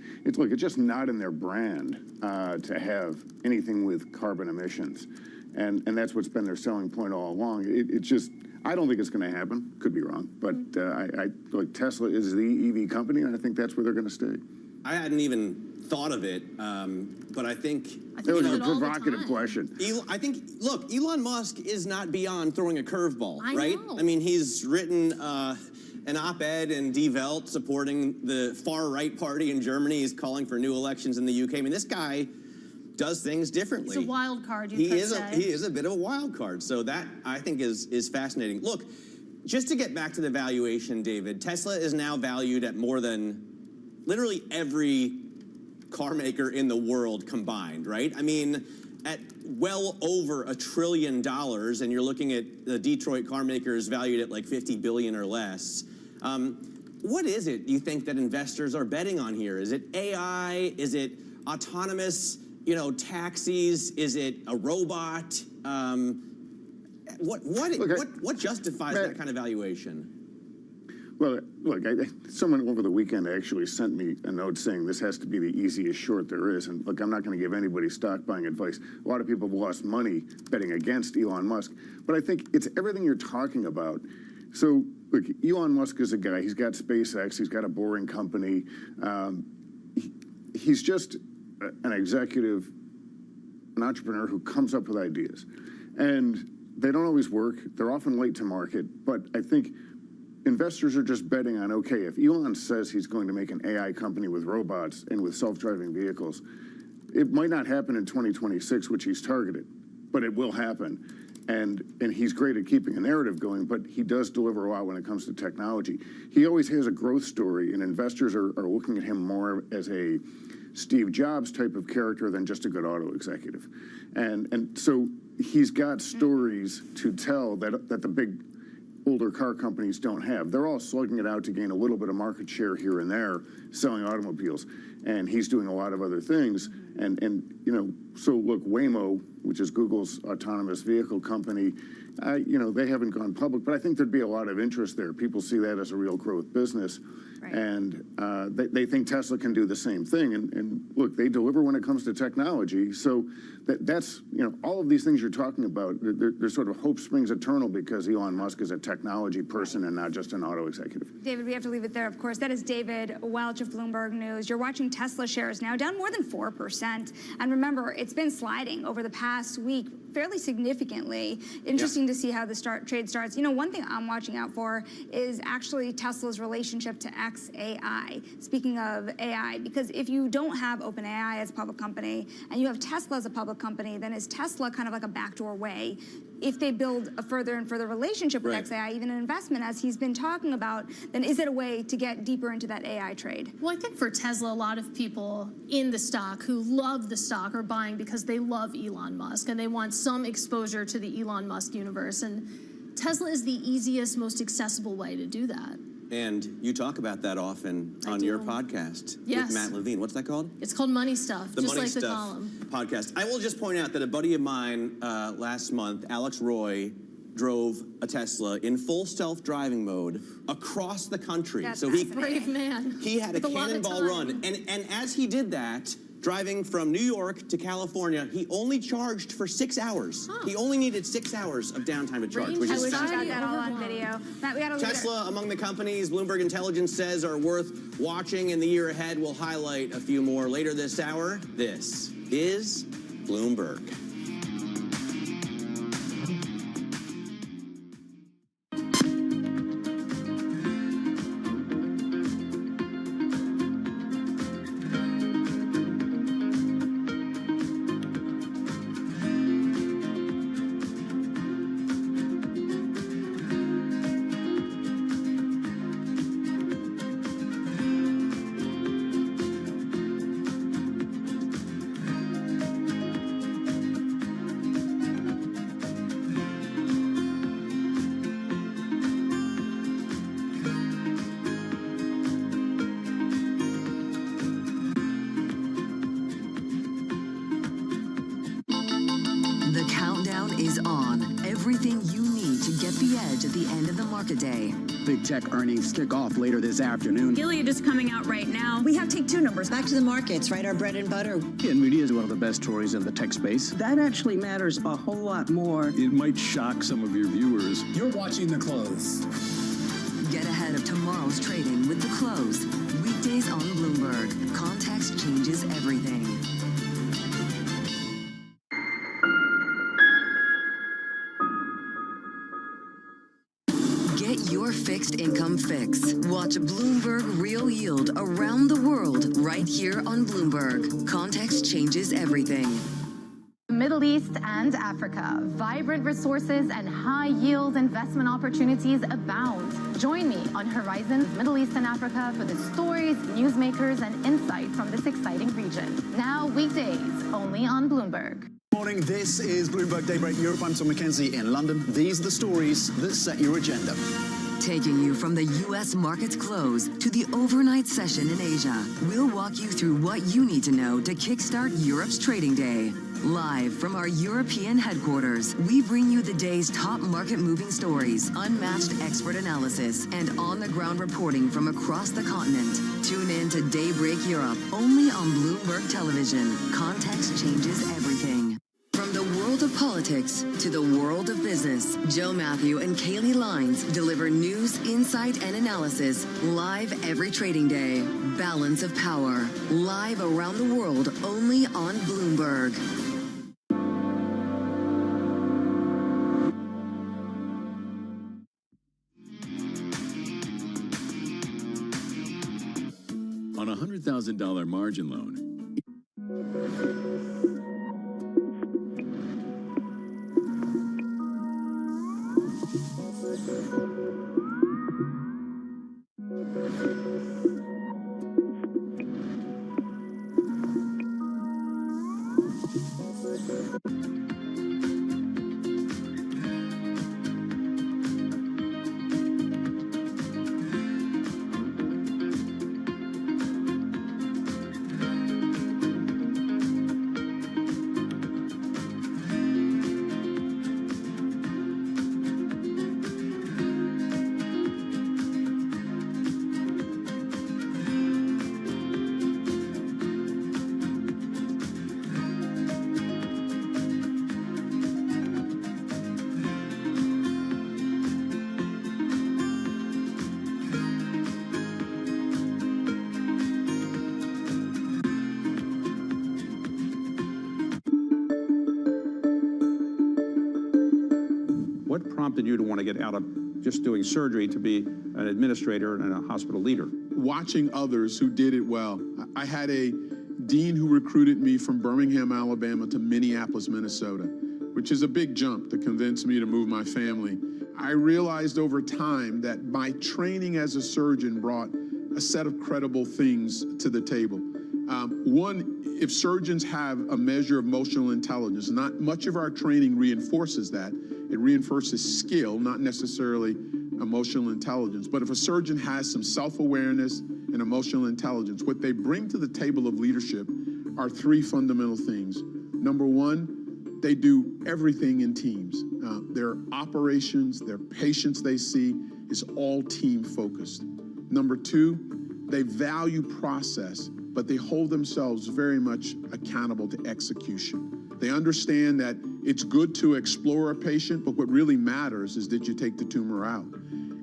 just not in their brand to have anything with carbon emissions, and that's what's been their selling point all along. It's just. I don't think it's going to happen. Could be wrong, but like Tesla is the EV company, and I think that's where they're going to stay. I hadn't even thought of it, but I think it was a provocative question. I think, look, Elon Musk is not beyond throwing a curveball, I right? know. I mean, he's written an op-ed in Die Welt supporting the far-right party in Germany. He's calling for new elections in the UK. I mean, this guy does things differently. It's a wild card, He is a bit of a wild card. So that, I think, is fascinating. Look, just to get back to the valuation, David, Tesla is now valued at more than literally every car maker in the world combined, right? I mean, at well over $1 trillion, and you're looking at the Detroit car makers valued at like 50 billion or less. What is it you think that investors are betting on here? Is it AI? Is it autonomous, taxis? Is it a robot? What justifies that kind of valuation? Well, look, someone over the weekend actually sent me a note saying this has to be the easiest short there is. And look, I'm not going to give anybody stock buying advice. A lot of people have lost money betting against Elon Musk. But I think it's everything you're talking about. So, look, Elon Musk is a guy. He's got SpaceX. He's got a boring company. He's just an executive, an entrepreneur who comes up with ideas. And they don't always work. They're often late to market. But I think investors are just betting on, okay, if Elon says he's going to make an AI company with robots and with self-driving vehicles, it might not happen in 2026, which he's targeted, but it will happen. And he's great at keeping a narrative going, but he does deliver a lot when it comes to technology. He always has a growth story, and investors are looking at him more as a Steve Jobs type of character than just a good auto executive. And so he's got stories to tell that the big older car companies don't have. They're all slugging it out to gain a little bit of market share here and there, selling automobiles, and he's doing a lot of other things. So look, Waymo, which is Google's autonomous vehicle company, they haven't gone public, but I think there'd be a lot of interest there. People see that as a real growth business. Right. And they think Tesla can do the same thing. And look, they deliver when it comes to technology. So that's, all of these things you're talking about, they're sort of hope springs eternal because Elon Musk is a technology person and not just an auto executive. David, we have to leave it there, of course. That is David Welch of Bloomberg News. You're watching Tesla shares now down more than 4%. And remember, it's been sliding over the past week fairly significantly. Interesting to see how the trade starts. One thing I'm watching out for is actually Tesla's relationship to xAI. Speaking of AI, because if you don't have OpenAI as a public company and you have Tesla as a public company, then is Tesla kind of like a backdoor way if they build a further and further relationship with XAI, even an investment, as he's been talking about, then is it a way to get deeper into that AI trade? Well, I think for Tesla, a lot of people in the stock who love the stock are buying because they love Elon Musk and they want some exposure to the Elon Musk universe. And Tesla is the easiest, most accessible way to do that. And you talk about that often on your podcast with Matt Levine. What's that called? It's called Money Stuff, The just Money like the Stuff column. podcast. I will just point out that a buddy of mine last month, Alex Roy, drove a Tesla in full self-driving mode across the country. That's so he brave man. He had a With lot of cannonball time. run, and as he did that, driving from New York to California, he only charged for 6 hours. He only needed 6 hours of downtime to charge, which I is wish I got fascinating. that all on video. Matt, we gotta leave it. Tesla, among the companies Bloomberg Intelligence says are worth watching in the year ahead. We'll highlight a few more later this hour. This is Bloomberg. The countdown is on. Everything you need to get the edge at the end of the market day. Big tech earnings kick off later this afternoon. Gilead is coming out right now. We have take two numbers. Back to the markets, right? Our bread and butter. NVIDIA is one of the best stories in the tech space. That actually matters a whole lot more. It might shock some of your viewers. You're watching The Close. Get ahead of tomorrow's trading with The Close. Weekdays on Bloomberg. Context changes everything. Get your fixed income fix. Watch Bloomberg Real Yield around the world right here on Bloomberg. Context changes everything. Middle East and Africa. Vibrant resources and high-yield investment opportunities abound. Join me on Horizons Middle East and Africa for the stories, newsmakers, and insight from this exciting region. Now weekdays, only on Bloomberg. Morning, this is Bloomberg Daybreak Europe. I'm Tom McKenzie in London. These are the stories that set your agenda. Taking you from the U.S. market's close to the overnight session in Asia, we'll walk you through what you need to know to kickstart Europe's trading day. Live from our European headquarters, we bring you the day's top market-moving stories, unmatched expert analysis, and on-the-ground reporting from across the continent. Tune in to Daybreak Europe, only on Bloomberg Television. Context changes everything. From the world of politics to the world of business, Joe Matthew and Kaylee Lines deliver news, insight, and analysis live every trading day. Balance of Power, live around the world, only on Bloomberg. On a $100,000 margin loan, What prompted you to want to get out of just doing surgery to be an administrator and a hospital leader? Watching others who did it well. I had a dean who recruited me from Birmingham, Alabama to Minneapolis, Minnesota. which is a big jump to convince me to move my family. I realized over time that my training as a surgeon brought a set of credible things to the table. One, if surgeons have a measure of emotional intelligence, not much of our training reinforces that. It reinforces skill, not necessarily emotional intelligence. But if a surgeon has some self-awareness and emotional intelligence, what they bring to the table of leadership are three fundamental things. Number one, they do everything in teams. Their operations, their patients they see is all team focused. Number two, they value process, but they hold themselves very much accountable to execution. They understand that it's good to explore a patient, but what really matters is that you take the tumor out.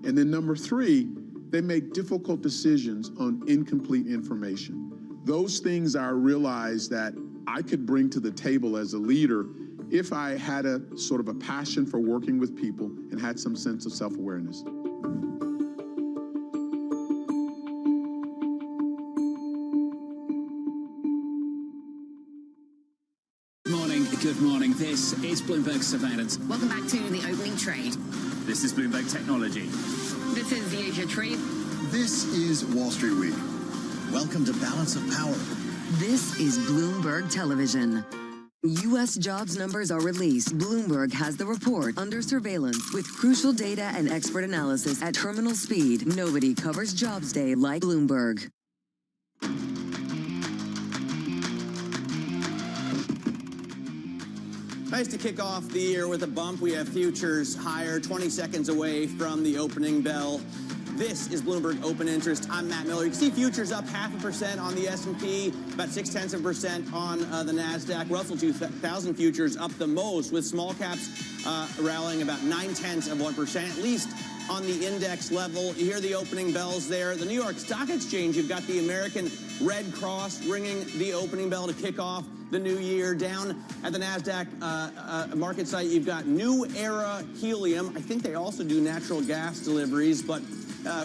And then number three, they make difficult decisions on incomplete information. Those things I realized that I could bring to the table as a leader if I had a sort of a passion for working with people and had some sense of self-awareness. Good morning. This is Bloomberg Surveillance. Welcome back to the opening trade. This is Bloomberg Technology. This is the Asia trade. This is Wall Street Week. Welcome to Balance of Power. This is Bloomberg Television. U.S. jobs numbers are released. Bloomberg has the report under surveillance with crucial data and expert analysis at terminal speed. Nobody covers Jobs Day like Bloomberg. Nice to kick off the year with a bump. We have futures higher, 20 seconds away from the opening bell. This is Bloomberg Open Interest. I'm Matt Miller. You can see futures up 0.5% on the S&P, about 0.6% on the NASDAQ. Russell 2000 futures up the most, with small caps rallying about 0.9%, at least on the index level. You hear the opening bells there. The New York Stock Exchange, you've got the American Red Cross ringing the opening bell to kick off the new year. Down at the NASDAQ market site, you've got New Era Helium. I think they also do natural gas deliveries, but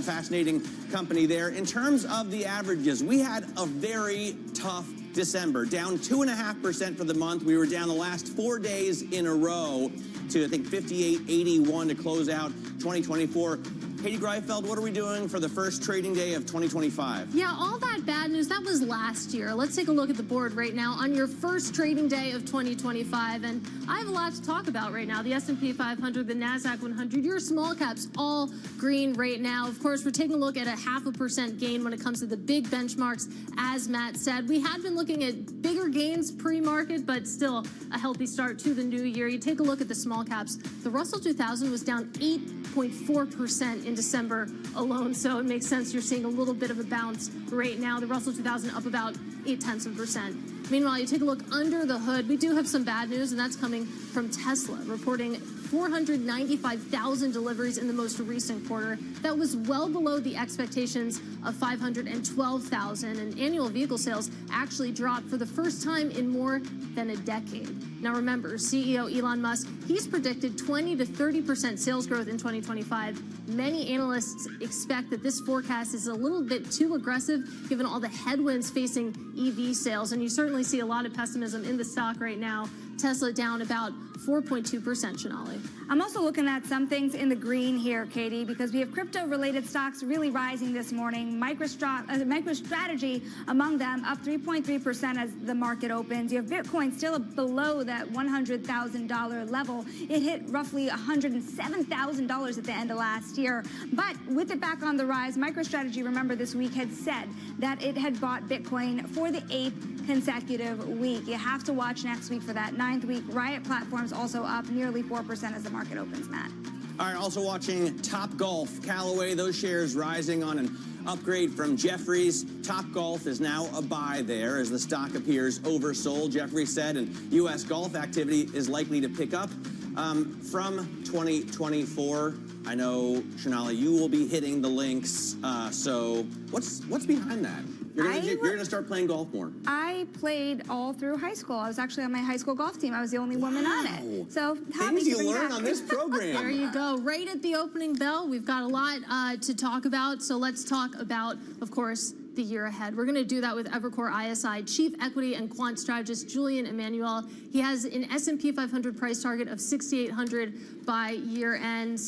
fascinating company there. In terms of the averages, we had a very tough December, down 2.5% for the month. We were down the last 4 days in a row to, I think, 58.81 to close out 2024. Katie Greifeld, what are we doing for the first trading day of 2025? Yeah, all that bad news, that was last year. Let's take a look at the board right now on your first trading day of 2025. And I have a lot to talk about right now. The S&P 500, the NASDAQ 100, your small caps all green right now. Of course, we're taking a look at a 0.5% gain when it comes to the big benchmarks, as Matt said. We had been looking at bigger gains pre-market, but still a healthy start to the new year. You take a look at the small caps. The Russell 2000 was down 8.4% in December alone, so it makes sense you're seeing a little bit of a bounce right now. The Russell 2000 up about 0.8%. Meanwhile, you take a look under the hood. We do have some bad news, and that's coming from Tesla, reporting 495,000 deliveries in the most recent quarter. That was well below the expectations of 512,000, and annual vehicle sales actually dropped for the first time in more than a decade. Now remember, CEO Elon Musk, he's predicted 20 to 30% sales growth in 2025. Many analysts expect that this forecast is a little bit too aggressive given all the headwinds facing EV sales, and you certainly see a lot of pessimism in the stock right now. Tesla down about 4.2%, Shonali. I'm also looking at some things in the green here, Katie, because we have crypto-related stocks really rising this morning. MicroStrategy among them, up 3.3% as the market opens. You have Bitcoin still below that $100,000 level. It hit roughly $107,000 at the end of last year. But with it back on the rise, MicroStrategy, remember this week, had said that it had bought Bitcoin for the 8th consecutive week. You have to watch next week for that 9th week. Riot Platforms also up nearly 4% as the market opens, Matt. All right, also watching Topgolf, Callaway, those shares rising on an upgrade from Jefferies. Topgolf is now a buy there as the stock appears oversold. Jefferies said, and U.S. golf activity is likely to pick up from 2024. I know, Shonali, you will be hitting the links. So what's behind that? You're going to start playing golf more. I played all through high school. I was actually on my high school golf team. I was the only woman on it. So things you learn on this program. There you go. Right at the opening bell, we've got a lot to talk about. So let's talk about, of course, the year ahead. We're going to do that with Evercore ISI Chief Equity and Quant Strategist Julian Emmanuel. He has an S&P 500 price target of 6,800 by year end.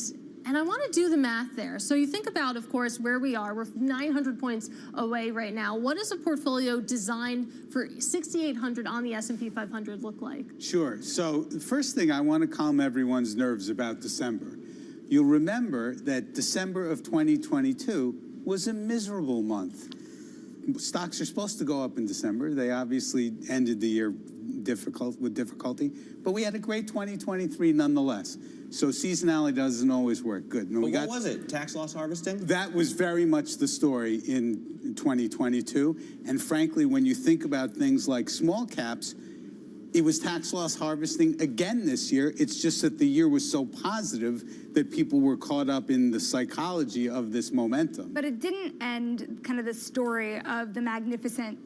And I want to do the math there. So you think about, of course, where we are. We're 900 points away right now. What does a portfolio designed for 6,800 on the S&P 500 look like? Sure. So the first thing, I want to calm everyone's nerves about December. You'll remember that December of 2022 was a miserable month. Stocks are supposed to go up in December. They obviously ended the year with difficulty, but we had a great 2023 nonetheless. So seasonality doesn't always work. Good. But what was it? Tax loss harvesting? That was very much the story in 2022. And frankly, when you think about things like small caps, it was tax loss harvesting again this year. It's just that the year was so positive that people were caught up in the psychology of this momentum. But it didn't end kind of the story of the Magnificent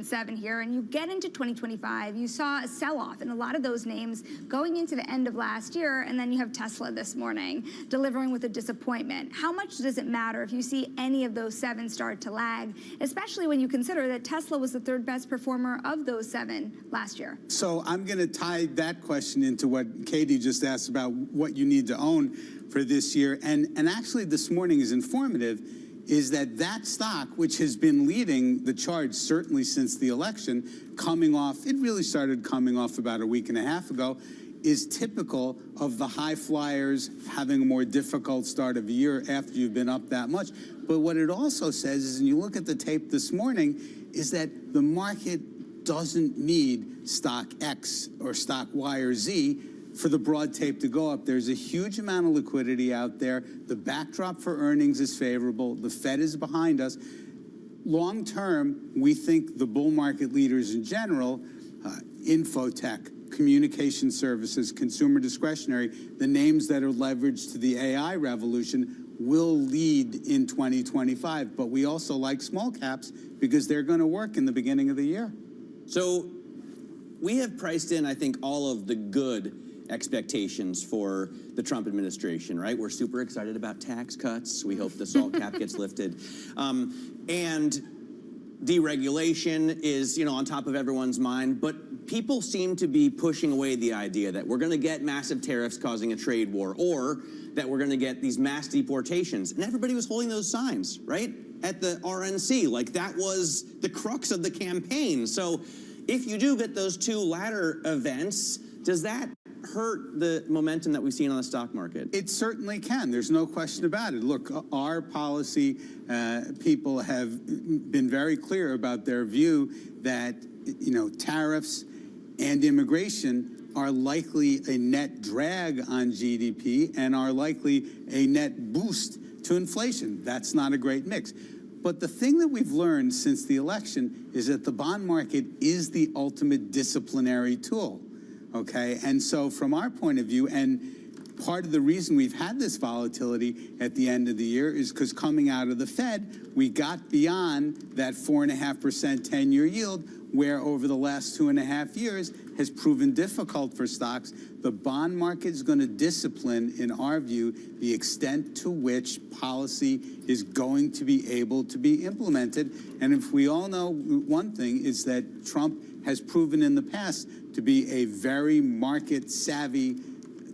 Seven here. And you get into 2025, you saw a sell-off in a lot of those names going into the end of last year, and then you have Tesla this morning delivering with a disappointment. How much does it matter if you see any of those seven start to lag, especially when you consider that Tesla was the third best performer of those seven last year? So I'm going to tie that question into what Katie just asked about what you need to own for this year. And actually this morning is informative, is that stock, which has been leading the charge certainly since the election, coming off, it really started coming off about a week and a half ago, is typical of the high flyers having a more difficult start of a year after you've been up that much. But what it also says is, and you look at the tape this morning, is that the market doesn't need stock X or stock Y or Z for the broad tape to go up. There's a huge amount of liquidity out there. The backdrop for earnings is favorable. The Fed is behind us. Long term, we think the bull market leaders in general, infotech, communication services, consumer discretionary, the names that are leveraged to the AI revolution will lead in 2025. But we also like small caps because they're going to work in the beginning of the year. So we have priced in, I think, all of the good expectations for the Trump administration, right? We're super excited about tax cuts. We hope the SALT cap gets lifted. And deregulation is, on top of everyone's mind. But people seem to be pushing away the idea that we're going to get massive tariffs causing a trade war, or that we're going to get these mass deportations. And everybody was holding those signs, right? At the RNC, like that was the crux of the campaign. So if you do get those two latter events, does that hurt the momentum that we've seen on the stock market? It certainly can. There's no question about it. Look, our policy people have been very clear about their view that, tariffs and immigration are likely a net drag on GDP and are likely a net boost to inflation. That's not a great mix. But the thing that we've learned since the election is that the bond market is the ultimate disciplinary tool. Okay, and so from our point of view, and part of the reason we've had this volatility at the end of the year is because coming out of the Fed, we got beyond that 4.5% 10-year yield, where over the last 2.5 years has proven difficult for stocks. The bond market is going to discipline, in our view, the extent to which policy is going to be able to be implemented. And if we all know one thing, is that Trump has proven in the past to be a very market-savvy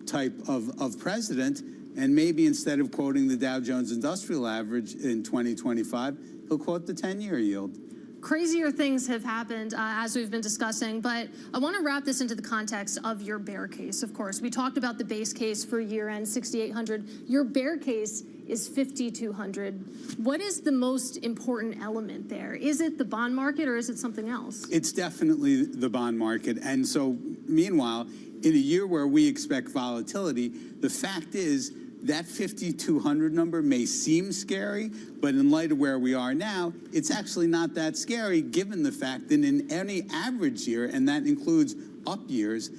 type of president, and maybe instead of quoting the Dow Jones Industrial Average in 2025, he'll quote the 10-year yield. Crazier things have happened as we've been discussing, but I want to wrap this into the context of your bear case, of course. We talked about the base case for year-end 6,800. Your bear case is 5,200. What is the most important element there? Is it the bond market or is it something else? It's definitely the bond market. And so, meanwhile, in a year where we expect volatility, the fact is that 5,200 number may seem scary, but in light of where we are now, it's actually not that scary given the fact that in any average year, and that includes up years,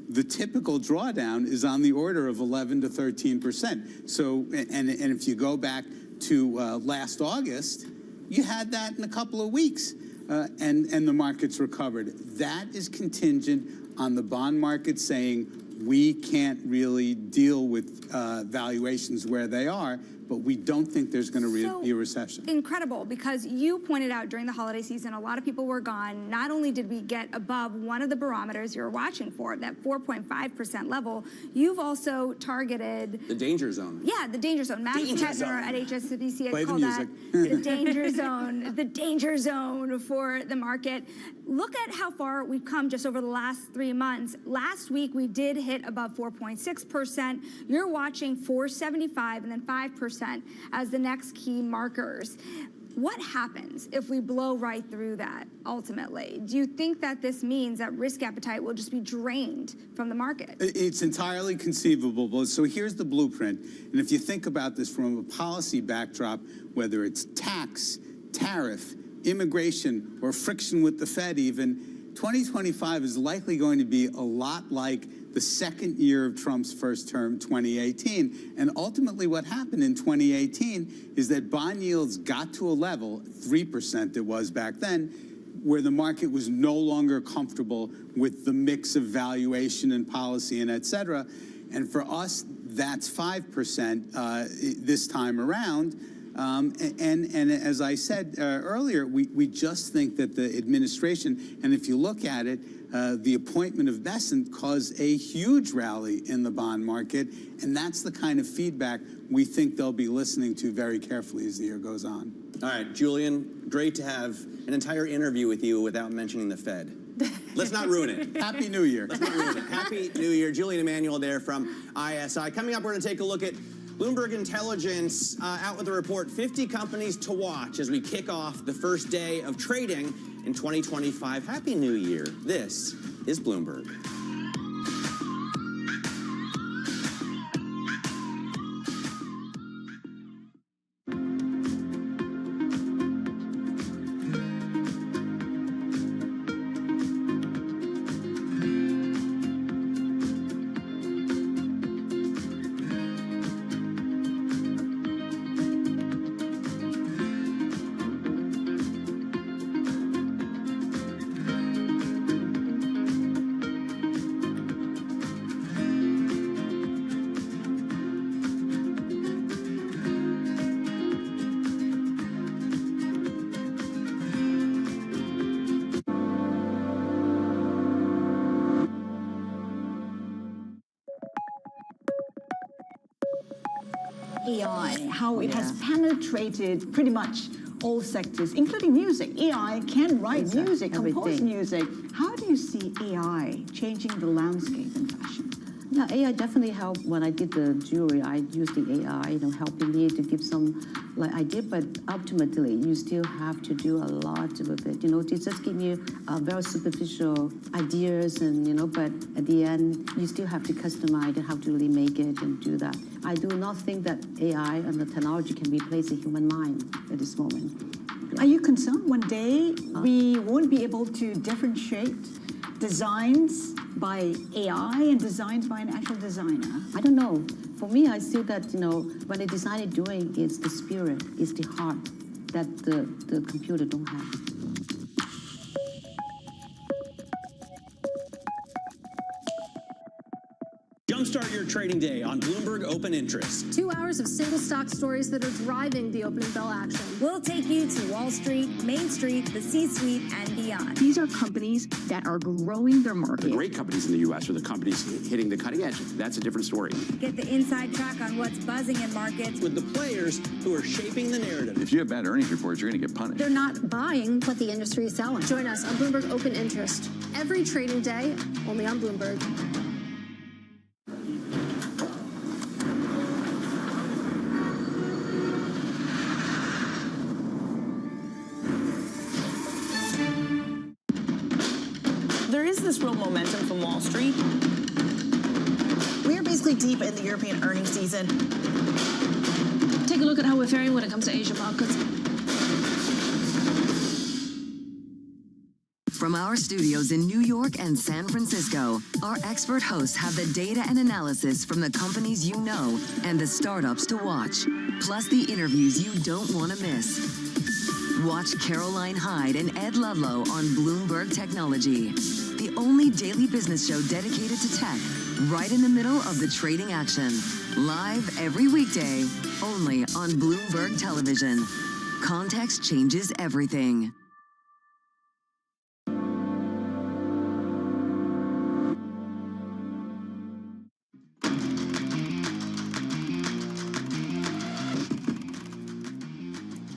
the typical drawdown is on the order of 11 to 13%. So, and if you go back to last August, you had that in a couple of weeks, and the markets recovered. That is contingent on the bond market saying, we can't really deal with valuations where they are but we don't think there's going to be a recession. Incredible, because you pointed out during the holiday season, a lot of people were gone. Not only did we get above one of the barometers you're watching for, that 4.5% level, you've also targeted the danger zone. Yeah, the danger zone. Max Kettner at HSBC Play has the called music. that the danger zone, the danger zone for the market. Look at how far we've come just over the last 3 months. Last week, we did hit above 4.6%. You're watching 4.75 and then 5% as the next key markers. What happens if we blow right through that ultimately? Do you think that this means that risk appetite will just be drained from the market? It's entirely conceivable. So here's the blueprint. And if you think about this from a policy backdrop, whether it's tax, tariff, immigration, or friction with the Fed even, 2025 is likely going to be a lot like the second year of Trump's first term, 2018. And ultimately what happened in 2018 is that bond yields got to a level, 3% it was back then, where the market was no longer comfortable with the mix of valuation and policy and et cetera. And for us, that's 5% this time around. And as I said earlier, we just think that the administration, and if you look at it, the appointment of Bessent caused a huge rally in the bond market, and that's the kind of feedback we think they'll be listening to very carefully as the year goes on. All right, Julian, great to have an entire interview with you without mentioning the Fed. Let's not ruin it. Happy New Year. Let's not ruin it. Happy New Year. Julian Emanuel there from ISI. Coming up, we're going to take a look at Bloomberg Intelligence out with a report, 50 companies to watch as we kick off the first day of trading in 2025. Happy New Year. This is Bloomberg. AI, how it has penetrated pretty much all sectors, including music. AI can write music, compose music. How do you see AI changing the landscape in fashion? Yeah, AI definitely helped. When I did the jewelry, I used the AI, helping me to give some idea, but ultimately you still have to do a lot with it. It just give you very superficial ideas, and but at the end you still have to customize and how to really make it and do that. I do not think that AI and the technology can replace the human mind at this moment. Are you concerned one day we won't be able to differentiate designs by AI and designs by an actual designer? I don't know. For me, I see that, when a designer doing is the spirit, is the heart that the computer don't have. Jumpstart your trading day on Bloomberg Open Interest. 2 hours of single stock stories that are driving the opening bell action. We'll take you to Wall Street, Main Street, the C-suite, and beyond. These are companies that are growing their market. The great companies in the U.S. are the companies hitting the cutting edge. That's a different story. Get the inside track on what's buzzing in markets. With the players who are shaping the narrative. If you have bad earnings reports, you're going to get punished. They're not buying what the industry is selling. Join us on Bloomberg Open Interest every trading day, only on Bloomberg. There is this real momentum from Wall Street. We're basically deep in the European earnings season. Take a look at how we're faring when it comes to Asian markets. From our studios in New York and San Francisco, our expert hosts have the data and analysis from the companies you know and the startups to watch, plus the interviews you don't want to miss. Watch Caroline Hyde and Ed Ludlow on Bloomberg Technology. the only daily business show dedicated to tech, right in the middle of the trading action. Live every weekday, only on Bloomberg Television. Context changes everything.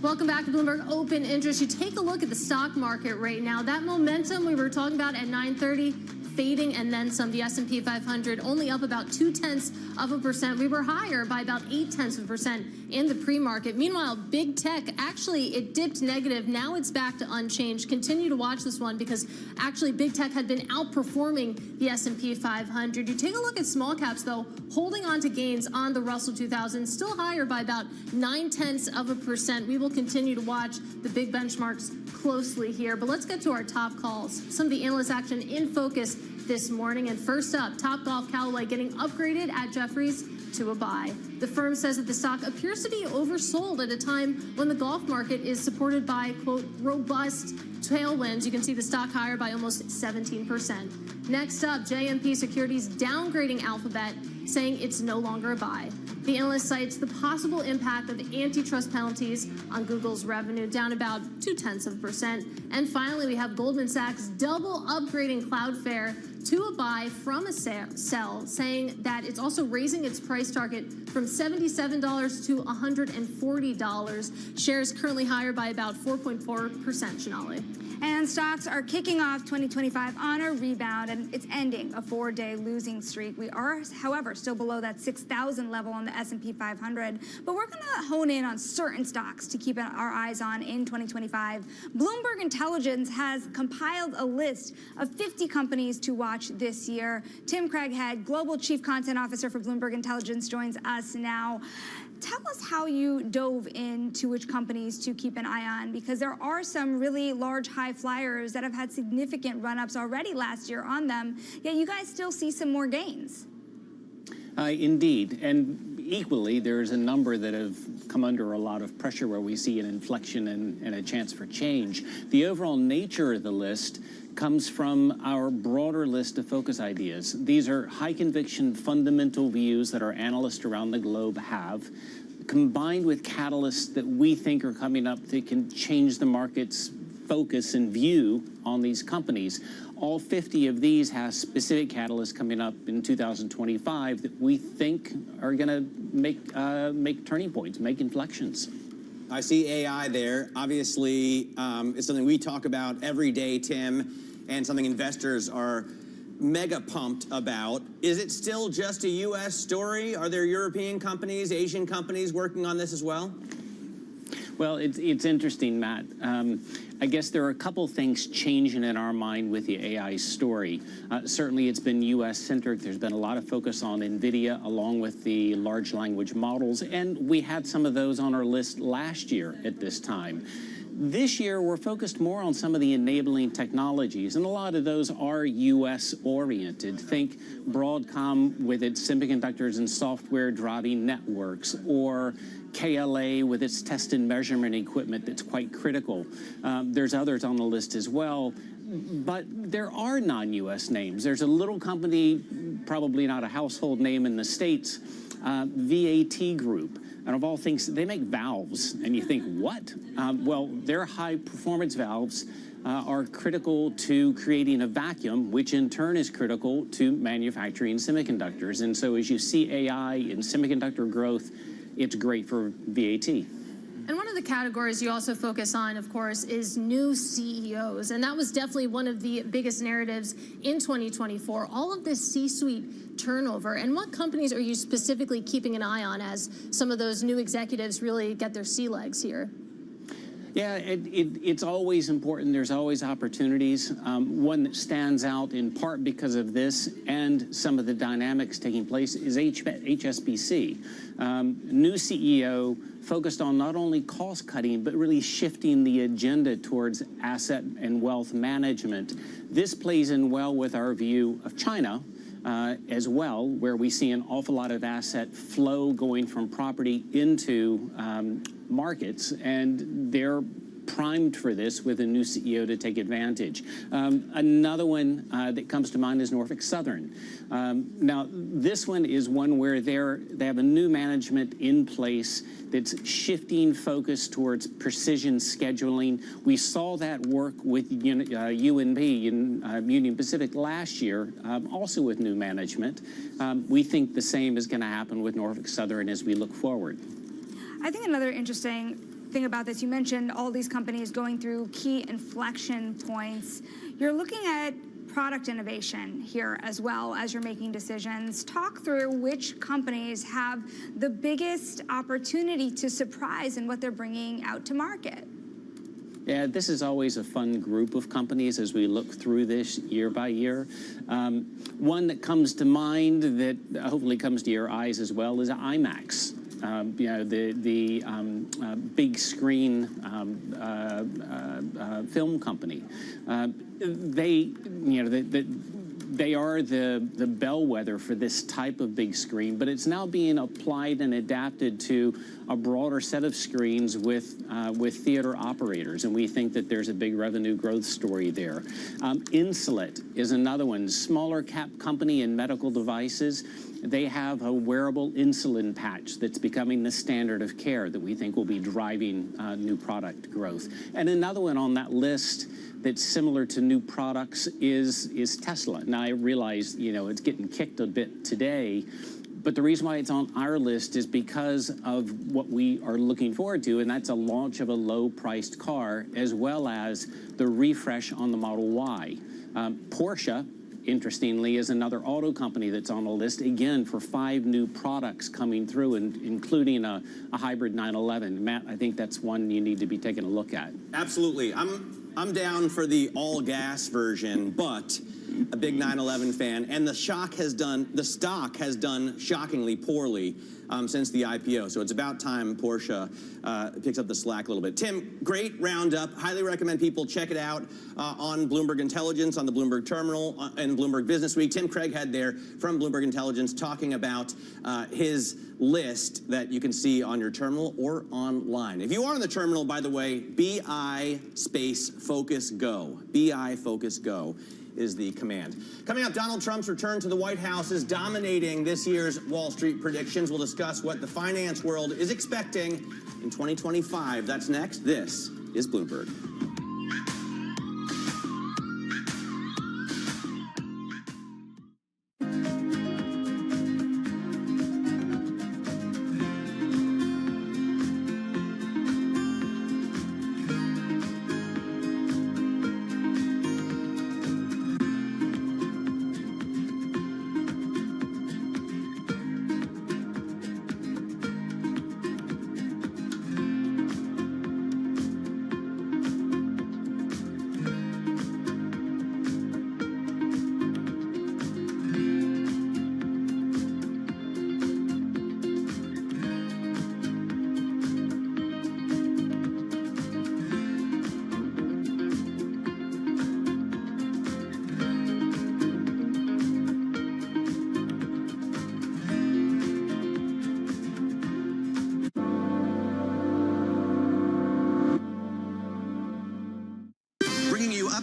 Welcome back to Bloomberg Open Interest. You take a look at the stock market right now. That momentum we were talking about at 9:30, fading and then some. The S&P 500 only up about 0.2%. We were higher by about 0.8% in the pre-market. Meanwhile, big tech, actually, it dipped negative. Now it's back to unchanged. Continue to watch this one because actually big tech had been outperforming the S&P 500. You take a look at small caps, though, holding on to gains on the Russell 2000, still higher by about 0.9%. We will continue to watch the big benchmarks closely here. But let's get to our top calls. Some of the analyst action in focus this morning. And first up, Topgolf Callaway getting upgraded at Jefferies to a buy. The firm says that the stock appears to be oversold at a time when the golf market is supported by, quote, robust tailwinds. You can see the stock higher by almost 17%. Next up, JMP Securities downgrading Alphabet, saying it's no longer a buy. The analyst cites the possible impact of antitrust penalties on Google's revenue, down about 0.2%. And finally, we have Goldman Sachs double upgrading Cloudflare to a buy from a sell, saying that it's also raising its price target from $77 to $140. Shares currently higher by about 4.4%, Shanali. And stocks are kicking off 2025 on a rebound, and it's ending a 4-day losing streak. We are, however, still below that 6,000 level on the S&P 500, but we're going to hone in on certain stocks to keep our eyes on in 2025. Bloomberg Intelligence has compiled a list of 50 companies to watch this year. Tim Craighead, Global Chief Content Officer for Bloomberg Intelligence, joins us now. Tell us how you dove into which companies to keep an eye on, because there are some really large high flyers that have had significant run-ups already last year on them, yet you guys still see some more gains. Indeed, and equally, there's a number that have come under a lot of pressure where we see an inflection and a chance for change. The overall nature of the list comes from our broader list of focus ideas. These are high conviction fundamental views that our analysts around the globe have, combined with catalysts that we think are coming up that can change the market's focus and view on these companies. All 50 of these have specific catalysts coming up in 2025 that we think are going to make turning points, make inflections. I see AI there. Obviously, it's something we talk about every day, Tim, and something investors are mega pumped about. Is it still just a U.S. story? Are there European companies, Asian companies working on this as well? Well, it's interesting, Matt. I guess there are a couple things changing in our mind with the AI story. Certainly, it's been U.S.-centric. There's been a lot of focus on NVIDIA, along with the large language models, and we had some of those on our list last year at this time. This year, we're focused more on some of the enabling technologies, and a lot of those are U.S.-oriented. Think Broadcom with its semiconductors and software driving networks, or KLA with its test and measurement equipment that's quite critical. There's others on the list as well, but there are non-U.S. names. There's a little company, probably not a household name in the States, VAT Group. And of all things, they make valves. And you think, what? Well, their high-performance valves are critical to creating a vacuum, which in turn is critical to manufacturing semiconductors. And so as you see AI and semiconductor growth, it's great for VAT. And one of the categories you also focus on, of course, is new CEOs. And that was definitely one of the biggest narratives in 2024. All of this C-suite turnover. And what companies are you specifically keeping an eye on as some of those new executives really get their sea legs here? Yeah, it's always important. There's always opportunities. One that stands out in part because of this and some of the dynamics taking place is HSBC. New CEO focused on not only cost cutting, but really shifting the agenda towards asset and wealth management. This plays in well with our view of China as well, where we see an awful lot of asset flow going from property into markets, and they're primed for this with a new CEO to take advantage. Another one that comes to mind is Norfolk Southern. Now, this one is one where they have a new management in place that's shifting focus towards precision scheduling. We saw that work with UNP, Union Pacific, last year, also with new management. We think the same is going to happen with Norfolk Southern as we look forward. I think another interesting thing about this, you mentioned all these companies going through key inflection points. You're looking at product innovation here as well as you're making decisions. Talk through which companies have the biggest opportunity to surprise in what they're bringing out to market. Yeah, this is always a fun group of companies as we look through this year by year. One that comes to mind that hopefully comes to your eyes as well is IMAX. The big screen film company. They are the bellwether for this type of big screen, but it's now being applied and adapted to a broader set of screens with theater operators, and we think that there's a big revenue growth story there. Insulet is another one, smaller cap company in medical devices. They have a wearable insulin patch that's becoming the standard of care that we think will be driving new product growth. And another one on that list that's similar to new products is Tesla. Now, I realize, it's getting kicked a bit today, but the reason why it's on our list is because of what we are looking forward to, and that's a launch of a low-priced car, as well as the refresh on the Model Y. Porsche, interestingly, is another auto company that's on the list, again, for 5 new products coming through, including a hybrid 911. Matt, I think that's one you need to be taking a look at. Absolutely. I'm down for the all-gas version, but a big 911 fan, and the stock has done shockingly poorly since the IPO. So it's about time Porsche picks up the slack a little bit. Tim, great roundup. Highly recommend people check it out on Bloomberg Intelligence, on the Bloomberg Terminal, and Bloomberg Business Week. Tim Craighead there from Bloomberg Intelligence talking about his list that you can see on your terminal or online. If you are on the terminal, by the way, BI space focus go. BI focus go is the command. Coming up, Donald Trump's return to the White House is dominating this year's Wall Street predictions. We'll discuss what the finance world is expecting in 2025. That's next. This is Bloomberg.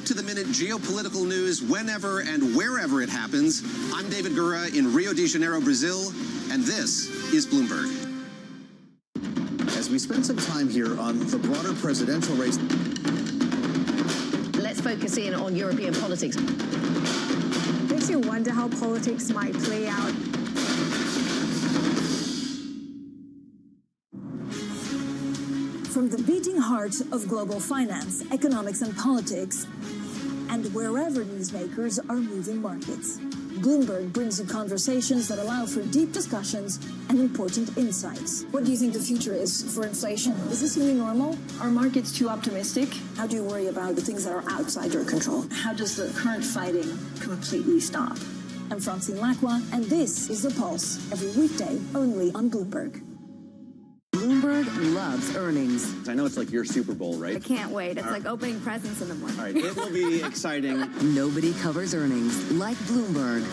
up-to-the-minute geopolitical news whenever and wherever it happens. I'm David Gura in Rio de Janeiro, Brazil, and this is Bloomberg. As we spend some time here on the broader presidential race, let's focus in on European politics. Makes you wonder how politics might play out. From the beating heart of global finance, economics, and politics, and wherever newsmakers are moving markets, Bloomberg brings you conversations that allow for deep discussions and important insights. What do you think the future is for inflation? Is this new normal? Are markets too optimistic? How do you worry about the things that are outside your control? How does the current fighting completely stop? I'm Francine Lacroix, and this is The Pulse, every weekday only on Bloomberg. Bloomberg loves earnings. I know it's like your Super Bowl, right? I can't wait. It's like opening presents in the morning. All right, it will be exciting. Nobody covers earnings like Bloomberg.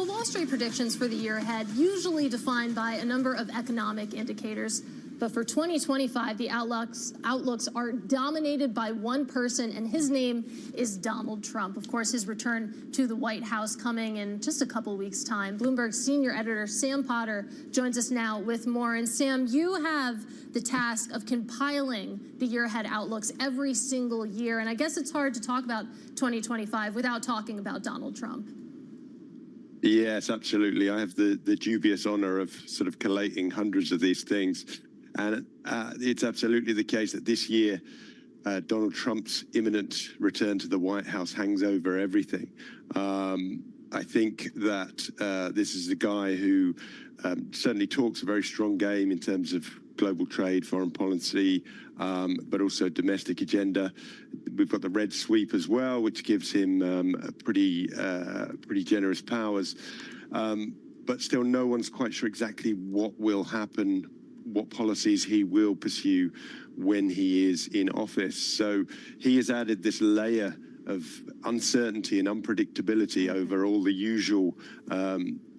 Well, Wall Street predictions for the year ahead usually defined by a number of economic indicators. But for 2025, the outlooks are dominated by one person, and his name is Donald Trump. Of course, his return to the White House coming in just a couple weeks' time. Bloomberg's senior editor, Sam Potter, joins us now with more. And Sam, you have the task of compiling the year-ahead outlooks every single year. And I guess it's hard to talk about 2025 without talking about Donald Trump. Yes, absolutely. I have the dubious honor of sort of collating hundreds of these things. And it's absolutely the case that this year, Donald Trump's imminent return to the White House hangs over everything. I think that this is a guy who certainly talks a very strong game in terms of global trade, foreign policy, but also domestic agenda. We've got the red sweep as well, which gives him pretty generous powers. But still, no one's quite sure exactly what will happen, what policies he will pursue when he is in office. So he has added this layer of uncertainty and unpredictability over all the usual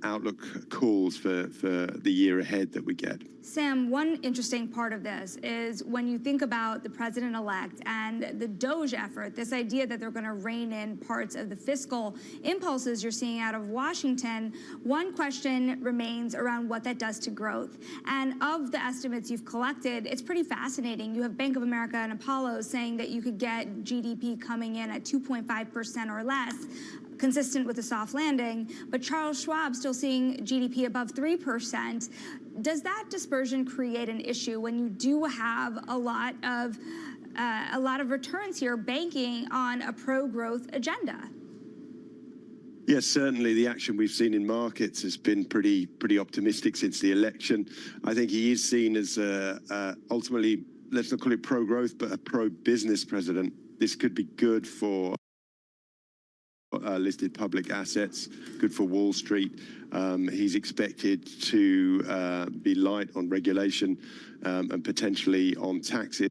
outlook calls for the year ahead that we get. Sam, one interesting part of this is when you think about the president-elect and the DOGE effort, this idea that they're going to rein in parts of the fiscal impulses you're seeing out of Washington, one question remains around what that does to growth. And of the estimates you've collected, it's pretty fascinating. You have Bank of America and Apollo saying that you could get GDP coming in at 2.5% or less, consistent with a soft landing, but Charles Schwab still seeing GDP above 3%. Does that dispersion create an issue when you do have a lot of returns here banking on a pro-growth agenda? Yes, certainly the action we've seen in markets has been pretty optimistic since the election. I think he is seen as ultimately, let's not call it pro-growth, but a pro-business president. This could be good for listed public assets, good for Wall Street. He's expected to be light on regulation and potentially on taxes.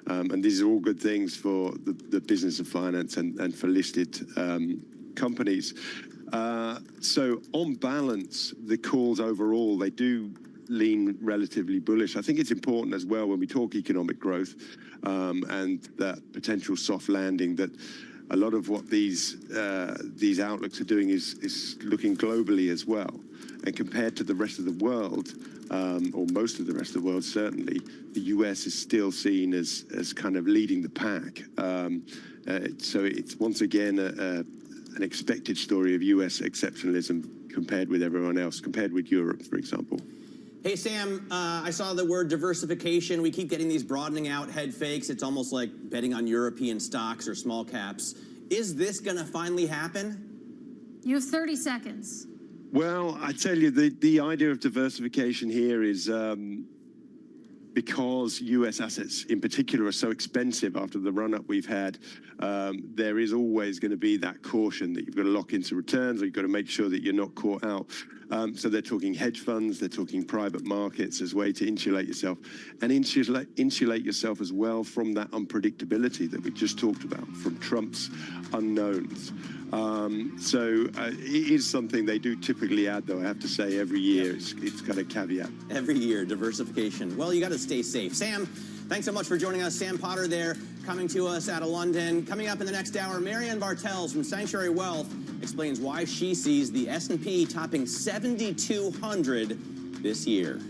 And these are all good things for the business of finance and for listed companies. So on balance, the calls overall, they do lean relatively bullish. I think it's important as well when we talk economic growth and that potential soft landing that a lot of what these outlooks are doing is looking globally as well. And compared to the rest of the world, or most of the rest of the world, certainly, the US is still seen as kind of leading the pack. So it's once again an expected story of US exceptionalism compared with everyone else, compared with Europe, for example. Hey, Sam, I saw the word diversification. We keep getting these broadening out head fakes. It's almost like betting on European stocks or small caps. Is this going to finally happen? You have 30 seconds. Well, I tell you, the idea of diversification here is because US assets in particular are so expensive after the run-up we've had, there is always going to be that caution that you've got to lock into returns or you've got to make sure that you're not caught out. So they're talking hedge funds, they're talking private markets as a way to insulate yourself and insulate yourself as well from that unpredictability that we just talked about, from Trump's unknowns. So it is something they do typically add, though, I have to say, every year. It's got a caveat. Every year, diversification. Well, you got to stay safe. Sam, thanks so much for joining us. Sam Potter there, coming to us out of London. Coming up in the next hour, Marianne Bartels from Sanctuary Wealth explains why she sees the S&P topping 7,200 this year.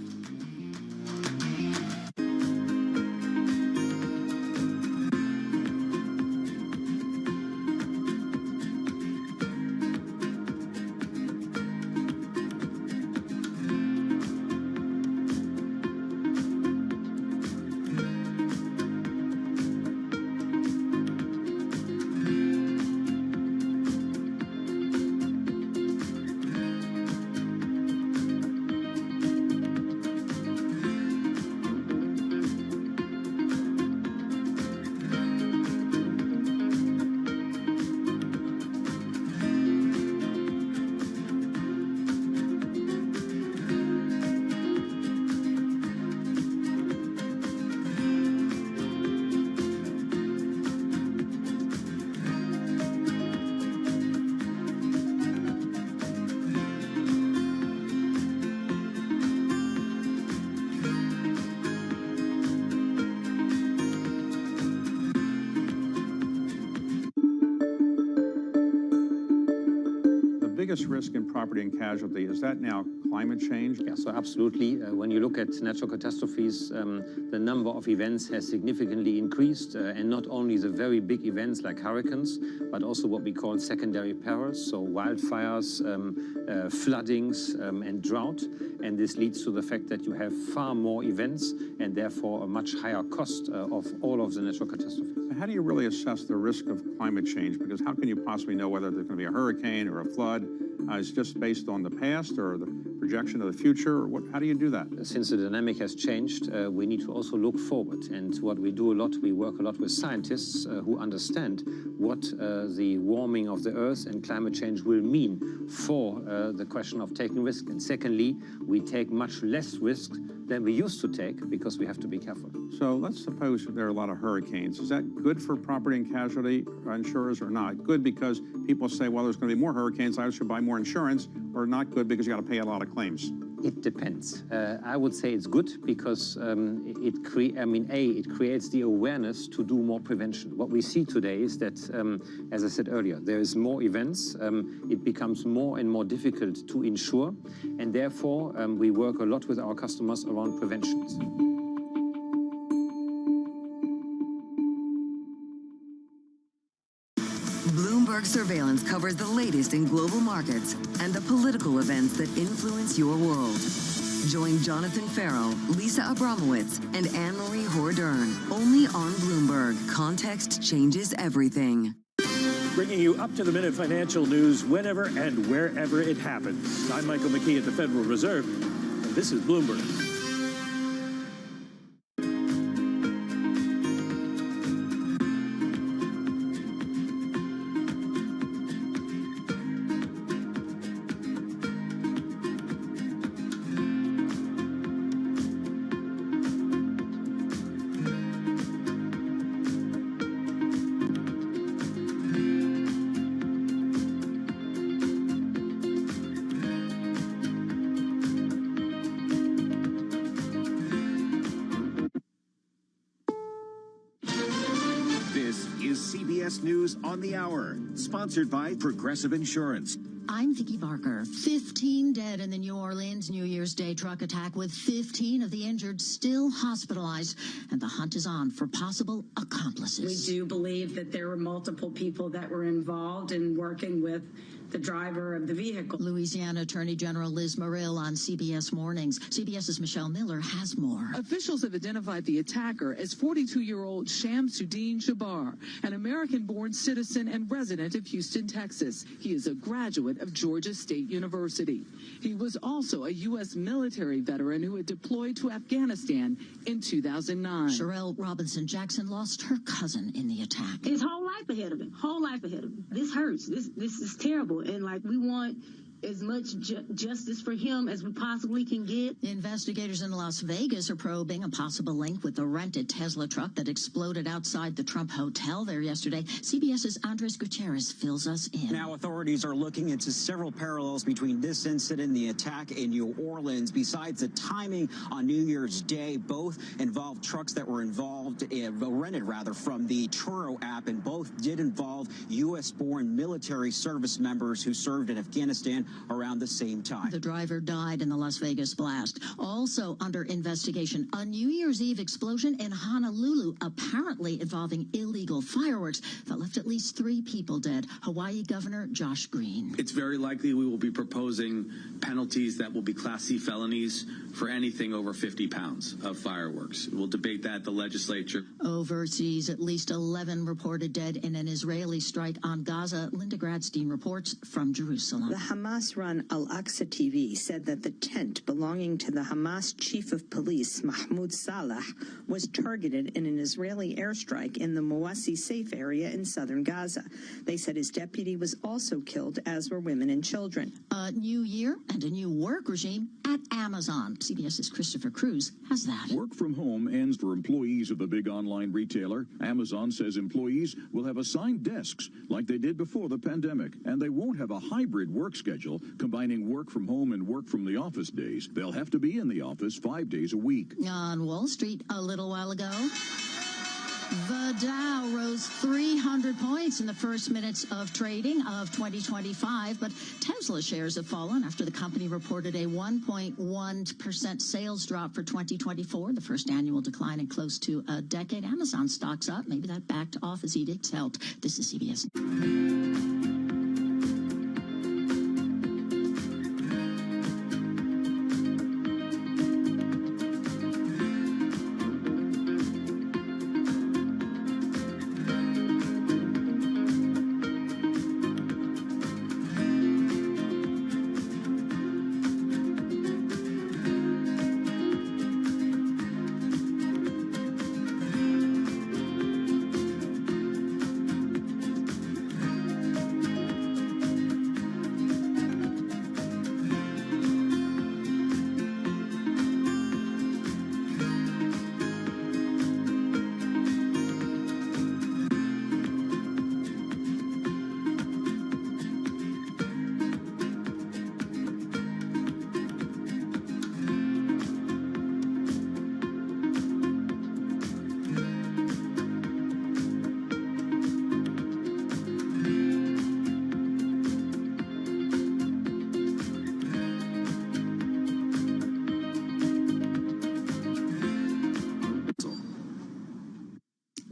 biggest risk in property and casualty, is that now climate change? Yeah, so absolutely. When you look at natural catastrophes, the number of events has significantly increased, and not only the very big events like hurricanes, but also what we call secondary perils, so wildfires, floodings, and drought. And this leads to the fact that you have far more events and therefore a much higher cost of all of the natural catastrophes. How do you really assess the risk of climate change? Because how can you possibly know whether there's going to be a hurricane or a flood? Is it just based on the past or the projection of the future? Or how do you do that? Since the dynamic has changed, we need to also look forward. And what we do a lot, we work a lot with scientists who understand what the warming of the Earth and climate change will mean for the question of taking risk. And secondly, we take much less risk than we used to take because we have to be careful. So let's suppose there are a lot of hurricanes. Is that good for property and casualty insurers or not? Good because people say, well, there's going to be more hurricanes, I should buy more insurance, or not good because you got to pay a lot of claims? It depends. I would say it's good because it creates the awareness to do more prevention. What we see today is that, as I said earlier, there is more events. It becomes more and more difficult to insure, and therefore we work a lot with our customers around preventions. Bloomberg Surveillance covers the latest in global markets and the political events that influence your world. Join Jonathan Farrow, Lisa Abramowitz, and Anne-Marie Hordern, only on Bloomberg. Context changes everything. Bringing you up-to-the-minute financial news whenever and wherever it happens. I'm Michael McKee at the Federal Reserve, and this is Bloomberg. CBS News on the Hour, sponsored by Progressive Insurance. I'm Vicki Barker. 15 dead in the New Orleans New Year's Day truck attack, with 15 of the injured still hospitalized, and the hunt is on for possible accomplices. We do believe that there were multiple people that were involved in working with the driver of the vehicle. Louisiana Attorney General Liz Muriel on CBS Mornings. CBS's Michelle Miller has more. Officials have identified the attacker as 42-year-old Shamsuddin Jabbar, an American-born citizen and resident of Houston, Texas. He is a graduate of Georgia State University. He was also a U.S. military veteran who had deployed to Afghanistan in 2009. Sherelle Robinson Jackson lost her cousin in the attack. His whole life ahead of him. Whole life ahead of him. This hurts. This is terrible. And we want as much justice for him as we possibly can get. Investigators in Las Vegas are probing a possible link with the rented Tesla truck that exploded outside the Trump Hotel there yesterday. CBS's Andres Gutierrez fills us in. Now authorities are looking into several parallels between this incident and the attack in New Orleans. Besides the timing on New Year's Day, both involved trucks that were rented from the Turo app, and both did involve U.S.-born military service members who served in Afghanistan around the same time. The driver died in the Las Vegas blast. Also under investigation, a New Year's Eve explosion in Honolulu, apparently involving illegal fireworks, that left at least 3 people dead. Hawaii Governor Josh Green. It's very likely we will be proposing penalties that will be Class C felonies for anything over 50 pounds of fireworks. We'll debate that at the legislature. Overseas, at least 11 reported dead in an Israeli strike on Gaza. Linda Gradstein reports from Jerusalem. The Hamas-run Al-Aqsa TV said that the tent belonging to the Hamas chief of police, Mahmoud Salah, was targeted in an Israeli airstrike in the Mawasi safe area in southern Gaza. They said his deputy was also killed, as were women and children. A new year and a new work regime at Amazon. CBS's Christopher Cruz has that. Work from home ends for employees of the big online retailer. Amazon says employees will have assigned desks like they did before the pandemic, and they won't have a hybrid work schedule combining work from home and work from the office days. They'll have to be in the office 5 days a week. On Wall Street a little while ago, The Dow rose 300 points in the first minutes of trading of 2025, but Tesla shares have fallen after the company reported a 1.1% sales drop for 2024, the first annual decline in close to a decade. Amazon stocks up. Maybe that backed off as edicts helped. This is CBS.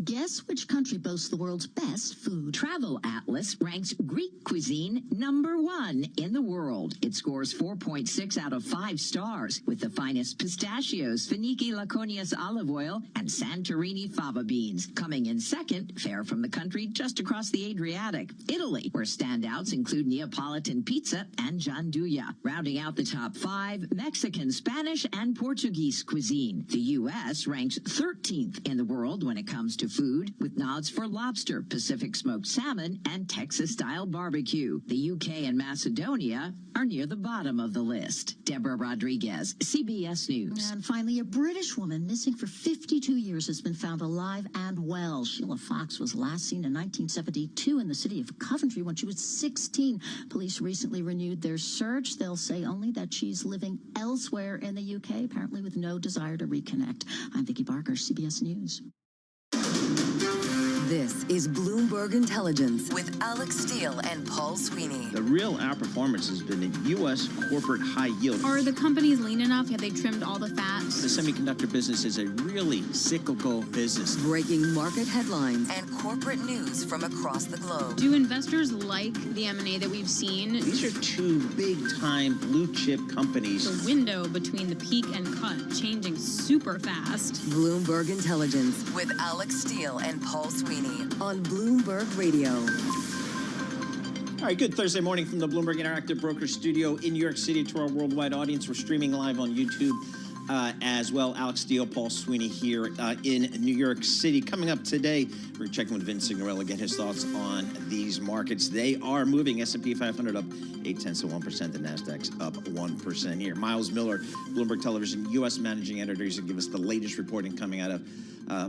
Guess which country boasts the world's best food? Travel Atlas ranks Greek cuisine #1 in the world. It scores 4.6 out of 5 stars, with the finest pistachios, Finiki Laconius olive oil, and Santorini fava beans. Coming in second, fare from the country just across the Adriatic, Italy, where standouts include Neapolitan pizza and gianduja. Rounding out the top 5, Mexican, Spanish, and Portuguese cuisine. The U.S. ranks 13th in the world when it comes to food, with nods for lobster, Pacific smoked salmon, and Texas-style barbecue. The UK and Macedonia are near the bottom of the list. Deborah Rodriguez, CBS News. And finally, a British woman missing for 52 years has been found alive and well. Sheila Fox was last seen in 1972 in the city of Coventry when she was 16. Police recently renewed their search. They'll say only that she's living elsewhere in the UK, apparently with no desire to reconnect. I'm Vicki Barker, CBS News. This is Bloomberg Intelligence with Alex Steele and Paul Sweeney. The real outperformance has been in U.S. corporate high yield. Are the companies lean enough? Have they trimmed all the fat? The semiconductor business is a really cyclical business. Breaking market headlines and corporate news from across the globe. Do investors like the M&A that we've seen? These are two big-time blue-chip companies. The window between the peak and cut changing super fast. Bloomberg Intelligence with Alex Steele and Paul Sweeney on Bloomberg Radio. All right, good Thursday morning from the Bloomberg Interactive Broker Studio in New York City to our worldwide audience. We're streaming live on YouTube as well. Alex Steele, Paul Sweeney here in New York City. Coming up today, we're checking with Vince Signorello, get his thoughts on these markets. They are moving. S&P 500 up 0.8%. The Nasdaq's up 1% here. Miles Miller, Bloomberg Television U.S. Managing Editor, is going to give us the latest reporting coming out of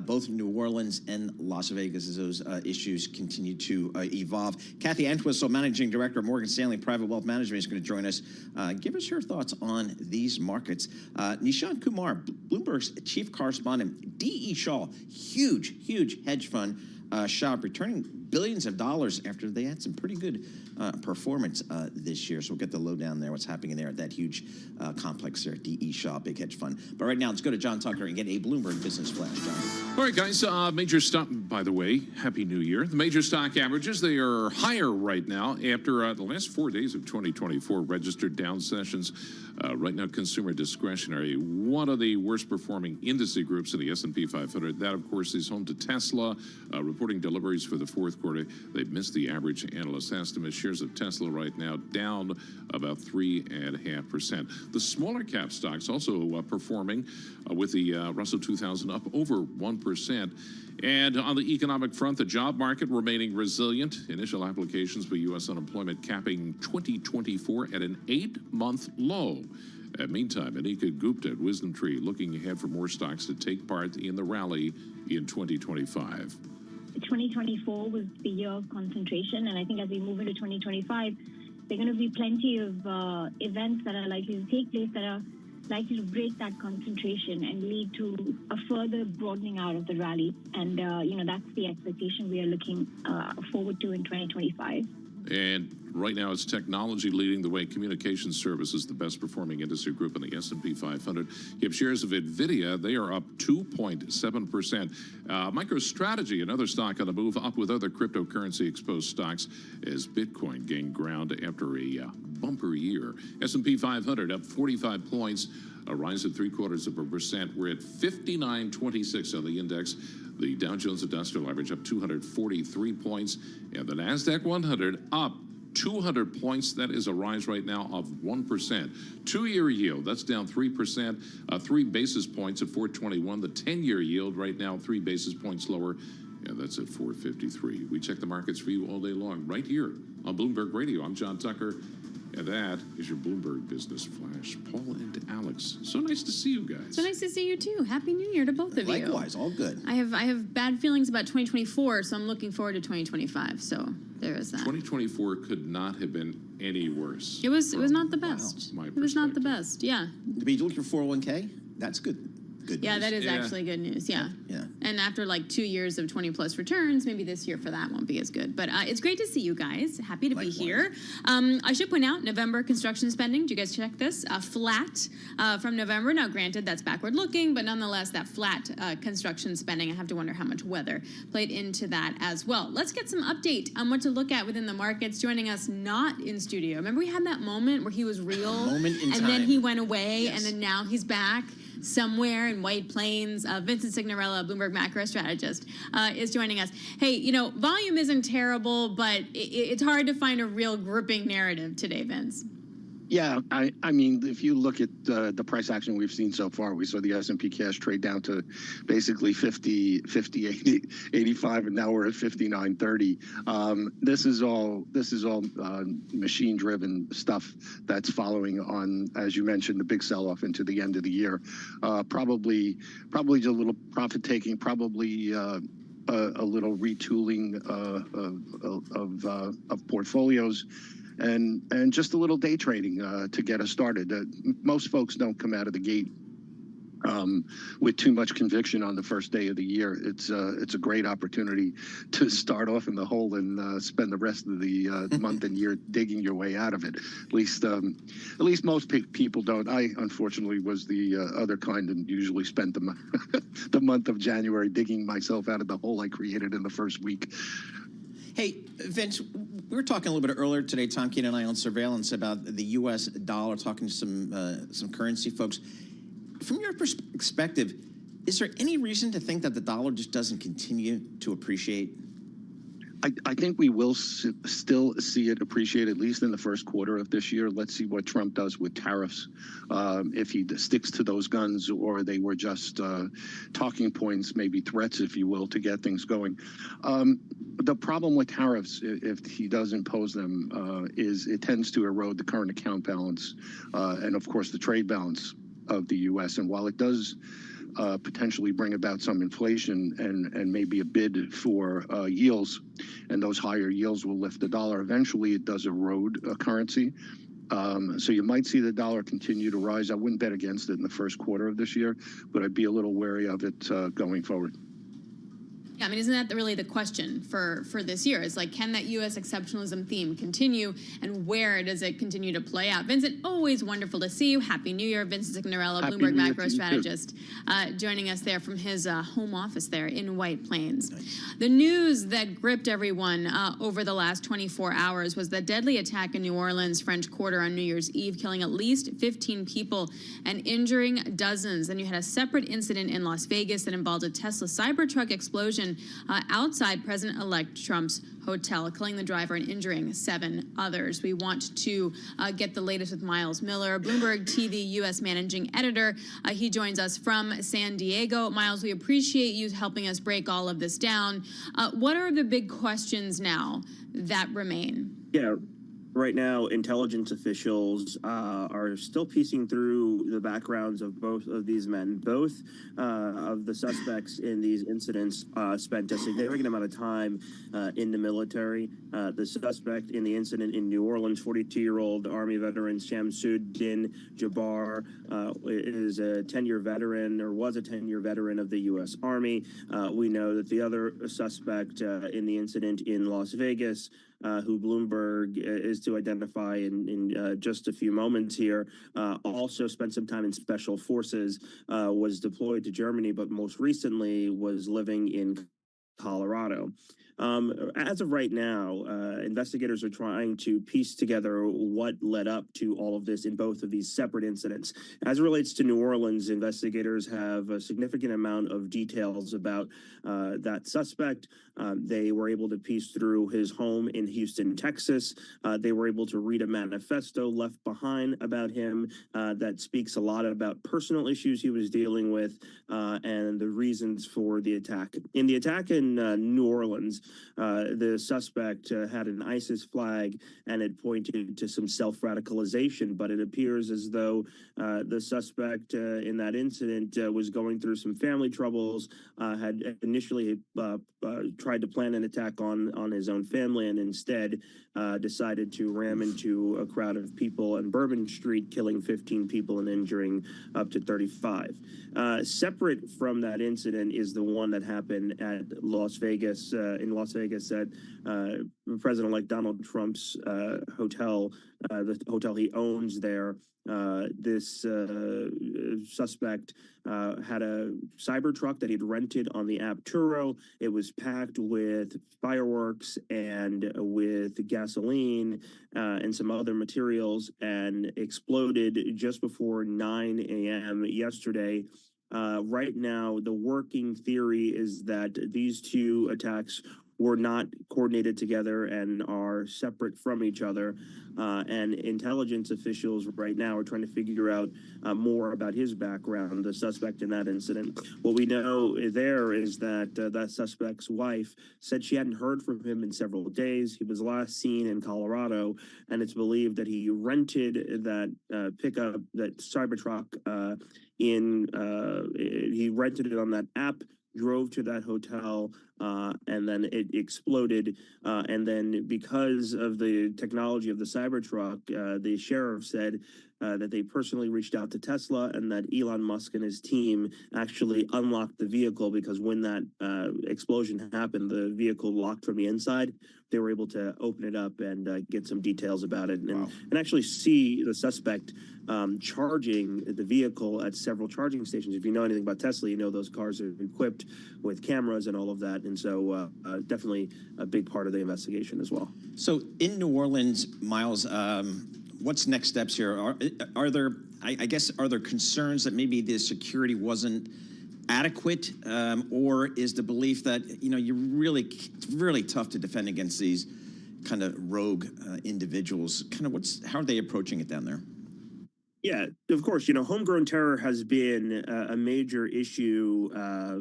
both New Orleans and Las Vegas as those issues continue to evolve. Kathy Entwistle, Managing Director of Morgan Stanley Private Wealth Management, is going to join us. Give us her thoughts on these markets. Nishant Kumar, Bloomberg's Chief Correspondent. D.E. Shaw, huge hedge fund shop, returning billions of dollars after they had some pretty good performance this year. So we'll get the lowdown there, what's happening there at that huge complex there, D.E. Shaw, big hedge fund. But right now, let's go to John Tucker and get a Bloomberg Business Flash. John. All right, guys, major stock, by the way, Happy New Year. The major stock averages, they are higher right now after the last 4 days of 2024 registered down sessions. Right now, consumer discretionary, one of the worst performing industry groups in the S&P 500. That, of course, is home to Tesla, reporting deliveries for the fourth quarter. They've missed the average analyst estimate. Shares of Tesla right now down about 3.5%. The smaller cap stocks also performing with the Russell 2000 up over 1%. And on the economic front, the job market remaining resilient. Initial applications for U.S. unemployment capping 2024 at an 8-month low. Meantime, Anika Gupta at Wisdom Tree looking ahead for more stocks to take part in the rally in 2025. 2024 was the year of concentration, and I think as we move into 2025, there are going to be plenty of events that are likely to take place that are likely to break that concentration and lead to a further broadening out of the rally. And, that's the expectation we are looking forward to in 2025. And right now, it's technology leading the way. Communication services, the best performing industry group in the S&P 500. You have shares of NVIDIA. They are up 2.7%. MicroStrategy, another stock on the move, up with other cryptocurrency exposed stocks as Bitcoin gained ground after a bumper year. S&P 500 up 45 points, a rise of 0.75%. We're at 59.26 on the index. The Dow Jones Industrial Average up 243 points, and the NASDAQ 100 up 200 points. That is a rise right now of 1%. Two-year yield, that's down 3%, 3 basis points at 421. The 10-year yield right now 3 basis points lower, and that's at 453. We check the markets for you all day long right here on Bloomberg Radio. I'm John Tucker. And that is your Bloomberg Business Flash. Paul and Alex, so nice to see you guys. So nice to see you too. Happy New Year to both of you. Likewise, all good. I have bad feelings about 2024, so I'm looking forward to 2025. So there is that. 2024 could not have been any worse. It was not the best. Wow. It was not the best. Yeah. To be looking for 401k, that's good. Good yeah, news. that is actually good news. Yeah. Yeah. And after like 2 years of 20+ returns, maybe this year for that won't be as good. But it's great to see you guys. Happy to be here. I should point out, November construction spending, did you guys check this? Flat from November. Now, granted, that's backward looking, but nonetheless, that flat construction spending, I have to wonder how much weather played into that as well. Let's get some update on what to look at within the markets. Joining us not in studio. Remember we had that moment where he was real? Moment in and time. then he went away, Yes. and then now he's back somewhere in White Plains. Vincent Signorella, Bloomberg macro strategist, is joining us. Hey, volume isn't terrible, but it's hard to find a real gripping narrative today, Vince. Yeah, I mean, if you look at the price action we've seen so far, we saw the S&P cash trade down to basically 50, 80, 85, and now we're at 59.30. This is all machine-driven stuff that's following on, as you mentioned, the big sell-off into the end of the year. Probably just a little profit taking, probably a little retooling of portfolios. And just a little day trading to get us started. Most folks don't come out of the gate with too much conviction on the first day of the year. It's a great opportunity to start off in the hole and spend the rest of the month and year digging your way out of it. At least most people don't. I unfortunately was the other kind and usually spent the month of January digging myself out of the hole I created in the first week. Hey, Vince, we were talking a little bit earlier today, Tom Keene and I, on surveillance about the U.S. dollar, talking to some currency folks. From your perspective, is there any reason to think that the dollar just doesn't continue to appreciate? I think we will still see it appreciate, at least in the first quarter of this year. Let's see what Trump does with tariffs, if he sticks to those guns or they were just talking points, maybe threats, if you will, to get things going. The problem with tariffs, if he does impose them, is it tends to erode the current account balance and, of course, the trade balance of the U.S. And while it does potentially bring about some inflation and maybe a bid for yields, and those higher yields will lift the dollar. Eventually, it does erode a currency. So you might see the dollar continue to rise. I wouldn't bet against it in the first quarter of this year, but I'd be a little wary of it going forward. Yeah, I mean, isn't that really the question for this year? It's like, can that U.S. exceptionalism theme continue, and where does it continue to play out? Vincent, always wonderful to see you. Happy New Year. Vincent Signorella, Bloomberg macro strategist, joining us there from his home office there in White Plains. Nice. The news that gripped everyone over the last 24 hours was the deadly attack in New Orleans, French Quarter, on New Year's Eve, killing at least 15 people and injuring dozens. Then you had a separate incident in Las Vegas that involved a Tesla Cybertruck explosion outside President-elect Trump's hotel, killing the driver and injuring 7 others. We want to get the latest with Miles Miller, Bloomberg TV U.S. managing editor. He joins us from San Diego. Miles, we appreciate you helping us break all of this down. What are the big questions now that remain? Yeah. Right now, intelligence officials are still piecing through the backgrounds of both of these men. Both of the suspects in these incidents spent a significant amount of time in the military. The suspect in the incident in New Orleans, 42-year-old Army veteran Shamsuddin Jabbar, is a 10-year veteran, or was a 10-year veteran of the U.S. Army. We know that the other suspect in the incident in Las Vegas, who Bloomberg is to identify in just a few moments here, also spent some time in special forces, was deployed to Germany, but most recently was living in Colorado. As of right now, investigators are trying to piece together what led up to all of this in both of these separate incidents. As it relates to New Orleans, investigators have a significant amount of details about that suspect. They were able to piece through his home in Houston, Texas. They were able to read a manifesto left behind about him that speaks a lot about personal issues he was dealing with and the reasons for the attack. In the attack in New Orleans, the suspect had an ISIS flag and it pointed to some self-radicalization, but it appears as though the suspect in that incident was going through some family troubles, had initially tried to plan an attack on his own family, and instead decided to ram into a crowd of people on Bourbon Street, killing 15 people and injuring up to 35. Separate from that incident is the one that happened at Las Vegas, at President-elect Donald Trump's hotel, the hotel he owns there. This suspect had a cyber truck that he'd rented on the app Turo. It was packed with fireworks and with gasoline and some other materials, and exploded just before 9 a.m. yesterday. Right now, the working theory is that these two attacks were not coordinated together and are separate from each other. And intelligence officials right now are trying to figure out more about his background, the suspect in that incident. What we know there is that that suspect's wife said she hadn't heard from him in several days. He was last seen in Colorado, and it's believed that he rented that pickup, that Cybertruck, he rented it on that app, drove to that hotel, and then it exploded. And then because of the technology of the Cybertruck, the sheriff said that they personally reached out to Tesla, and that Elon Musk and his team actually unlocked the vehicle, because when that explosion happened, the vehicle locked from the inside. They were able to open it up and get some details about it, and actually see the suspect charging the vehicle at several charging stations. If you know anything about Tesla, you know those cars are equipped with cameras and all of that. And so definitely a big part of the investigation as well. So in New Orleans, Miles, what's next steps here? Are there, I guess, are there concerns that maybe the security wasn't adequate, or is the belief that, you know, it's really tough to defend against these kind of rogue individuals? Kind of how are they approaching it down there? Yeah, of course. You know, homegrown terror has been a major issue,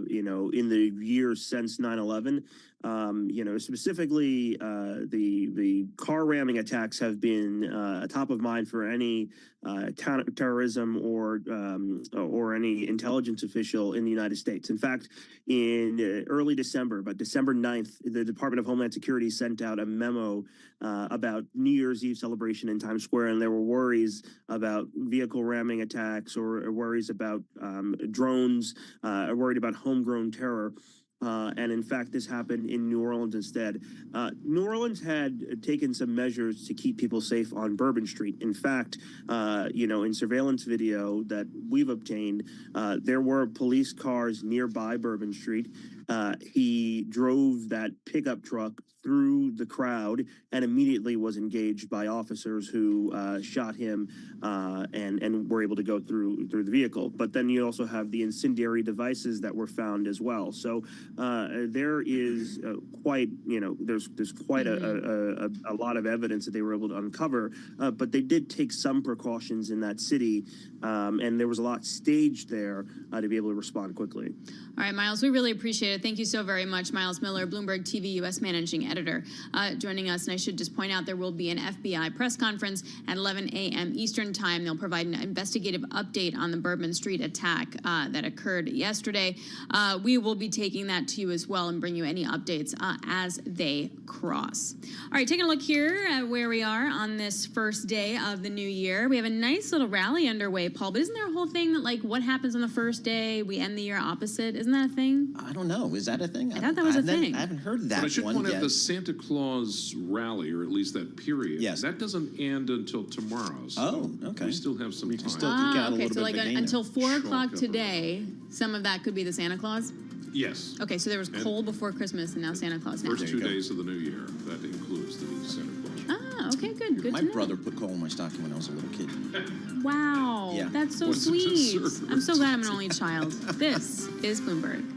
you know, in the years since 9/11. You know, specifically, the car ramming attacks have been top of mind for any terrorism or any intelligence official in the United States. In fact, in early December, about December 9th, the Department of Homeland Security sent out a memo about New Year's Eve celebration in Times Square, and there were worries about vehicle ramming attacks, or worries about drones, worried about homegrown terror. And in fact, this happened in New Orleans instead. New Orleans had taken some measures to keep people safe on Bourbon Street. In fact, you know, in surveillance video that we've obtained, there were police cars nearby Bourbon Street. He drove that pickup truck through the crowd and immediately was engaged by officers who shot him and were able to go through the vehicle. But then you also have the incendiary devices that were found as well. So there is quite, you know, there's quite a lot of evidence that they were able to uncover. But they did take some precautions in that city, and there was a lot staged there to be able to respond quickly. All right, Miles, we really appreciate it. it. Thank you so very much, Miles Miller, Bloomberg TV U.S. Managing Editor, joining us. And I should just point out there will be an FBI press conference at 11 a.m. Eastern Time. They'll provide an investigative update on the Bourbon Street attack that occurred yesterday. We will be taking that to you as well and bring you any updates as they cross. All right, taking a look here at where we are on this first day of the new year. We have a nice little rally underway, Paul, but isn't there a whole thing that, like, what happens on the first day, we end the year opposite? Isn't that a thing? I don't know. Is that a thing? I thought that was a thing. I haven't heard that But I should one point out yet. the Santa Claus rally, or at least that period. Yes. That doesn't end until tomorrow. So okay. We still have some time. Okay, so like until 4 o'clock today, some of that could be the Santa Claus? Yes. Okay, so there was coal before Christmas and now Santa Claus now. First 2 days of the new year. That includes the Santa Claus. Ah, okay, good. Good My to know. brother put coal in my stocking when I was a little kid. Wow, Yeah. that's so Was it sweet. deserved? I'm so glad I'm an only child. This is Bloomberg.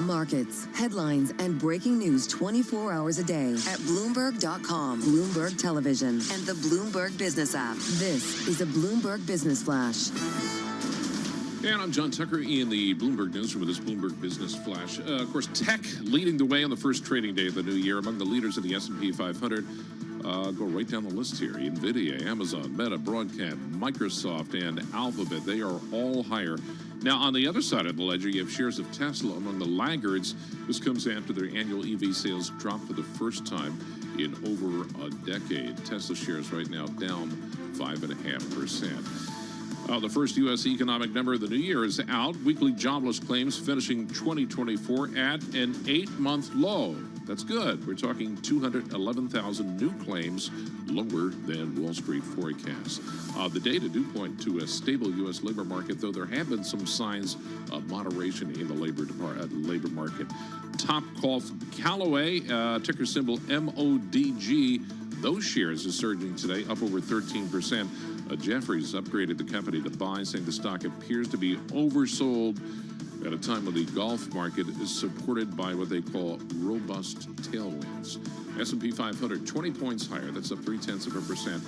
Markets, headlines, and breaking news 24 hours a day at Bloomberg.com, Bloomberg Television, and the Bloomberg Business app. This is a Bloomberg Business Flash. And I'm John Tucker in the Bloomberg Newsroom with this Bloomberg Business Flash. Of course, tech leading the way on the first trading day of the new year. Among the leaders in the S&P 500, go right down the list here. NVIDIA, Amazon, Meta, Broadcom, Microsoft, and Alphabet. They are all higher Now, on the other side of the ledger, you have shares of Tesla among the laggards. This comes after their annual EV sales dropped for the first time in over a decade. Tesla shares right now down 5.5%. The first U.S. economic number of the new year is out. Weekly jobless claims finishing 2024 at an 8-month low. That's good. We're talking 211,000 new claims, lower than Wall Street forecasts. The data do point to a stable U.S. labor market, though there have been some signs of moderation in the labor market. Topgolf Callaway, ticker symbol MODG, those shares are surging today, up over 13%. Jefferies upgraded the company to buy, saying the stock appears to be oversold at a time when the golf market is supported by what they call robust tailwinds. S&P 500, 20 points higher. That's up 0.3%.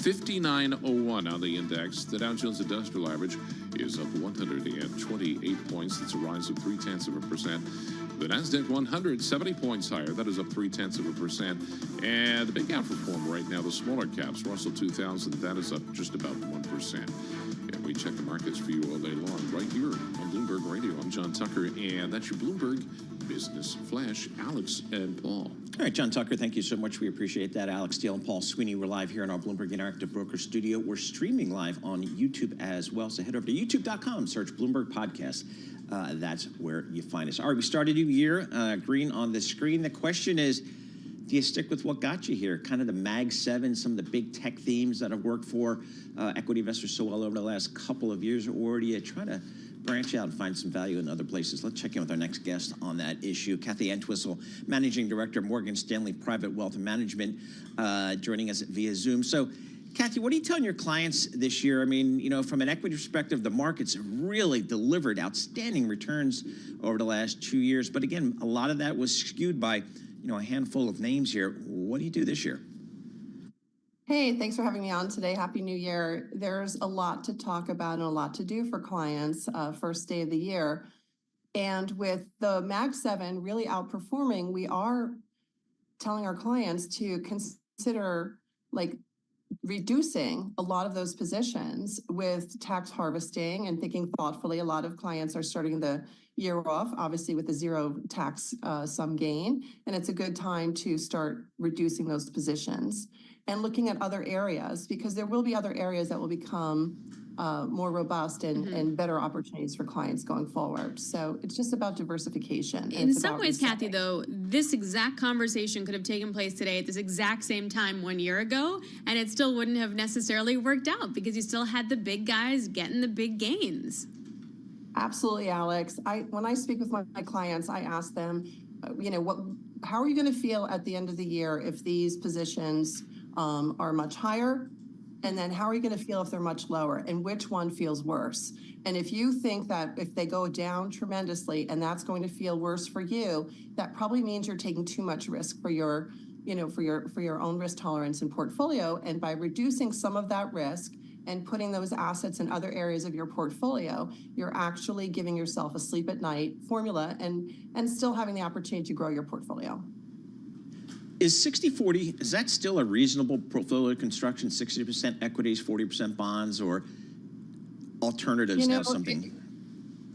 59.01 on the index. The Dow Jones Industrial Average is up 128 points. That's a rise of 0.3%. The Nasdaq 100, 70 points higher. That is up 0.3%. And the big outperformer right now, the smaller caps, Russell 2000, that is up just about 1%. And we check the markets for you all day long right here on Bloomberg Radio. I'm John Tucker, and that's your Bloomberg Business Flash, Alex and Paul. All right, John Tucker, thank you so much. We appreciate that. Alex Steele and Paul Sweeney, we're live here in our Bloomberg Interactive Broker studio. We're streaming live on YouTube as well, so head over to youtube.com, search Bloomberg Podcast. That's where you find us. All right, we started a new year, green on the screen. The question is, do you stick with what got you here? Kind of the Mag 7, some of the big tech themes that have worked for equity investors so well over the last couple of years, or do you try to branch out and find some value in other places? Let's check in with our next guest on that issue. Kathy Entwistle, Managing Director of Morgan Stanley Private Wealth Management, joining us via Zoom. So, Kathy, what are you telling your clients this year? I mean, you know, from an equity perspective, the markets have really delivered outstanding returns over the last 2 years. But again, a lot of that was skewed by, you know, a handful of names here. What do you do this year? Hey, thanks for having me on today. Happy New Year. There's a lot to talk about and a lot to do for clients first day of the year. And with the Mag 7 really outperforming, we are telling our clients to consider reducing a lot of those positions with tax harvesting and thinking thoughtfully. A lot of clients are starting the year off, obviously, with a zero tax sum gain, and it's a good time to start reducing those positions and looking at other areas, because there will be other areas that will become more robust and better opportunities for clients going forward. So it's just about diversification. In some ways, Kathy, though, this exact conversation could have taken place today at this exact same time 1 year ago, and it still wouldn't have necessarily worked out because you still had the big guys getting the big gains. Absolutely, Alex. When I speak with my clients, I ask them, how are you going to feel at the end of the year if these positions are much higher? And then how are you going to feel if they're much lower? And which one feels worse? And if you think that if they go down tremendously and that's going to feel worse for you, that probably means you're taking too much risk for your, for your own risk tolerance and portfolio. And by reducing some of that risk and putting those assets in other areas of your portfolio, you're actually giving yourself a sleep at night formula and still having the opportunity to grow your portfolio. Is 60-40, is that still a reasonable portfolio construction, 60% equities, 40% bonds, or alternatives have something?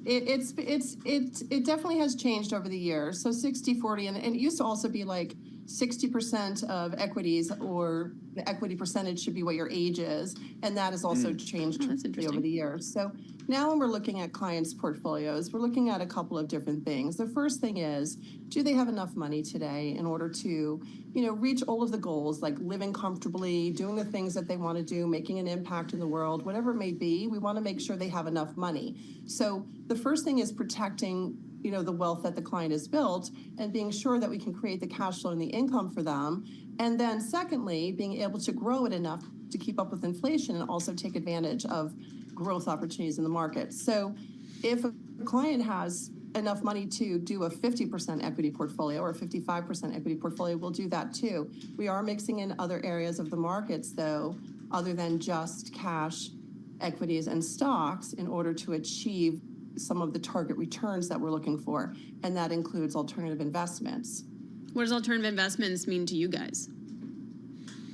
It definitely has changed over the years. So 60-40, and it used to also be like 60% of equities, or the equity percentage should be what your age is, and that has also changed over the years. So now when we're looking at clients' portfolios, we're looking at a couple of different things. The first thing is, do they have enough money today in order to, reach all of the goals, like living comfortably, doing the things that they want to do, making an impact in the world, whatever it may be? We want to make sure they have enough money. So the first thing is protecting the wealth that the client has built and being sure that we can create the cash flow and the income for them. And then secondly, being able to grow it enough to keep up with inflation and also take advantage of growth opportunities in the market. So if a client has enough money to do a 50% equity portfolio or a 55% equity portfolio, we'll do that too. We are mixing in other areas of the markets, though, other than just cash, equities, and stocks in order to achieve some of the target returns that we're looking for, and that includes alternative investments. What does alternative investments mean to you guys?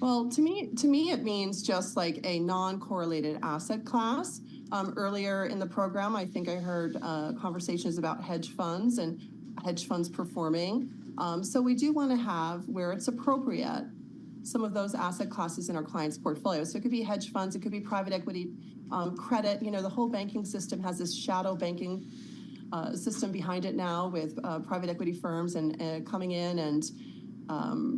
Well, to me, it means just like a non-correlated asset class Earlier in the program, I think I heard conversations about hedge funds and hedge funds performing. So we do want to have, where it's appropriate, some of those asset classes in our clients' portfolios. So it could be hedge funds, it could be private equity, credit. You know, the whole banking system has this shadow banking system behind it now with private equity firms and coming in and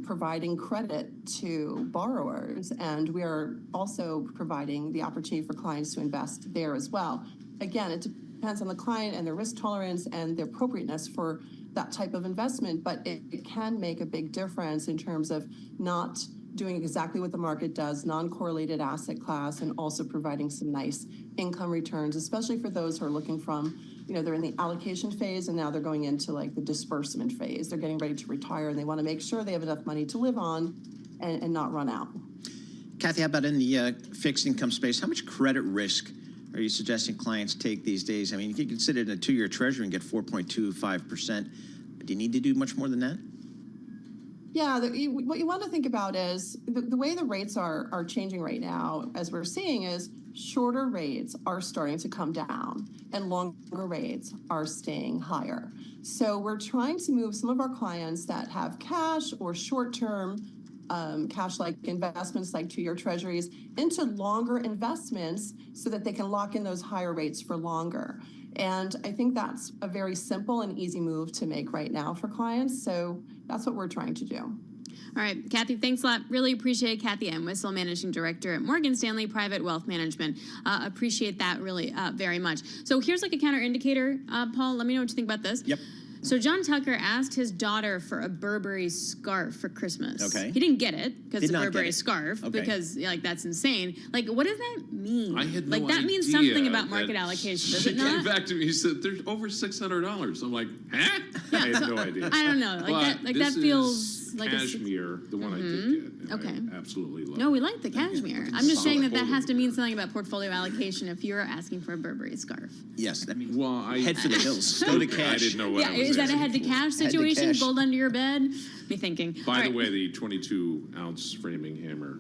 providing credit to borrowers. And we are also providing the opportunity for clients to invest there as well. Again, it depends on the client and their risk tolerance and the appropriateness for that type of investment, but it can make a big difference in terms of not doing exactly what the market does, non-correlated asset class, and also providing some nice income returns, especially for those who are looking from, you know, they're in the allocation phase and now they're going into like the disbursement phase. They're getting ready to retire and they want to make sure they have enough money to live on and not run out. Kathy, how about in the fixed income space? How much credit risk are you suggesting clients take these days? I mean, you can consider it in a 2-year treasury and get 4.25%. Do you need to do much more than that? Yeah, what you want to think about is the way the rates are changing right now, as we're seeing, is shorter rates are starting to come down and longer rates are staying higher. So we're trying to move some of our clients that have cash or short-term cash-like investments like 2-year treasuries into longer investments so that they can lock in those higher rates for longer. And I think that's a very simple and easy move to make right now for clients. So that's what we're trying to do. All right, Kathy, thanks a lot. Really appreciate it. Kathy M. Wissel, Managing Director at Morgan Stanley Private Wealth Management. Appreciate that really very much. So here's like a counter indicator, Paul. Let me know what you think about this. Yep. So John Tucker asked his daughter for a Burberry scarf for Christmas. Okay. He didn't get it because it's a Burberry scarf, Okay. because like that's insane. Like, what does that mean? I had no like that means idea something about that market allocation, does she it not? came back to me and said, "There's over $600." I'm like, huh? Yeah, I had no idea. I don't know. Like But that this feels is like cashmere, the one I did get. And Okay. I absolutely love No, it. we like the cashmere. I'm just saying that has to mean something about portfolio allocation if you're asking for a Burberry scarf. Yes, that means I head for the hills. Go to cash. I didn't know what Yeah, I was is that a asking head to for. cash situation? cash. Gold under your bed? Me thinking. By All the right. way, the 22-ounce framing hammer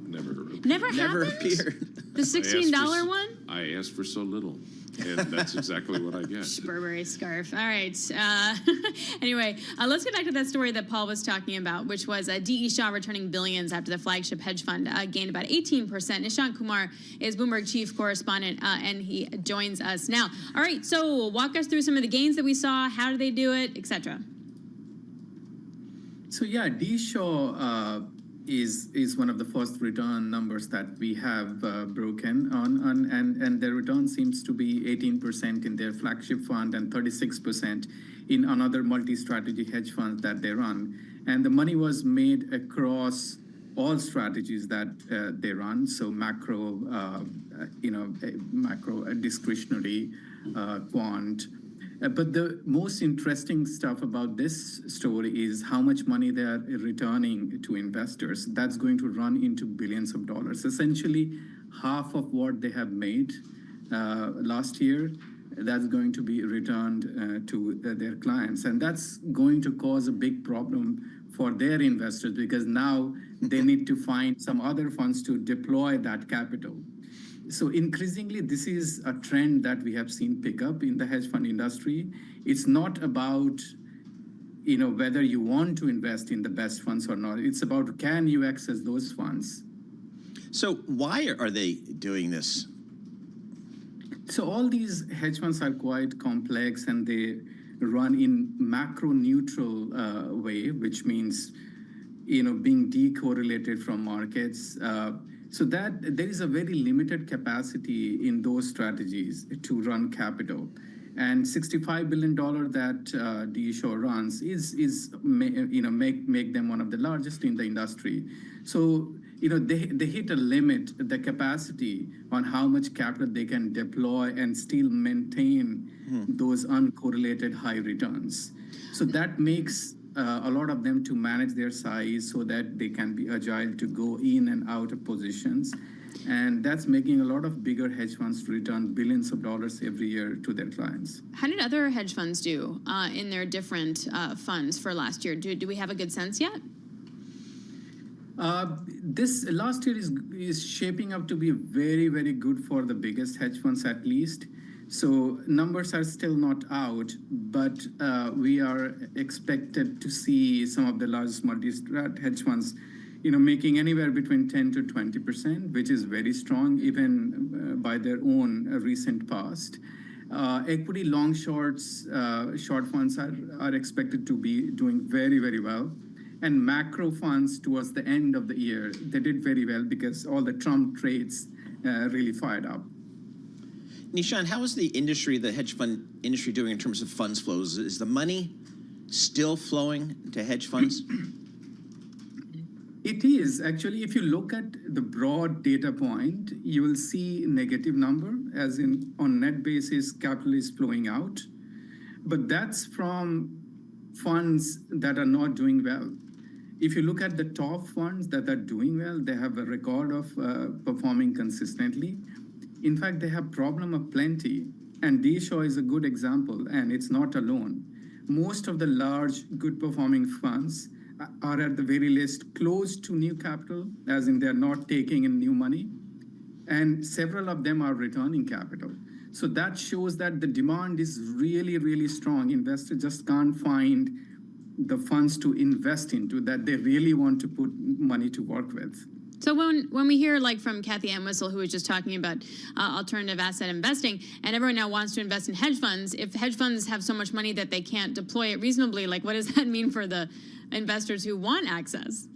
never appeared. Never happened? appeared. The $16 one? I asked for so little, and that's exactly what I get. Burberry scarf. All right. Anyway, let's get back to that story that Paul was talking about, which was D.E. Shaw returning billions after the flagship hedge fund gained about 18%. Nishant Kumar is Bloomberg chief correspondent, and he joins us now. All right. So walk us through some of the gains that we saw. How did they do it, etc. So yeah, D. Shaw is one of the first return numbers that we have broken on, and their return seems to be 18% in their flagship fund and 36% in another multi-strategy hedge fund that they run. And the money was made across all strategies that they run. So macro, macro discretionary, quant. But the most interesting stuff about this story is how much money they are returning to investors. That's going to run into billions of dollars. Essentially, half of what they have made last year, that's going to be returned to their clients. And that's going to cause a big problem for their investors because now they need to find some other funds to deploy that capital. So increasingly, this is a trend that we have seen pick up in the hedge fund industry. It's not about, whether you want to invest in the best funds or not. It's about, can you access those funds? So why are they doing this? So all these hedge funds are quite complex and they run in macro neutral way, which means, being decorrelated from markets. So that there is a very limited capacity in those strategies to run capital. And $65 billion that D. Shaw runs make them one of the largest in the industry. So, they hit a limit, the capacity on how much capital they can deploy and still maintain those uncorrelated high returns. So that makes a lot of them to manage their size so that they can be agile to go in and out of positions. And that's making a lot of bigger hedge funds return billions of dollars every year to their clients. How did other hedge funds do in their different funds for last year? Do we have a good sense yet? This last year is shaping up to be very, very good for the biggest hedge funds at least. So numbers are still not out, but we are expected to see some of the largest multi-strat hedge funds, making anywhere between 10 to 20%, which is very strong even by their own recent past. Equity long shorts, short funds are expected to be doing very, very well. And macro funds towards the end of the year, they did very well because all the Trump trades really fired up. Nishan, how is the industry, the hedge fund industry, doing in terms of funds flows? Is the money still flowing to hedge funds? It is. Actually, if you look at the broad data point, you will see negative number, as in on net basis, capital is flowing out. But that's from funds that are not doing well. If you look at the top funds that are doing well, they have a record of performing consistently. In fact, they have problem of plenty. And D-Shaw is a good example, and it's not alone. Most of the large, good performing funds are at the very least close to new capital, as in they're not taking in new money. And several of them are returning capital. So that shows that the demand is really, really strong. Investors just can't find the funds to invest into that they really want to put money to work with. So when we hear like from Kathy Entwistle, who was just talking about alternative asset investing, and everyone now wants to invest in hedge funds, if hedge funds have so much money that they can't deploy it reasonably, like what does that mean for the investors who want access?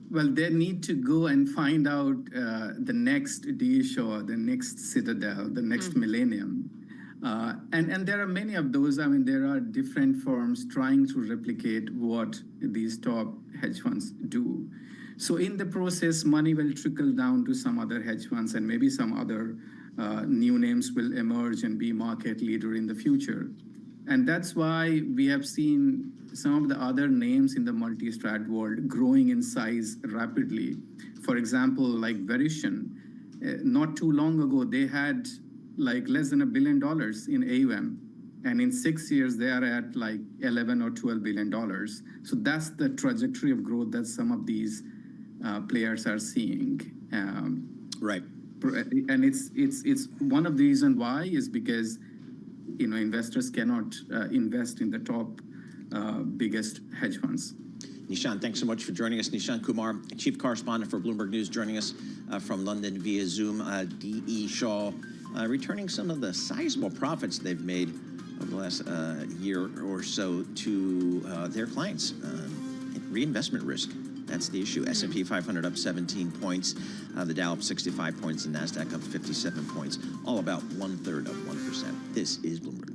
Well, they need to go and find out the next D-Shaw, the next Citadel, the next Millennium. And there are many of those. I mean, there are different firms trying to replicate what these top hedge funds do. So in the process, money will trickle down to some other hedge funds, and maybe some other new names will emerge and be market leader in the future. And that's why we have seen some of the other names in the multi-strat world growing in size rapidly. For example, like Verition, not too long ago, they had like less than $1 billion in AUM. And in 6 years, they are at like 11 or $12 billion. So that's the trajectory of growth that some of these players are seeing. Right. And it's one of the reasons why is because investors cannot invest in the top biggest hedge funds. Nishan, thanks so much for joining us. Nishan Kumar, Chief Correspondent for Bloomberg News, joining us from London via Zoom. D.E. Shaw, returning some of the sizable profits they've made over the last year or so to their clients. Reinvestment risk. That's the issue. S&P 500 up 17 points, the Dow up 65 points, and NASDAQ up 57 points, all about 1/3 of 1%. This is Bloomberg.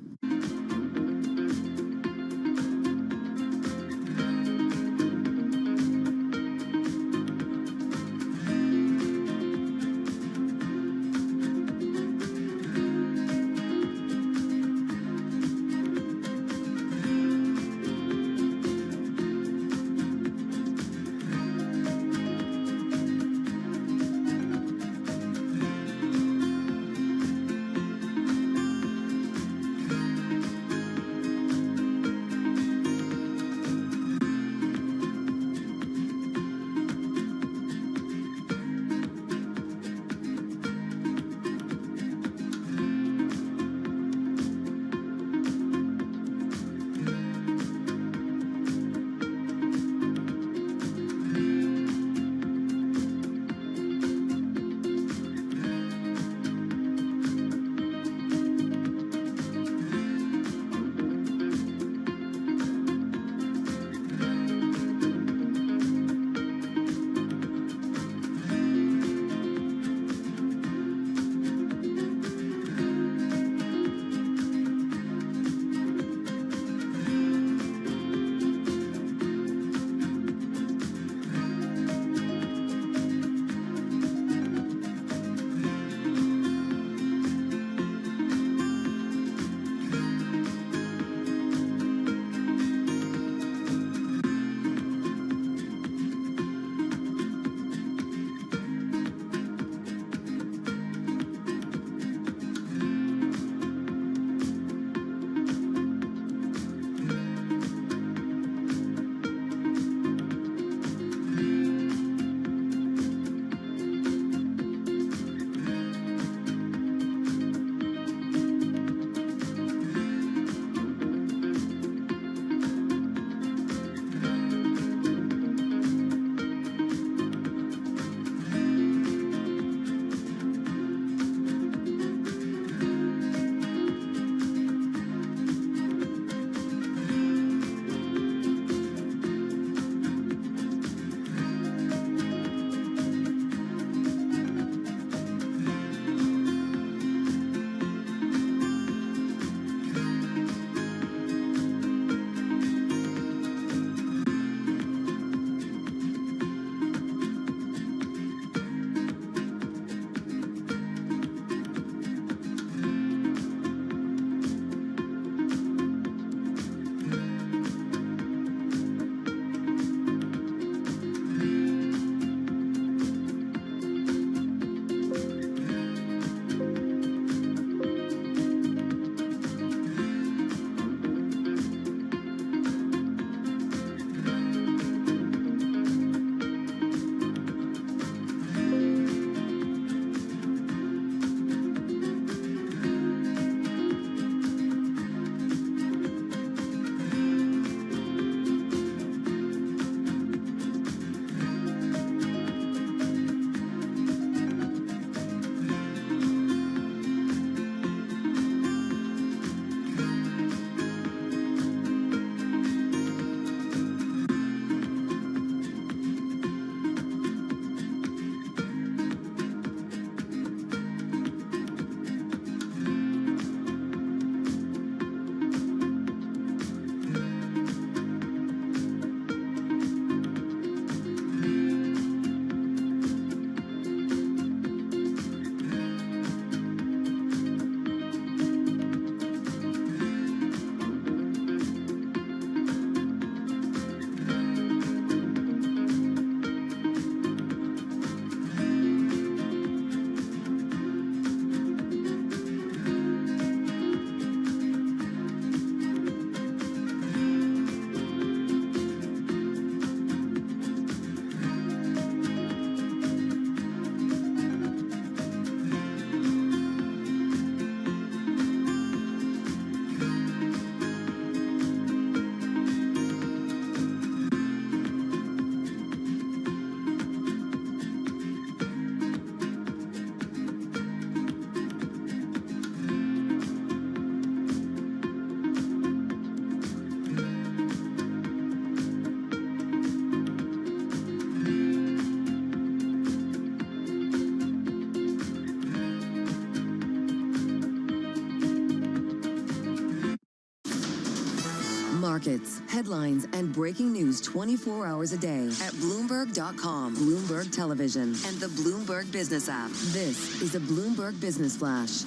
markets, headlines, and breaking news 24 hours a day at Bloomberg.com, Bloomberg Television, and the Bloomberg Business app. This is a Bloomberg Business Flash.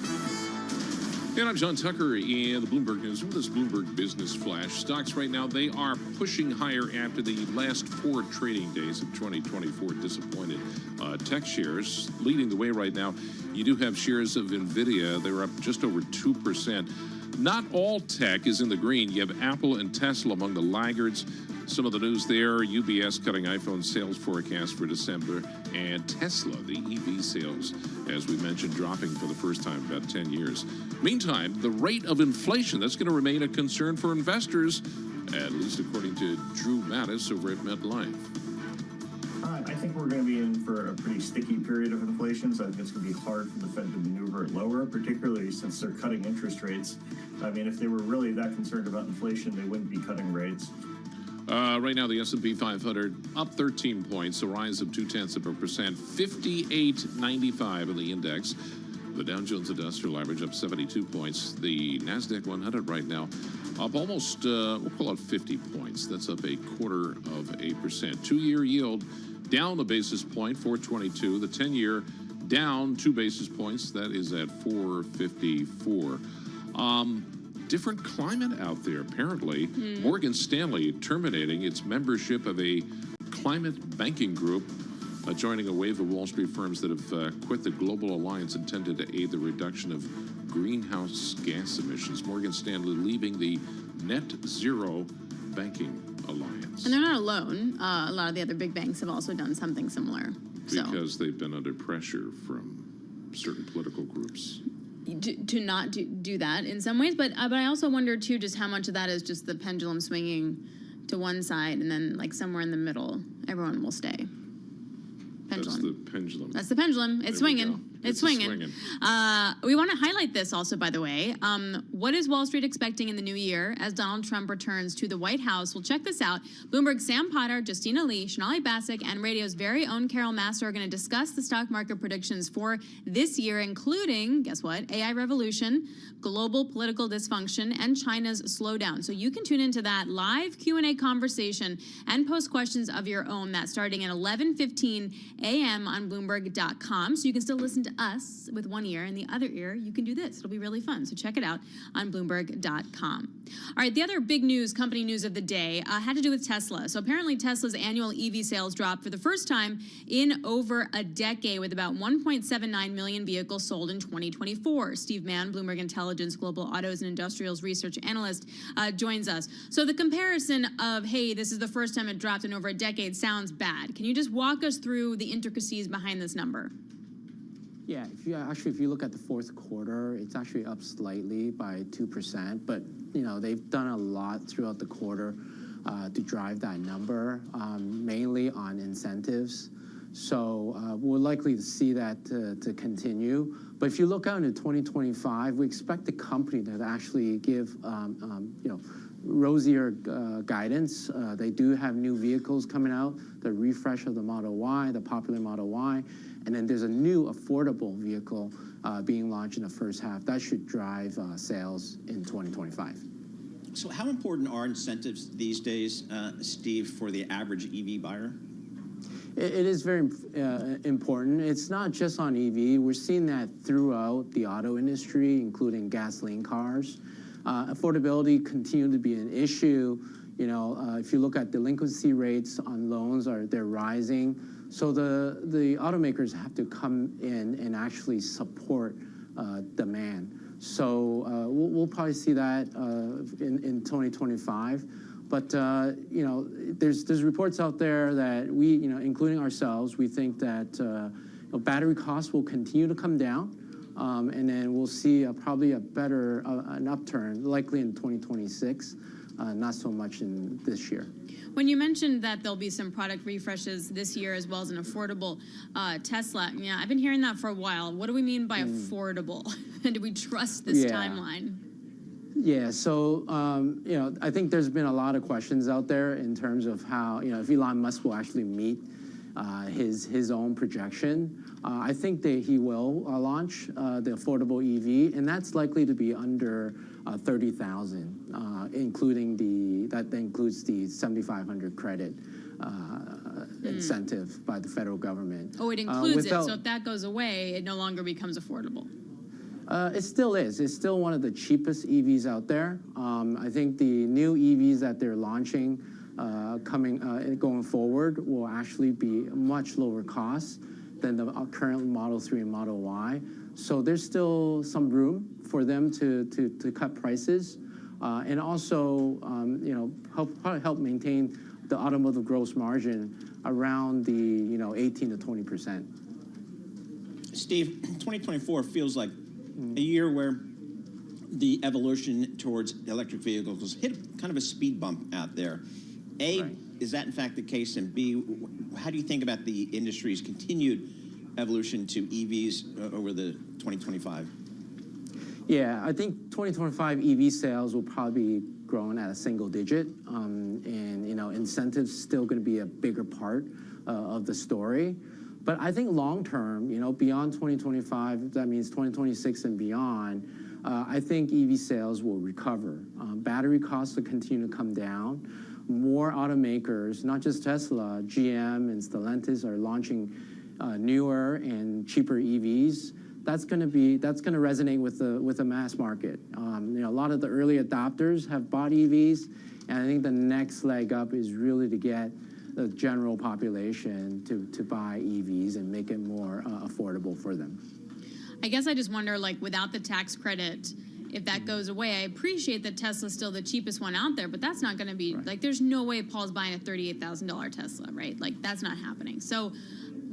And I'm John Tucker in the Bloomberg News with this Bloomberg Business Flash. Stocks right now, they are pushing higher after the last 4 trading days of 2024 disappointed. Tech shares leading the way right now. You do have shares of NVIDIA. They're up just over 2%. Not all tech is in the green. You have Apple and Tesla among the laggards. Some of the news there, UBS cutting iPhone sales forecast for December, and Tesla, the EV sales, as we mentioned, dropping for the first time in about 10 years. Meantime, the rate of inflation, that's going to remain a concern for investors, at least according to Drew Mattis over at MetLife. I think we're going to be in for a pretty sticky period of inflation, so I think it's going to be hard for the Fed to maneuver it lower, particularly since they're cutting interest rates. I mean, if they were really that concerned about inflation, they wouldn't be cutting rates. Right now, the S&P 500 up 13 points, a rise of 0.2%, 58.95 in the index. The Dow Jones Industrial Average up 72 points. The NASDAQ 100 right now up almost, we'll call it 50 points. That's up 0.25%. 2-year yield down a basis point, 4.22. The 10-year down 2 basis points. That is at 4.54. Different climate out there, apparently. Morgan Stanley terminating its membership of a climate banking group, joining a wave of Wall Street firms that have quit the global alliance intended to aid the reduction of greenhouse gas emissions. Morgan Stanley leaving the Net Zero Banking Alliance. And they're not alone. A lot of the other big banks have also done something similar. Because they've been under pressure from certain political groups. To not do that in some ways, but I also wonder too just how much of that is just the pendulum swinging to one side, and then like somewhere in the middle, everyone will stay. Pendulum. That's the pendulum. That's the pendulum. It's swinging. It's swinging. We want to highlight this also, by the way. What is Wall Street expecting in the new year as Donald Trump returns to the White House? Well, check this out. Bloomberg's Sam Potter, Justina Lee, Shonali Bassick, and radio's very own Carol Master are going to discuss the stock market predictions for this year, including, guess what, AI revolution, global political dysfunction, and China's slowdown. So you can tune into that live Q&A conversation and post questions of your own. That's starting at 11:15 a.m. on Bloomberg.com. So you can still listen to us with one ear, and the other ear, you can do this. It'll be really fun. So check it out on Bloomberg.com. All right, the other big news, company news of the day, had to do with Tesla. So apparently Tesla's annual EV sales dropped for the first time in over a decade, with about 1.79 million vehicles sold in 2024. Steve Mann, Bloomberg Intelligence Global Autos and Industrials Research Analyst, joins us. So the comparison of, hey, this is the first time it dropped in over a decade sounds bad. Can you just walk us through the intricacies behind this number? Yeah, if you look at the fourth quarter, it's actually up slightly by 2%, but they've done a lot throughout the quarter to drive that number, mainly on incentives. So we're likely to see that to continue. But if you look out into 2025, we expect the company to actually give rosier guidance. They do have new vehicles coming out, the refresh of the Model Y, the popular Model Y, and then there's a new affordable vehicle being launched in the first half. That should drive sales in 2025. So how important are incentives these days, Steve, for the average EV buyer? It is very important. It's not just on EV. We're seeing that throughout the auto industry, including gasoline cars. Affordability continues to be an issue. If you look at delinquency rates on loans, they're rising. So the automakers have to come in and actually support demand. So we'll probably see that in 2025. But there's reports out there that we, including ourselves, we think that battery costs will continue to come down, and then we'll see probably an upturn, likely in 2026, not so much in this year. When you mentioned that there'll be some product refreshes this year as well as an affordable Tesla, yeah, I've been hearing that for a while. What do we mean by affordable? And do we trust this timeline? Yeah, so I think there's been a lot of questions out there in terms of how if Elon Musk will actually meet his own projection. I think that he will launch the affordable EV, and that's likely to be under $30,000, that includes the 7,500 credit incentive by the federal government. Oh, it includes it. So if that goes away, it no longer becomes affordable. It still is. It's still one of the cheapest EVs out there. I think the new EVs that they're launching going forward will actually be much lower cost than the current Model 3 and Model Y. So there's still some room for them to cut prices and also help maintain the automotive gross margin around the 18 to 20%. Steve, 2024 feels like a year where the evolution towards electric vehicles hit kind of a speed bump out there. A, right. Is that in fact the case? And B, how do you think about the industry's continued evolution to EVs over the 2025? Yeah, I think 2025 EV sales will probably be growing at a single digit, and incentives still going to be a bigger part of the story. But I think long term, beyond 2025, that means 2026 and beyond, I think EV sales will recover. Battery costs will continue to come down. More automakers, not just Tesla, GM and Stellantis are launching newer and cheaper EVs. That's going to resonate with the mass market. A lot of the early adopters have bought EVs, and I think the next leg up is really to get the general population to buy EVs and make it more affordable for them. I guess I just wonder, without the tax credit, if that goes away, I appreciate that Tesla's still the cheapest one out there, but that's not going to be, there's no way Paul's buying a $38,000 Tesla, right? That's not happening. So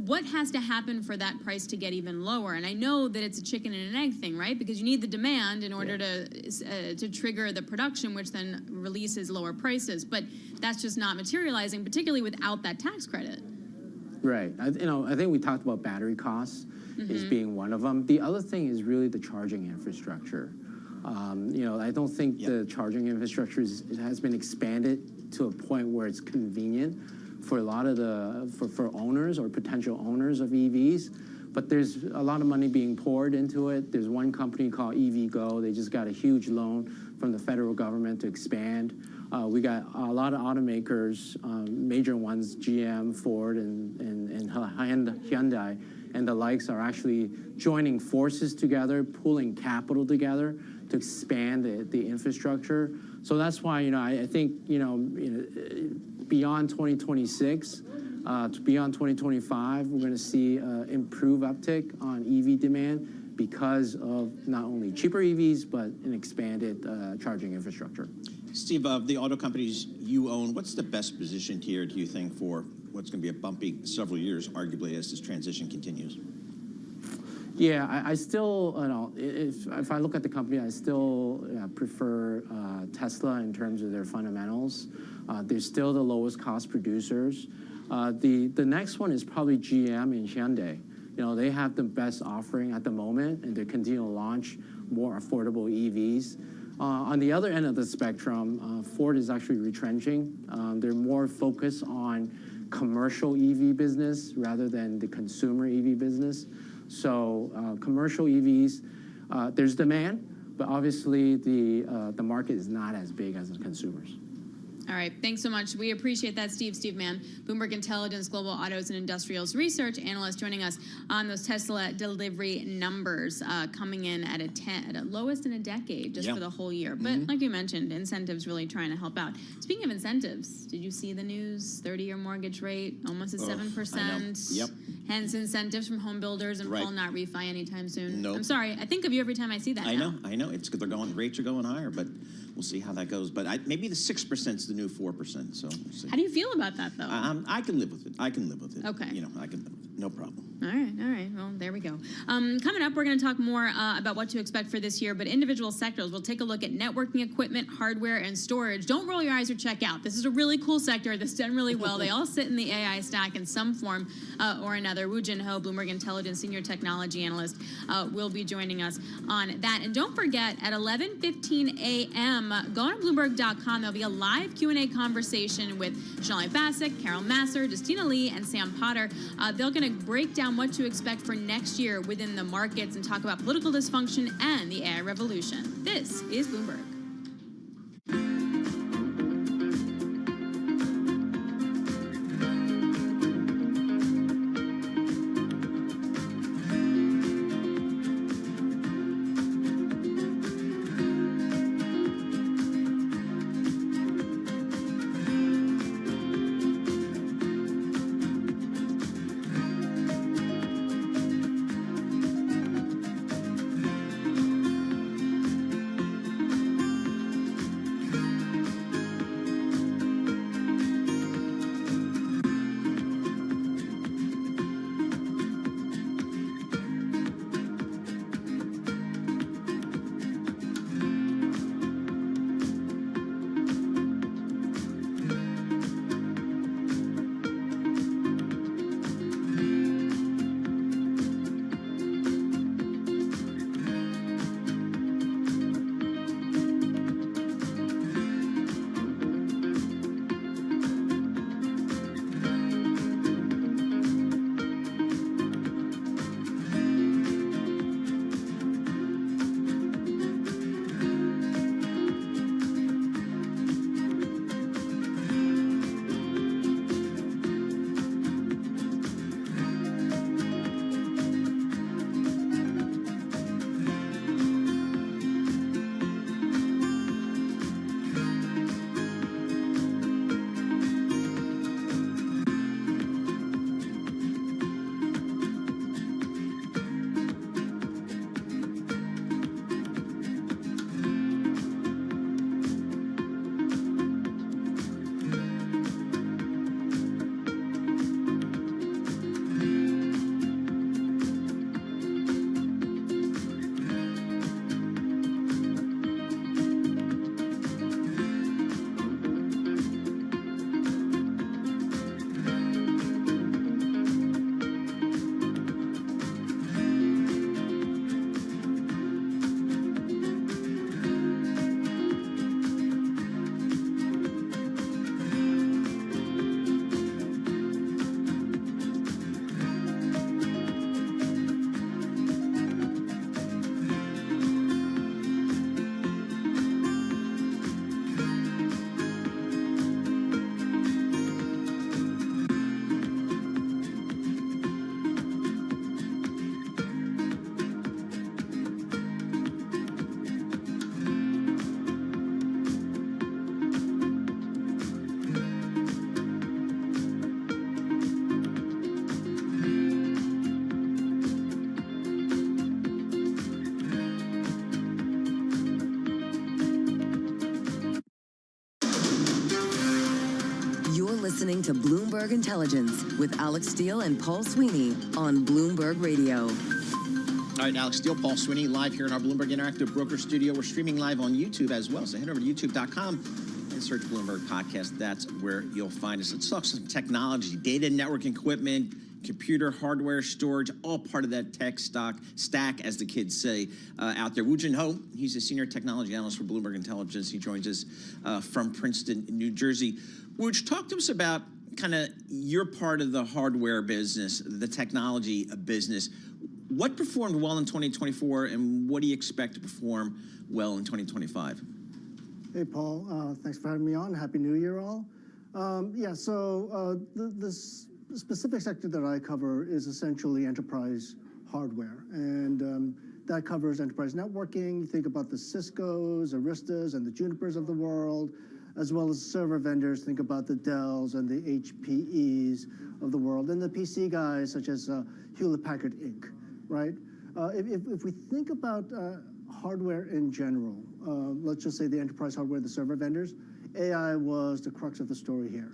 what has to happen for that price to get even lower? And I know that it's a chicken and an egg thing, right? Because you need the demand in order to trigger the production, which then releases lower prices. But that's just not materializing, particularly without that tax credit. Right. I think we talked about battery costs as being one of them. The other thing is really the charging infrastructure. I don't think the charging infrastructure has been expanded to a point where it's convenient for a lot of for owners or potential owners of EVs, but there's a lot of money being poured into it. There's one company called EVgo. They just got a huge loan from the federal government to expand. We got a lot of automakers, major ones, GM, Ford, and Hyundai, and the likes are actually joining forces together, pooling capital together to expand the infrastructure. So that's why, I think, beyond 2026, beyond 2025, we're going to see improved uptick on EV demand because of not only cheaper EVs, but an expanded charging infrastructure. Steve, of the auto companies you own, what's the best position here, do you think, for what's going to be a bumpy several years, arguably, as this transition continues? Yeah, I still, if I look at the company, I still prefer Tesla in terms of their fundamentals. They're still the lowest cost producers. The next one is probably GM and Hyundai. They have the best offering at the moment, and they continue to launch more affordable EVs. On the other end of the spectrum, Ford is actually retrenching. They're more focused on commercial EV business rather than the consumer EV business. So commercial EVs, there's demand, but obviously the market is not as big as the consumers. All right, thanks so much. We appreciate that, Steve. Steve Mann, Bloomberg Intelligence Global Autos and Industrials Research Analyst, joining us on those Tesla delivery numbers coming in at a lowest in a decade just for the whole year. But like you mentioned, incentives really trying to help out. Speaking of incentives, did you see the news? 30-year mortgage rate almost at 7%. Yep. Hence incentives from home builders and Paul not refi anytime soon. Nope. I'm sorry, I think of you every time I see that. I know. It's good. Rates are going higher, but we'll see how that goes. But maybe the 6% is the new 4%. So we'll see. How do you feel about that, though? I can live with it. Okay. I can live with it. No problem. All right. Well, there we go. Coming up, we're going to talk more about what to expect for this year, but individual sectors. We'll take a look at networking equipment, hardware, and storage. Don't roll your eyes or check out. This is a really cool sector that's done really well. They all sit in the AI stack in some form or another. Woo Jin Ho, Bloomberg Intelligence Senior Technology Analyst, will be joining us on that. And don't forget, at 11:15 a.m., go on Bloomberg.com. There'll be a live Q&A conversation with Jean-Louis Bassick, Carol Masser, Justina Lee, and Sam Potter. They're going going to break down what to expect for next year within the markets and talk about political dysfunction and the AI revolution. This is Bloomberg. Listening to Bloomberg Intelligence with Alex Steele and Paul Sweeney on Bloomberg Radio. All right, Alex Steele, Paul Sweeney, live here in our Bloomberg Interactive Broker Studio. We're streaming live on YouTube as well, so head over to youtube.com and search Bloomberg Podcast. That's where you'll find us. Let's talk some technology, data networking equipment, computer, hardware, storage, all part of that tech stack, as the kids say out there. Woo Jin Ho, he's a senior technology analyst for Bloomberg Intelligence. He joins us from Princeton, New Jersey. Wooj, talk to us about kind of your part of the hardware business, the technology business. What performed well in 2024, and what do you expect to perform well in 2025? Hey, Paul. Thanks for having me on. Happy New Year, all. This specific sector that I cover is essentially enterprise hardware, and that covers enterprise networking. You think about the Ciscos, Aristas, and the Junipers of the world, as well as server vendors. Think about the Dells and the HPEs of the world, and the PC guys such as Hewlett-Packard Inc., right? If we think about hardware in general, let's just say the enterprise hardware, the server vendors, AI was the crux of the story here.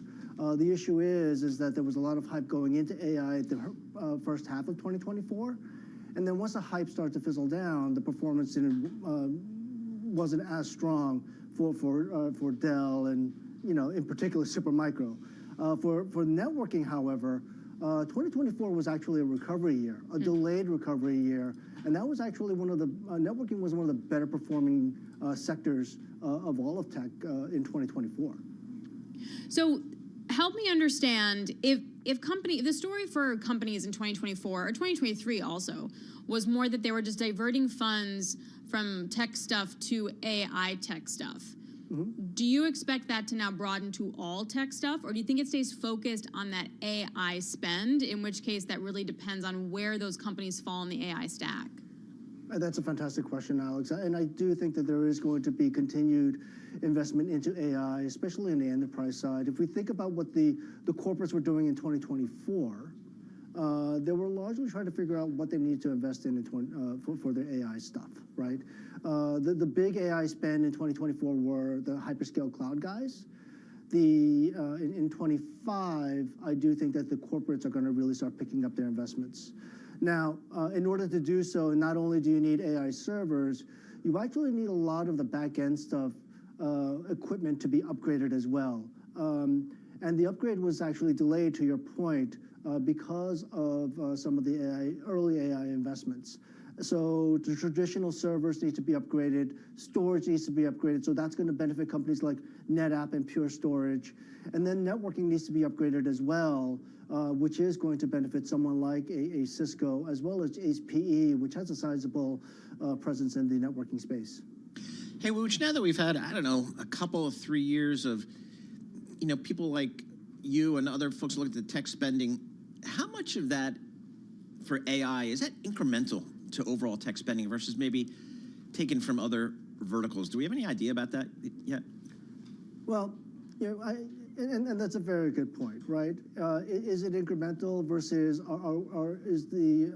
The issue is that there was a lot of hype going into AI at the first half of 2024, and then once the hype started to fizzle down, the performance wasn't as strong for Dell and, in particular Supermicro. For networking, however, 2024 was actually a recovery year, a delayed recovery year, and that was actually networking was one of the better performing sectors of all of tech in 2024. So help me understand, if if the story for companies in 2024 or 2023 also was more that they were just diverting funds from tech stuff to AI tech stuff. Do you expect that to now broaden to all tech stuff, or do you think it stays focused on that AI spend, in which case that really depends on where those companies fall in the AI stack? That's a fantastic question, Alex. And I do think that there is going to be continued investment into AI, especially in the enterprise side. If we think about what the corporates were doing in 2024, they were largely trying to figure out what they need to invest in for their AI stuff, right? The big AI spend in 2024 were the hyperscale cloud guys. In 25, I do think that the corporates are going to really start picking up their investments. Now, in order to do so, not only do you need AI servers, you actually need a lot of the back-end stuff, equipment to be upgraded as well. And the upgrade was actually delayed, to your point, because of some of the early AI investments. So the traditional servers need to be upgraded, storage needs to be upgraded, so that's going to benefit companies like NetApp and Pure Storage. And then networking needs to be upgraded as well, which is going to benefit someone like a Cisco, as well as HPE, which has a sizable presence in the networking space. Hey, Wooch, now that we've had, I don't know, a couple of 3 years of, people like you and other folks look at the tech spending, how much of that for AI, is that incremental to overall tech spending versus maybe taken from other verticals? Do we have any idea about that yet? Well, and that's a very good point, right? Is it incremental versus, or is the,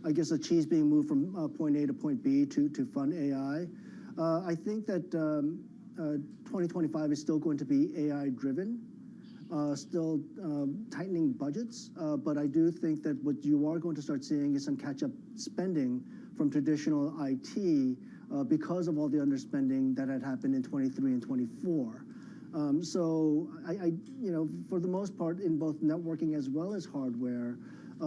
I guess, a cheese being moved from point A to point B to fund AI? I think that 2025 is still going to be AI-driven, still tightening budgets, but I do think that what you are going to start seeing is some catch-up spending from traditional IT because of all the underspending that had happened in 23 and 24. So for the most part, in both networking as well as hardware,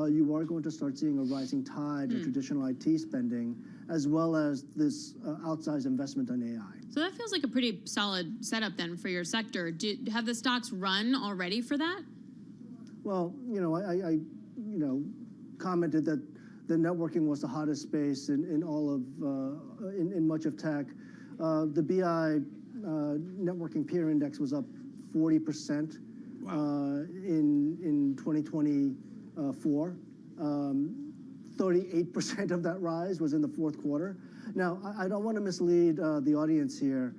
you are going to start seeing a rising tide of traditional IT spending, as well as this outsized investment on AI. So that feels like a pretty solid setup then for your sector. Have the stocks run already for that? Well, I commented that the networking was the hottest space in all of in much of tech. The BI networking peer index was up 40% in 2024. 38% of that rise was in the fourth quarter. Now, I don't want to mislead the audience here.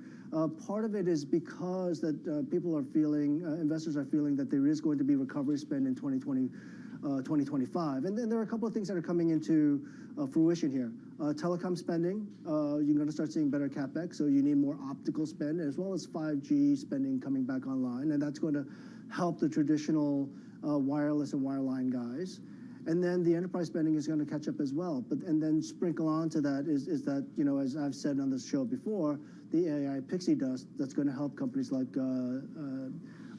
Part of it is because that people are feeling, investors are feeling that there is going to be recovery spend in 2025. And then there are a couple of things that are coming into fruition here. Telecom spending, you're going to start seeing better CapEx, so you need more optical spend, as well as 5G spending coming back online, and that's going to help the traditional wireless and wireline guys. And then the enterprise spending is going to catch up as well. And then sprinkle onto that is that, as I've said on this show before, the AI pixie dust that's going to help companies like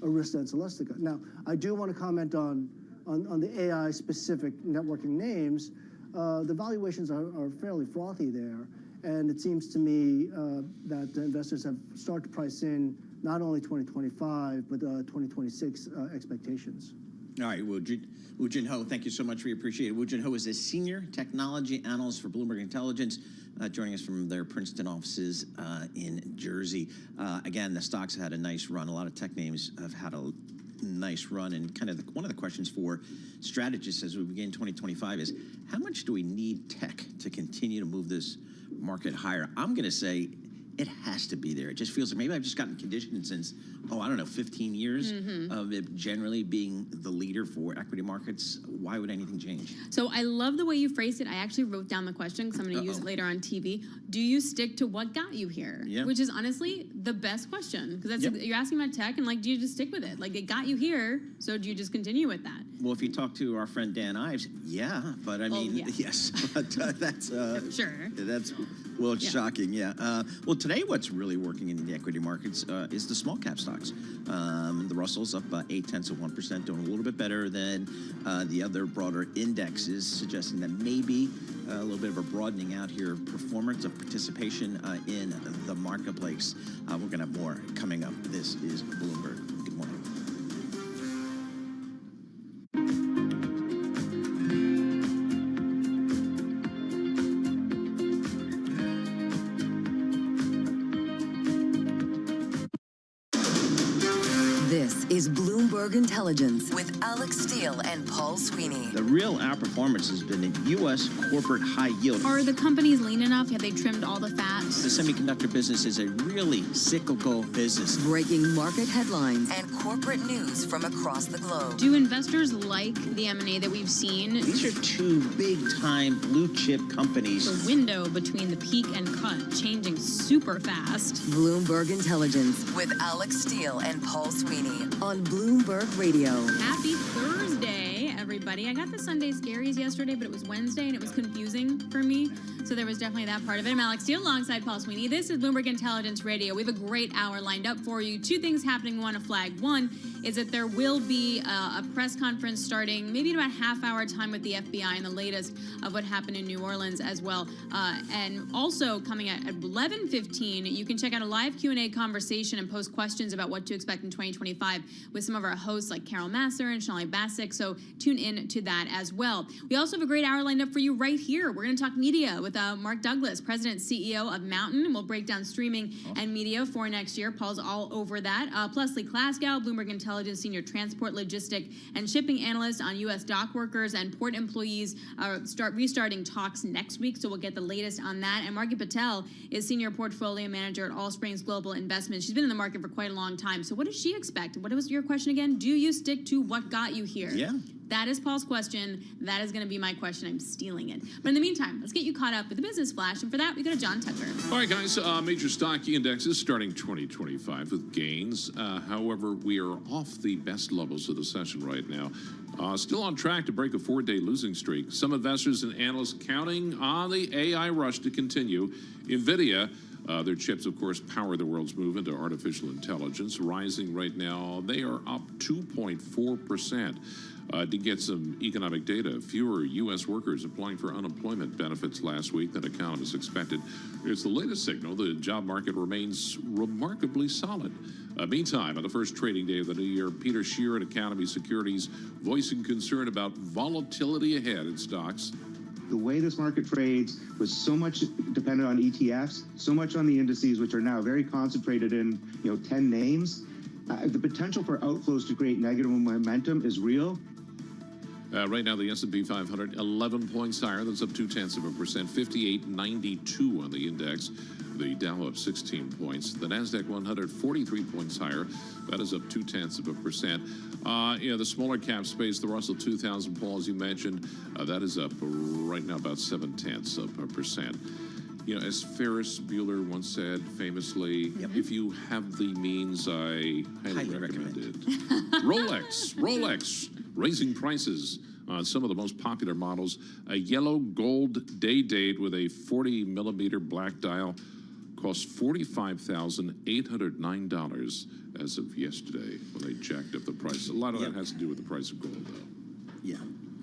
Arista and Celestica. Now, I do want to comment on the AI-specific networking names. The valuations are fairly frothy there, and it seems to me that investors have started to price in not only 2025, but 2026 expectations. All right, Woo Jin Ho, thank you so much. We appreciate it. Woo Jin Ho is a senior technology analyst for Bloomberg Intelligence, joining us from their Princeton offices in Jersey. Again, the stocks had a nice run. A lot of tech names have had a nice run, and kind of one of the questions for strategists as we begin 2025 is, how much do we need tech to continue to move this market higher? I'm going to say it has to be there. It just feels like maybe I've just gotten conditioned since, 15 years of it generally being the leader for equity markets. Why would anything change? So I love the way you phrased it. I actually wrote down the question because I'm going to use it later on TV. Do you stick to what got you here? Yeah. Which is honestly the best question, because that's you're asking about tech, and do you just stick with it? It got you here, so do you just continue with that? Well, if you talk to our friend Dan Ives, but I mean, yes, but that's sure. That's shocking, well, today what's really working in the equity markets is the small cap stocks. The Russell's up 0.8%, doing a little bit better than the other broader indexes, suggesting that maybe a little bit of a broadening out here of performance, of participation in the marketplace. We're going to have more coming up. This is Bloomberg. Good morning. is Bloomberg Intelligence with Alex Steele and Paul Sweeney. The real outperformance has been in U.S. corporate high yield. Are the companies lean enough? Have they trimmed all the fat? The semiconductor business is a really cyclical business. Breaking market headlines and corporate news from across the globe. Do investors like the M&A that we've seen? These are two big-time blue-chip companies. The window between the peak and cut changing super fast. Bloomberg Intelligence with Alex Steele and Paul Sweeney on Bloomberg Radio. Happy Thursday, everybody. I got the Sunday scaries yesterday, but it was Wednesday and it was confusing for me. So there was definitely that part of it. I'm Alex Steele alongside Paul Sweeney. This is Bloomberg Intelligence Radio. We have a great hour lined up for you. Two things happening we want to flag. One is that there will be a press conference starting maybe in about half-hour time with the FBI and the latest of what happened in New Orleans as well. And also coming at 11:15, you can check out a live Q&A conversation and post questions about what to expect in 2025 with some of our hosts like Carol Masser and Shalai Bassick. So tune in to that as well. We also have a great hour lined up for you right here. We're going to talk media with Mark Douglas, President and CEO of Mountain, and we'll break down streaming and media for next year. Paul's all over that. Plus, Lee Klaskow, Bloomberg Intelligence Senior Transport, Logistic, and Shipping Analyst on U.S. dock workers and port employees restarting talks next week, so we'll get the latest on that. And Margie Patel is Senior Portfolio Manager at All Springs Global Investments. She's been in the market for quite a long time. So what does she expect? What was your question again? Do you stick to what got you here? Yeah. That is Paul's question. That is going to be my question. I'm stealing it. But in the meantime, let's get you caught up with the business flash. And for that, we go to John Tucker. All right, guys. Major stock indexes starting 2025 with gains. However, we are off the best levels of the session right now. Still on track to break a 4-day losing streak. Some investors and analysts counting on the AI rush to continue. NVIDIA, their chips, of course, power the world's move into artificial intelligence. Rising right now, they are up 2.4%. To get some economic data, fewer U.S. workers applying for unemployment benefits last week than economists expected. It's the latest signal the job market remains remarkably solid. Meantime, on the first trading day of the new year, Peter Scheer at Academy Securities voicing concern about volatility ahead in stocks. The way this market trades was so much dependent on ETFs, so much on the indices, which are now very concentrated in 10 names. The potential for outflows to create negative momentum is real. Right now, the S&P 500, 11 points higher. That's up 0.2%, 58.92 on the index. The Dow up 16 points. The Nasdaq 100, 43 points higher. That is up 0.2%. The smaller cap space, the Russell 2000, Paul, as you mentioned, that is up right now about 0.7%. As Ferris Bueller once said famously, if you have the means, I highly recommend it. Rolex, raising prices on some of the most popular models. A yellow gold day date with a 40-millimeter black dial costs $45,809 as of yesterday when they jacked up the price. A lot of that has to do with the price of gold, though. Yeah.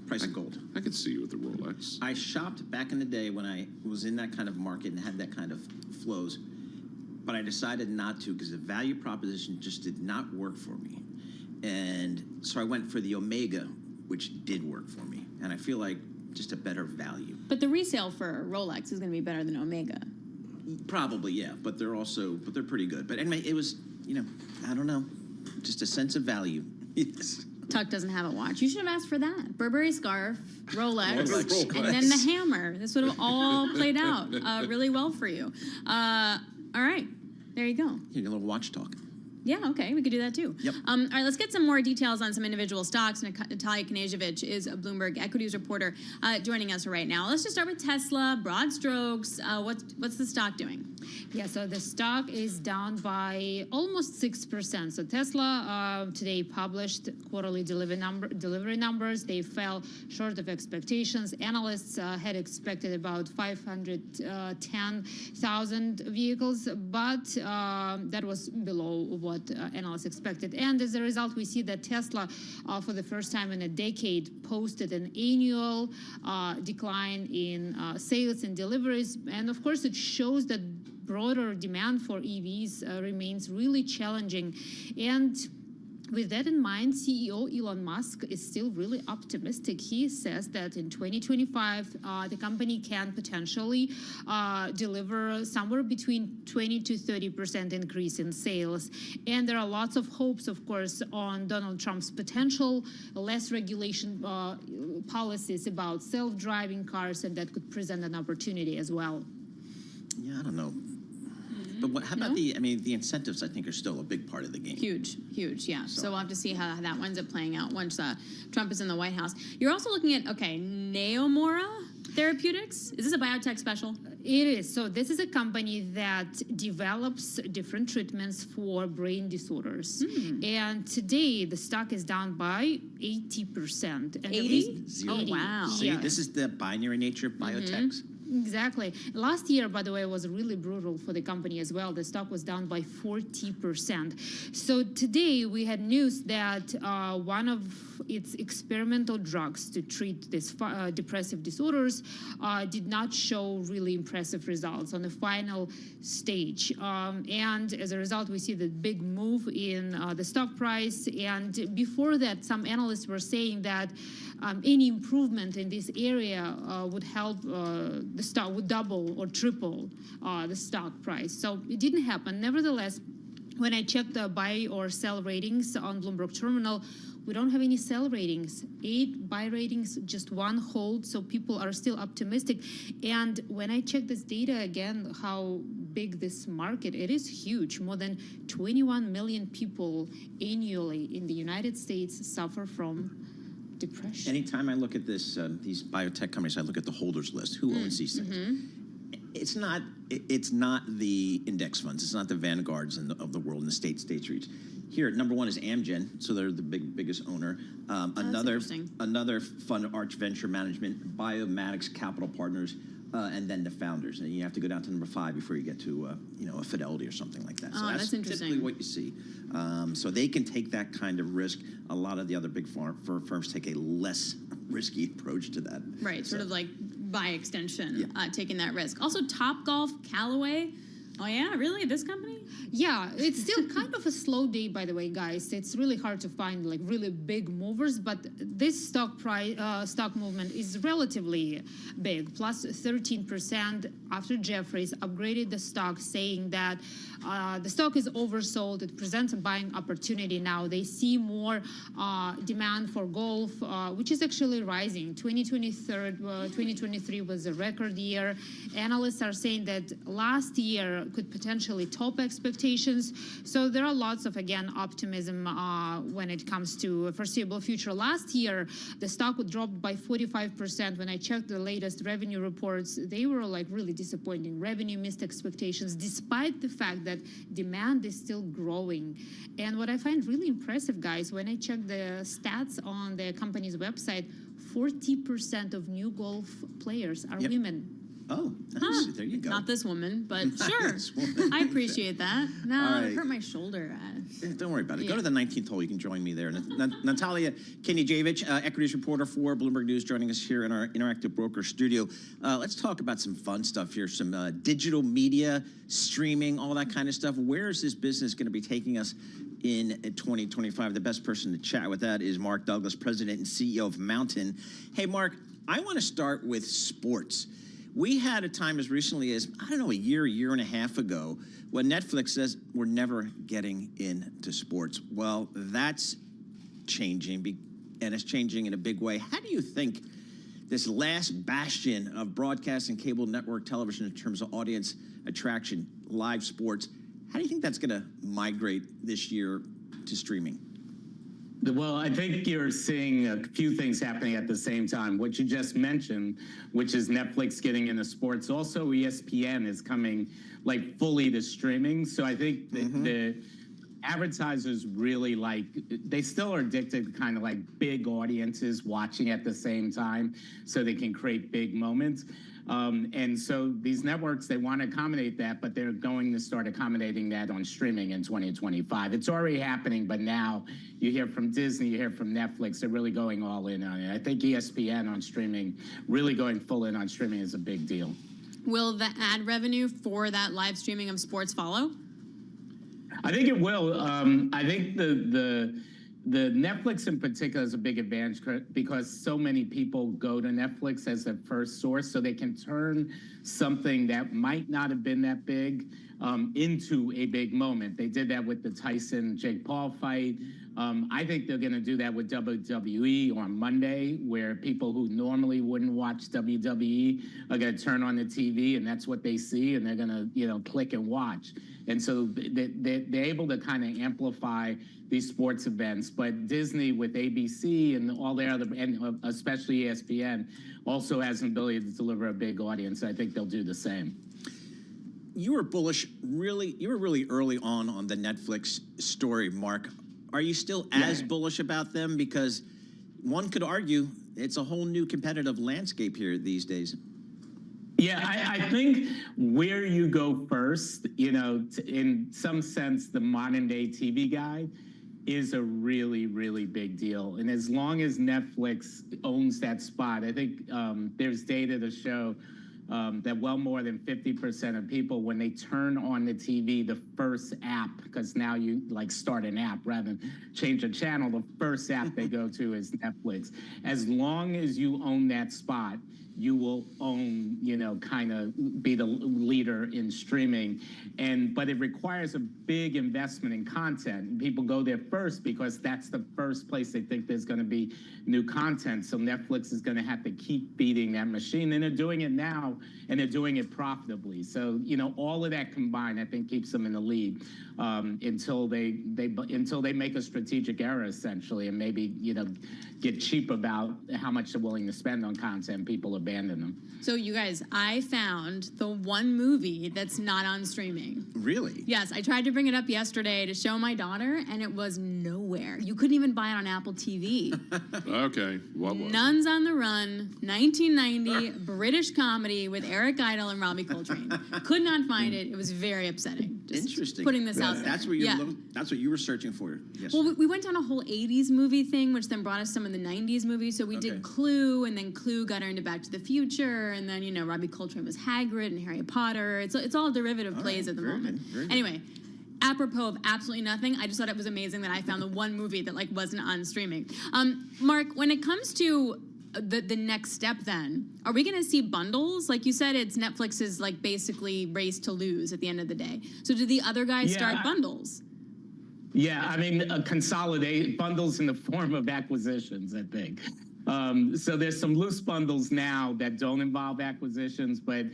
Price of gold. I could see you with the Rolex. I shopped back in the day when I was in that kind of market and had that kind of flows, but I decided not to because the value proposition just did not work for me. And so I went for the Omega, which did work for me. And I feel like just a better value. But the resale for Rolex is going to be better than Omega. Probably, yeah. But they're pretty good. But anyway, it was, I don't know, just a sense of value. Yes. Tuck doesn't have a watch. You should have asked for that. Burberry scarf, Rolex, and then the hammer. This would have all played out really well for you. All right. There you go. You get a little watch talk. Yeah, okay, we could do that too. Yep. All right, let's get some more details on some individual stocks. Natalia Knežević is a Bloomberg equities reporter joining us right now. Let's just start with Tesla, broad strokes. What's the stock doing? Yeah, so the stock is down by almost 6%. So Tesla today published quarterly delivery numbers. They fell short of expectations. Analysts had expected about 510,000 vehicles, but that was below what analysts expected. And as a result, we see that Tesla, for the first time in a decade, posted an annual decline in sales and deliveries. And of course, it shows that broader demand for EVs remains really challenging. And With that in mind, CEO Elon Musk is still really optimistic. He says that in 2025, the company can potentially deliver somewhere between 20 to 30% increase in sales. And there are lots of hopes, of course, on Donald Trump's potential less regulation policies about self-driving cars, and that could present an opportunity as well. Yeah, I don't know. But how about the incentives, I think, are still a big part of the game. Huge, yeah. So we'll have to see how that winds up playing out once Trump is in the White House. You're also looking at, Neomora Therapeutics. Is this a biotech special? It is. So this is a company that develops different treatments for brain disorders. And today, the stock is down by 80%. 80? Zero. Oh, wow. See, this is the binary nature of biotechs. Exactly. Last year, by the way, was really brutal for the company as well. The stock was down by 40%. So today we had news that one of its experimental drugs to treat these depressive disorders did not show really impressive results on the final stage. And as a result, we see the big move in the stock price. And before that, some analysts were saying that any improvement in this area would help the stock would double or triple the stock price. So it didn't happen. Nevertheless, when I checked the buy or sell ratings on Bloomberg Terminal, we don't have any sell ratings. 8 buy ratings, just 1 hold. So people are still optimistic. And when I check this data again, how big this market, it is huge. More than 21 million people annually in the United States suffer from depression. Anytime I look at this, these biotech companies, I look at the holders list. Who owns these things? It's not the index funds. It's not the Vanguards of the world and the State Streets. Here, number 1 is Amgen, so they're the biggest owner. Another fund, Arch Venture Management, Biomatics Capital Partners, and then the founders. And you have to go down to number 5 before you get to a Fidelity or something like that. So that's interesting. Typically what you see. So they can take that kind of risk. A lot of the other big firms take a less risky approach to that. Right, sort of like by extension, taking that risk. Also, Topgolf, Callaway. Oh yeah, really? This company? Yeah, it's still kind of a slow day, by the way, guys. It's really hard to find like really big movers, but this stock movement is relatively big, plus 13% after Jefferies upgraded the stock, saying that the stock is oversold. It presents a buying opportunity now. They see more demand for golf, which is actually rising. 2023 was a record year. Analysts are saying that last year could potentially top expectations. So there are lots of, again, optimism when it comes to foreseeable future. Last year, the stock would drop by 45%. When I checked the latest revenue reports, they were like really disappointing. Revenue missed expectations, despite the fact that demand is still growing. And what I find really impressive, guys, when I check the stats on the company's website, 40% of new golf players are women. Oh, there you go. Not this woman, but sure. I appreciate that. No, it hurt my shoulder. Don't worry about it. Go to the 19th hole. You can join me there. Natalia Kenijevich, equities reporter for Bloomberg News, joining us here in our Interactive Broker studio. Let's talk about some fun stuff here, some digital media, streaming, all that kind of stuff. Where is this business going to be taking us in 2025? The best person to chat with that is Mark Douglas, president and CEO of Mountain. Hey, Mark, I want to start with sports. We had a time as recently as, I don't know, a year and a half ago, when Netflix says we're never getting into sports. Well, that's changing, and it's changing in a big way. How do you think this last bastion of broadcast and cable network television in terms of audience attraction, live sports, how do you think that's going to migrate this year to streaming? Well, I think you're seeing a few things happening at the same time. What you just mentioned, which is Netflix getting into sports. Also, ESPN is coming like fully to streaming. So I think the advertisers really they still are addicted to kind of like big audiences watching at the same time so they can create big moments. And so these networks, they want to accommodate that, but they're going to start accommodating that on streaming in 2025. It's already happening, but now you hear from Disney, you hear from Netflix, they're really going all in on it. I think ESPN on streaming, really going full in on streaming is a big deal. Will the ad revenue for that live streaming of sports follow? I think it will. I think the Netflix in particular is a big advantage because so many people go to Netflix as their first source, so they can turn something that might not have been that big into a big moment. They did that with the Tyson-Jake Paul fight. I think they're going to do that with WWE on Monday, where people who normally wouldn't watch WWE are going to turn on the TV, and that's what they see, and they're going to, you know, click and watch. And so they're able to kind of amplify these sports events. But Disney with ABC and all their other, and especially ESPN, also has an ability to deliver a big audience. I think they'll do the same. You were bullish, you were really early on the Netflix story, Mark. Are you still as bullish about them? Because one could argue it's a whole new competitive landscape here these days. Yeah, I think where you go first, you know, in some sense, the modern day TV guide is a really, really big deal. And as long as Netflix owns that spot, I think there's data to show that well more than 50% of people, when they turn on the TV, the first app, because now you like start an app rather than change a channel, the first app they go to is Netflix. As long as you own that spot, you will own, you know, kind of be the leader in streaming. But it requires a big investment in content. And people go there first because that's the first place they think there's going to be new content. So Netflix is going to have to keep feeding that machine. And they're doing it now, and they're doing it profitably. So, you know, all of that combined, I think, keeps them in the lead until they make a strategic error, essentially, and maybe, you know, get cheap about how much they're willing to spend on content. People abandon them. So you guys, I found the one movie that's not on streaming. Really? Yes, I tried to bring it up yesterday to show my daughter, and it was nowhere. You couldn't even buy it on Apple TV. Okay, what was Nuns on the Run, 1990, British comedy with Eric Idle and Robbie Coltrane. Could not find it. It was very upsetting. Just Interesting. Putting this out there. That's what that's what you were searching for. Yes. Well, we went down a whole 80s movie thing, which then brought us some of the 90s movies. So we did Clue, and then Clue got her into Back to the Future, and then, you know, Robbie Coltrane was Hagrid and Harry Potter. It's all derivative plays at the moment. Anyway, apropos of absolutely nothing, I just thought it was amazing that I found the one movie that like wasn't on streaming. Mark, when it comes to the next step, then are we going to see bundles? Like you said, it's Netflix's like basically race to lose at the end of the day. So do the other guys start bundles? Yeah, I mean, consolidate bundles in the form of acquisitions, I think. So there's some loose bundles now that don't involve acquisitions, but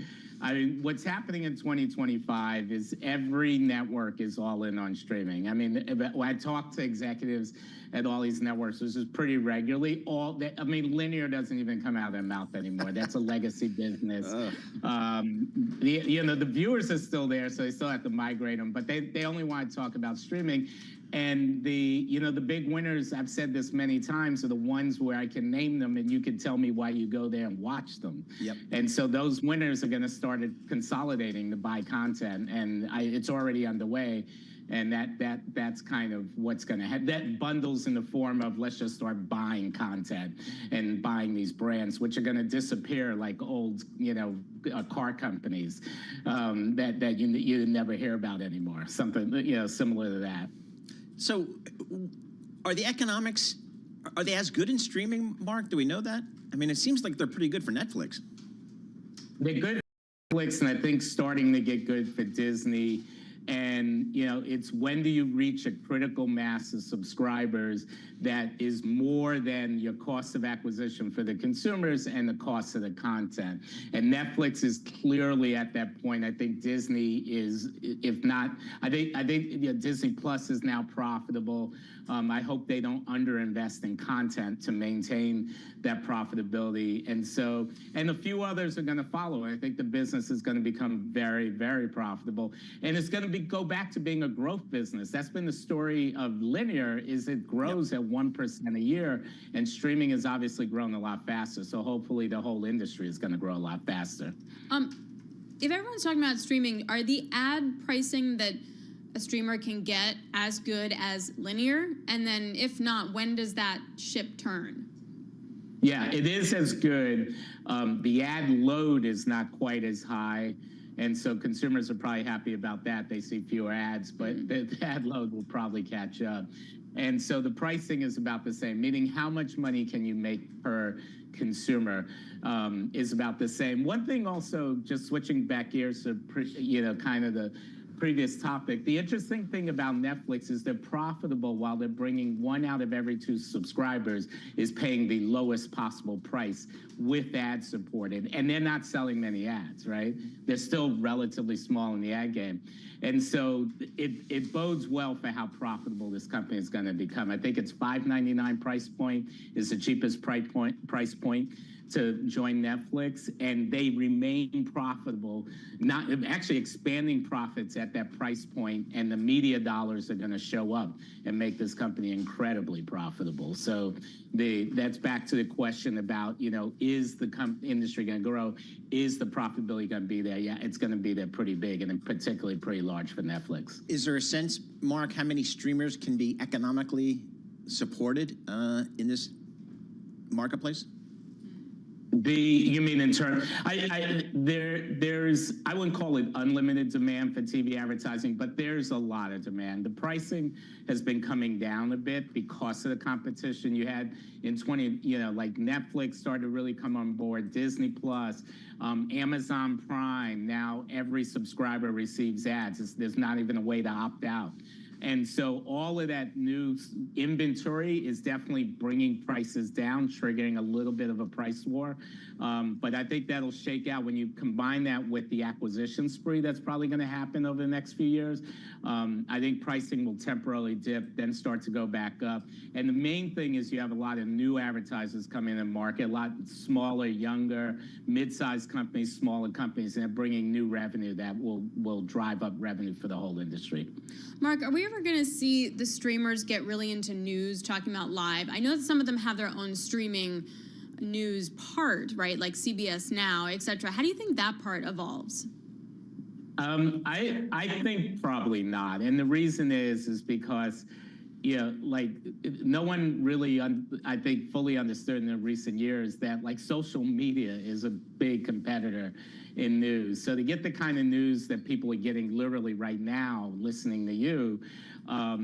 I mean, what's happening in 2025 is every network is all in on streaming. I mean, when I talk to executives at all these networks, this is pretty regularly. I mean, linear doesn't even come out of their mouth anymore. That's a legacy business. You know, the viewers are still there, so they still have to migrate them, but they only want to talk about streaming. And the big winners, I've said this many times, are the ones where I can name them and you can tell me why you go there and watch them. Yep. And so those winners are going to start consolidating to buy content, and it's already underway. And that's kind of what's going to happen. That bundles in the form of let's just start buying content and buying these brands, which are going to disappear like old, you know, car companies that you never hear about anymore. Something, you know, similar to that. So, are the economics, are they as good in streaming, Mark? Do we know that? I mean, it seems like they're pretty good for Netflix. They're good for Netflix, and I think starting to get good for Disney. And, you know, it's when do you reach a critical mass of subscribers that is more than your cost of acquisition for the consumers and the cost of the content. And Netflix is clearly at that point. I think Disney is, if not, I think you know, Disney Plus is now profitable. I hope they don't underinvest in content to maintain that profitability. And a few others are going to follow. I think the business is going to become very, very profitable. And it's going to go back to being a growth business. That's been the story of linear, is it grows at 1% a year, and streaming has obviously grown a lot faster. So hopefully the whole industry is going to grow a lot faster. If everyone's talking about streaming, are the ad pricing that a streamer can get as good as linear? And then if not, when does that ship turn? Yeah, it is as good. The ad load is not quite as high. And so consumers are probably happy about that. They see fewer ads, but the ad load will probably catch up. And so the pricing is about the same, meaning how much money can you make per consumer is about the same. One thing also, just switching back gears to, kind of the previous topic, the interesting thing about Netflix is they're profitable while they're bringing 1 out of every 2 subscribers is paying the lowest possible price with ad supported. And they're not selling many ads, right? They're still relatively small in the ad game. And so it bodes well for how profitable this company is going to become. I think it's $5.99 price point is the cheapest price point to join Netflix, and they remain profitable, not actually expanding profits at that price point, and the media dollars are going to show up and make this company incredibly profitable. So that's back to the question about, is the industry going to grow? Is the profitability going to be there? Yeah, it's going to be there pretty big, and particularly pretty large for Netflix. Is there a sense, Mark, how many streamers can be economically supported in this marketplace? You mean in terms? There's I wouldn't call it unlimited demand for TV advertising, but there's a lot of demand. The pricing has been coming down a bit because of the competition you had in like Netflix started to really come on board, Disney Plus, Amazon Prime. Now every subscriber receives ads. There's not even a way to opt out. And so all of that new inventory is definitely bringing prices down, triggering a little bit of a price war. But I think that'll shake out when you combine that with the acquisition spree that's probably going to happen over the next few years. I think pricing will temporarily dip, then start to go back up. And the main thing is you have a lot of new advertisers coming in the market, a lot smaller, younger, mid-sized companies, smaller companies, and they're bringing new revenue that will drive up revenue for the whole industry. Mark, are we ever going to see the streamers get really into news, talking about live? I know that some of them have their own streaming news part, right, like CBS Now, et cetera. How do you think that part evolves? I think probably not. And the reason is because, like no one really, I think, fully understood in the recent years that like social media is a big competitor in news. So to get the kind of news that people are getting literally right now, listening to you, I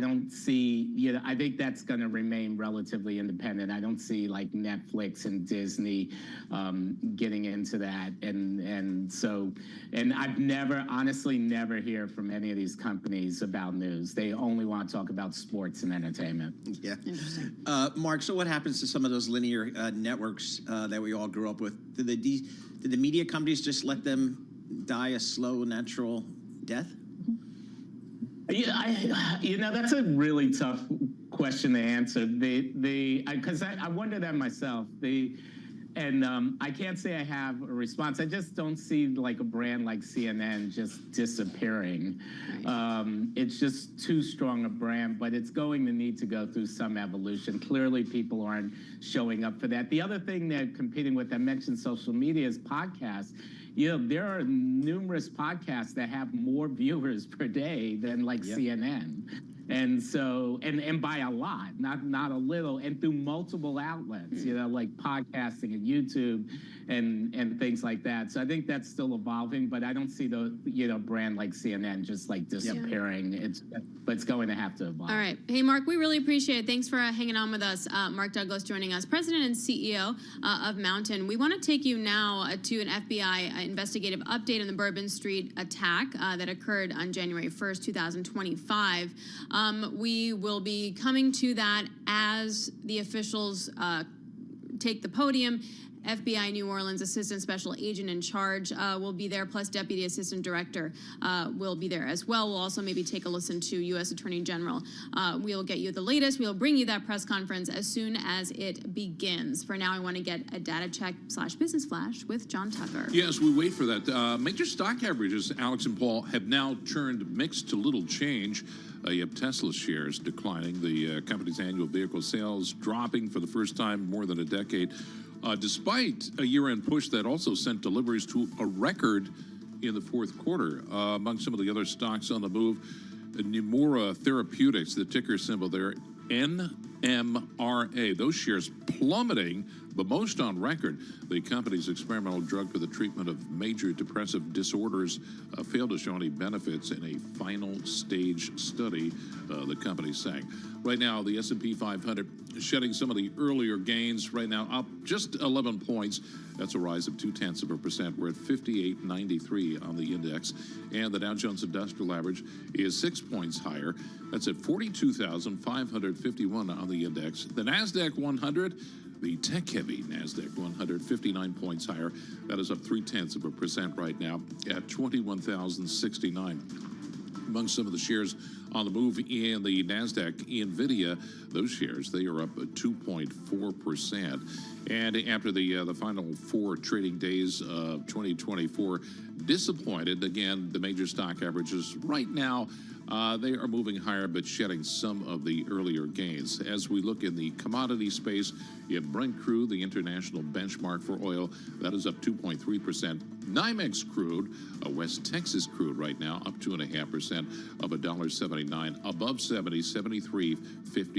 don't see, I think that's going to remain relatively independent. I don't see like Netflix and Disney getting into that. And I've honestly never hear from any of these companies about news. They only want to talk about sports and entertainment. Yeah. Interesting. Mark, so what happens to some of those linear networks that we all grew up with? Did the media companies just let them die a slow, natural death? Yeah, that's a really tough question to answer. Because I wonder that myself. I can't say I have a response. I just don't see like a brand like CNN just disappearing. Right. It's just too strong a brand, but it's going to need to go through some evolution. Clearly, people aren't showing up for that. The other thing they're competing with, I mentioned social media, is podcasts. There are numerous podcasts that have more viewers per day than like CNN. And so, and by a lot, not a little, and through multiple outlets, like podcasting and YouTube and things like that. So I think that's still evolving, but I don't see the, brand like CNN just like disappearing. But it's going to have to evolve. All right. Hey, Mark, we really appreciate it. Thanks for hanging on with us. Mark Douglas joining us, President and CEO of Mountain. We want to take you now to an FBI investigative update on the Bourbon Street attack that occurred on January 1st, 2025. We will be coming to that as the officials take the podium. FBI New Orleans Assistant Special Agent in charge will be there, plus Deputy Assistant Director will be there as well. We'll also maybe take a listen to U.S. Attorney General. We'll get you the latest. We'll bring you that press conference as soon as it begins. For now, I want to get a data check / business flash with John Tucker. Yes, we wait for that. Major stock averages, Alex and Paul, have now turned mixed to little change. You have Tesla shares declining. The company's annual vehicle sales dropping for the first time in more than a decade. Despite a year-end push that also sent deliveries to a record in the fourth quarter. Among some of the other stocks on the move, Nomura Therapeutics, the ticker symbol there, NMRA. Those shares plummeting the most on record. The company's experimental drug for the treatment of major depressive disorders failed to show any benefits in a final stage study, the company saying. Right now, the S&P 500 shedding some of the earlier gains. Right now, up just 11 points. That's a rise of 0.2%. We're at 58.93 on the index. And the Dow Jones Industrial Average is 6 points higher. That's at 42,551 on the index. The NASDAQ 100, the tech-heavy NASDAQ 100, 59 points higher. That is up 0.3% right now at 21,069. Among some of the shares on the move in the NASDAQ, NVIDIA, those shares, they are up 2.4%. And after the final 4 trading days of 2024, disappointed. Again, the major stock averages right now, they are moving higher but shedding some of the earlier gains. As we look in the commodity space, you have Brent crude, the international benchmark for oil, that is up 2.3%. NYMEX crude, West Texas crude right now, up 2.5% of $1.79, above 70, 73.50.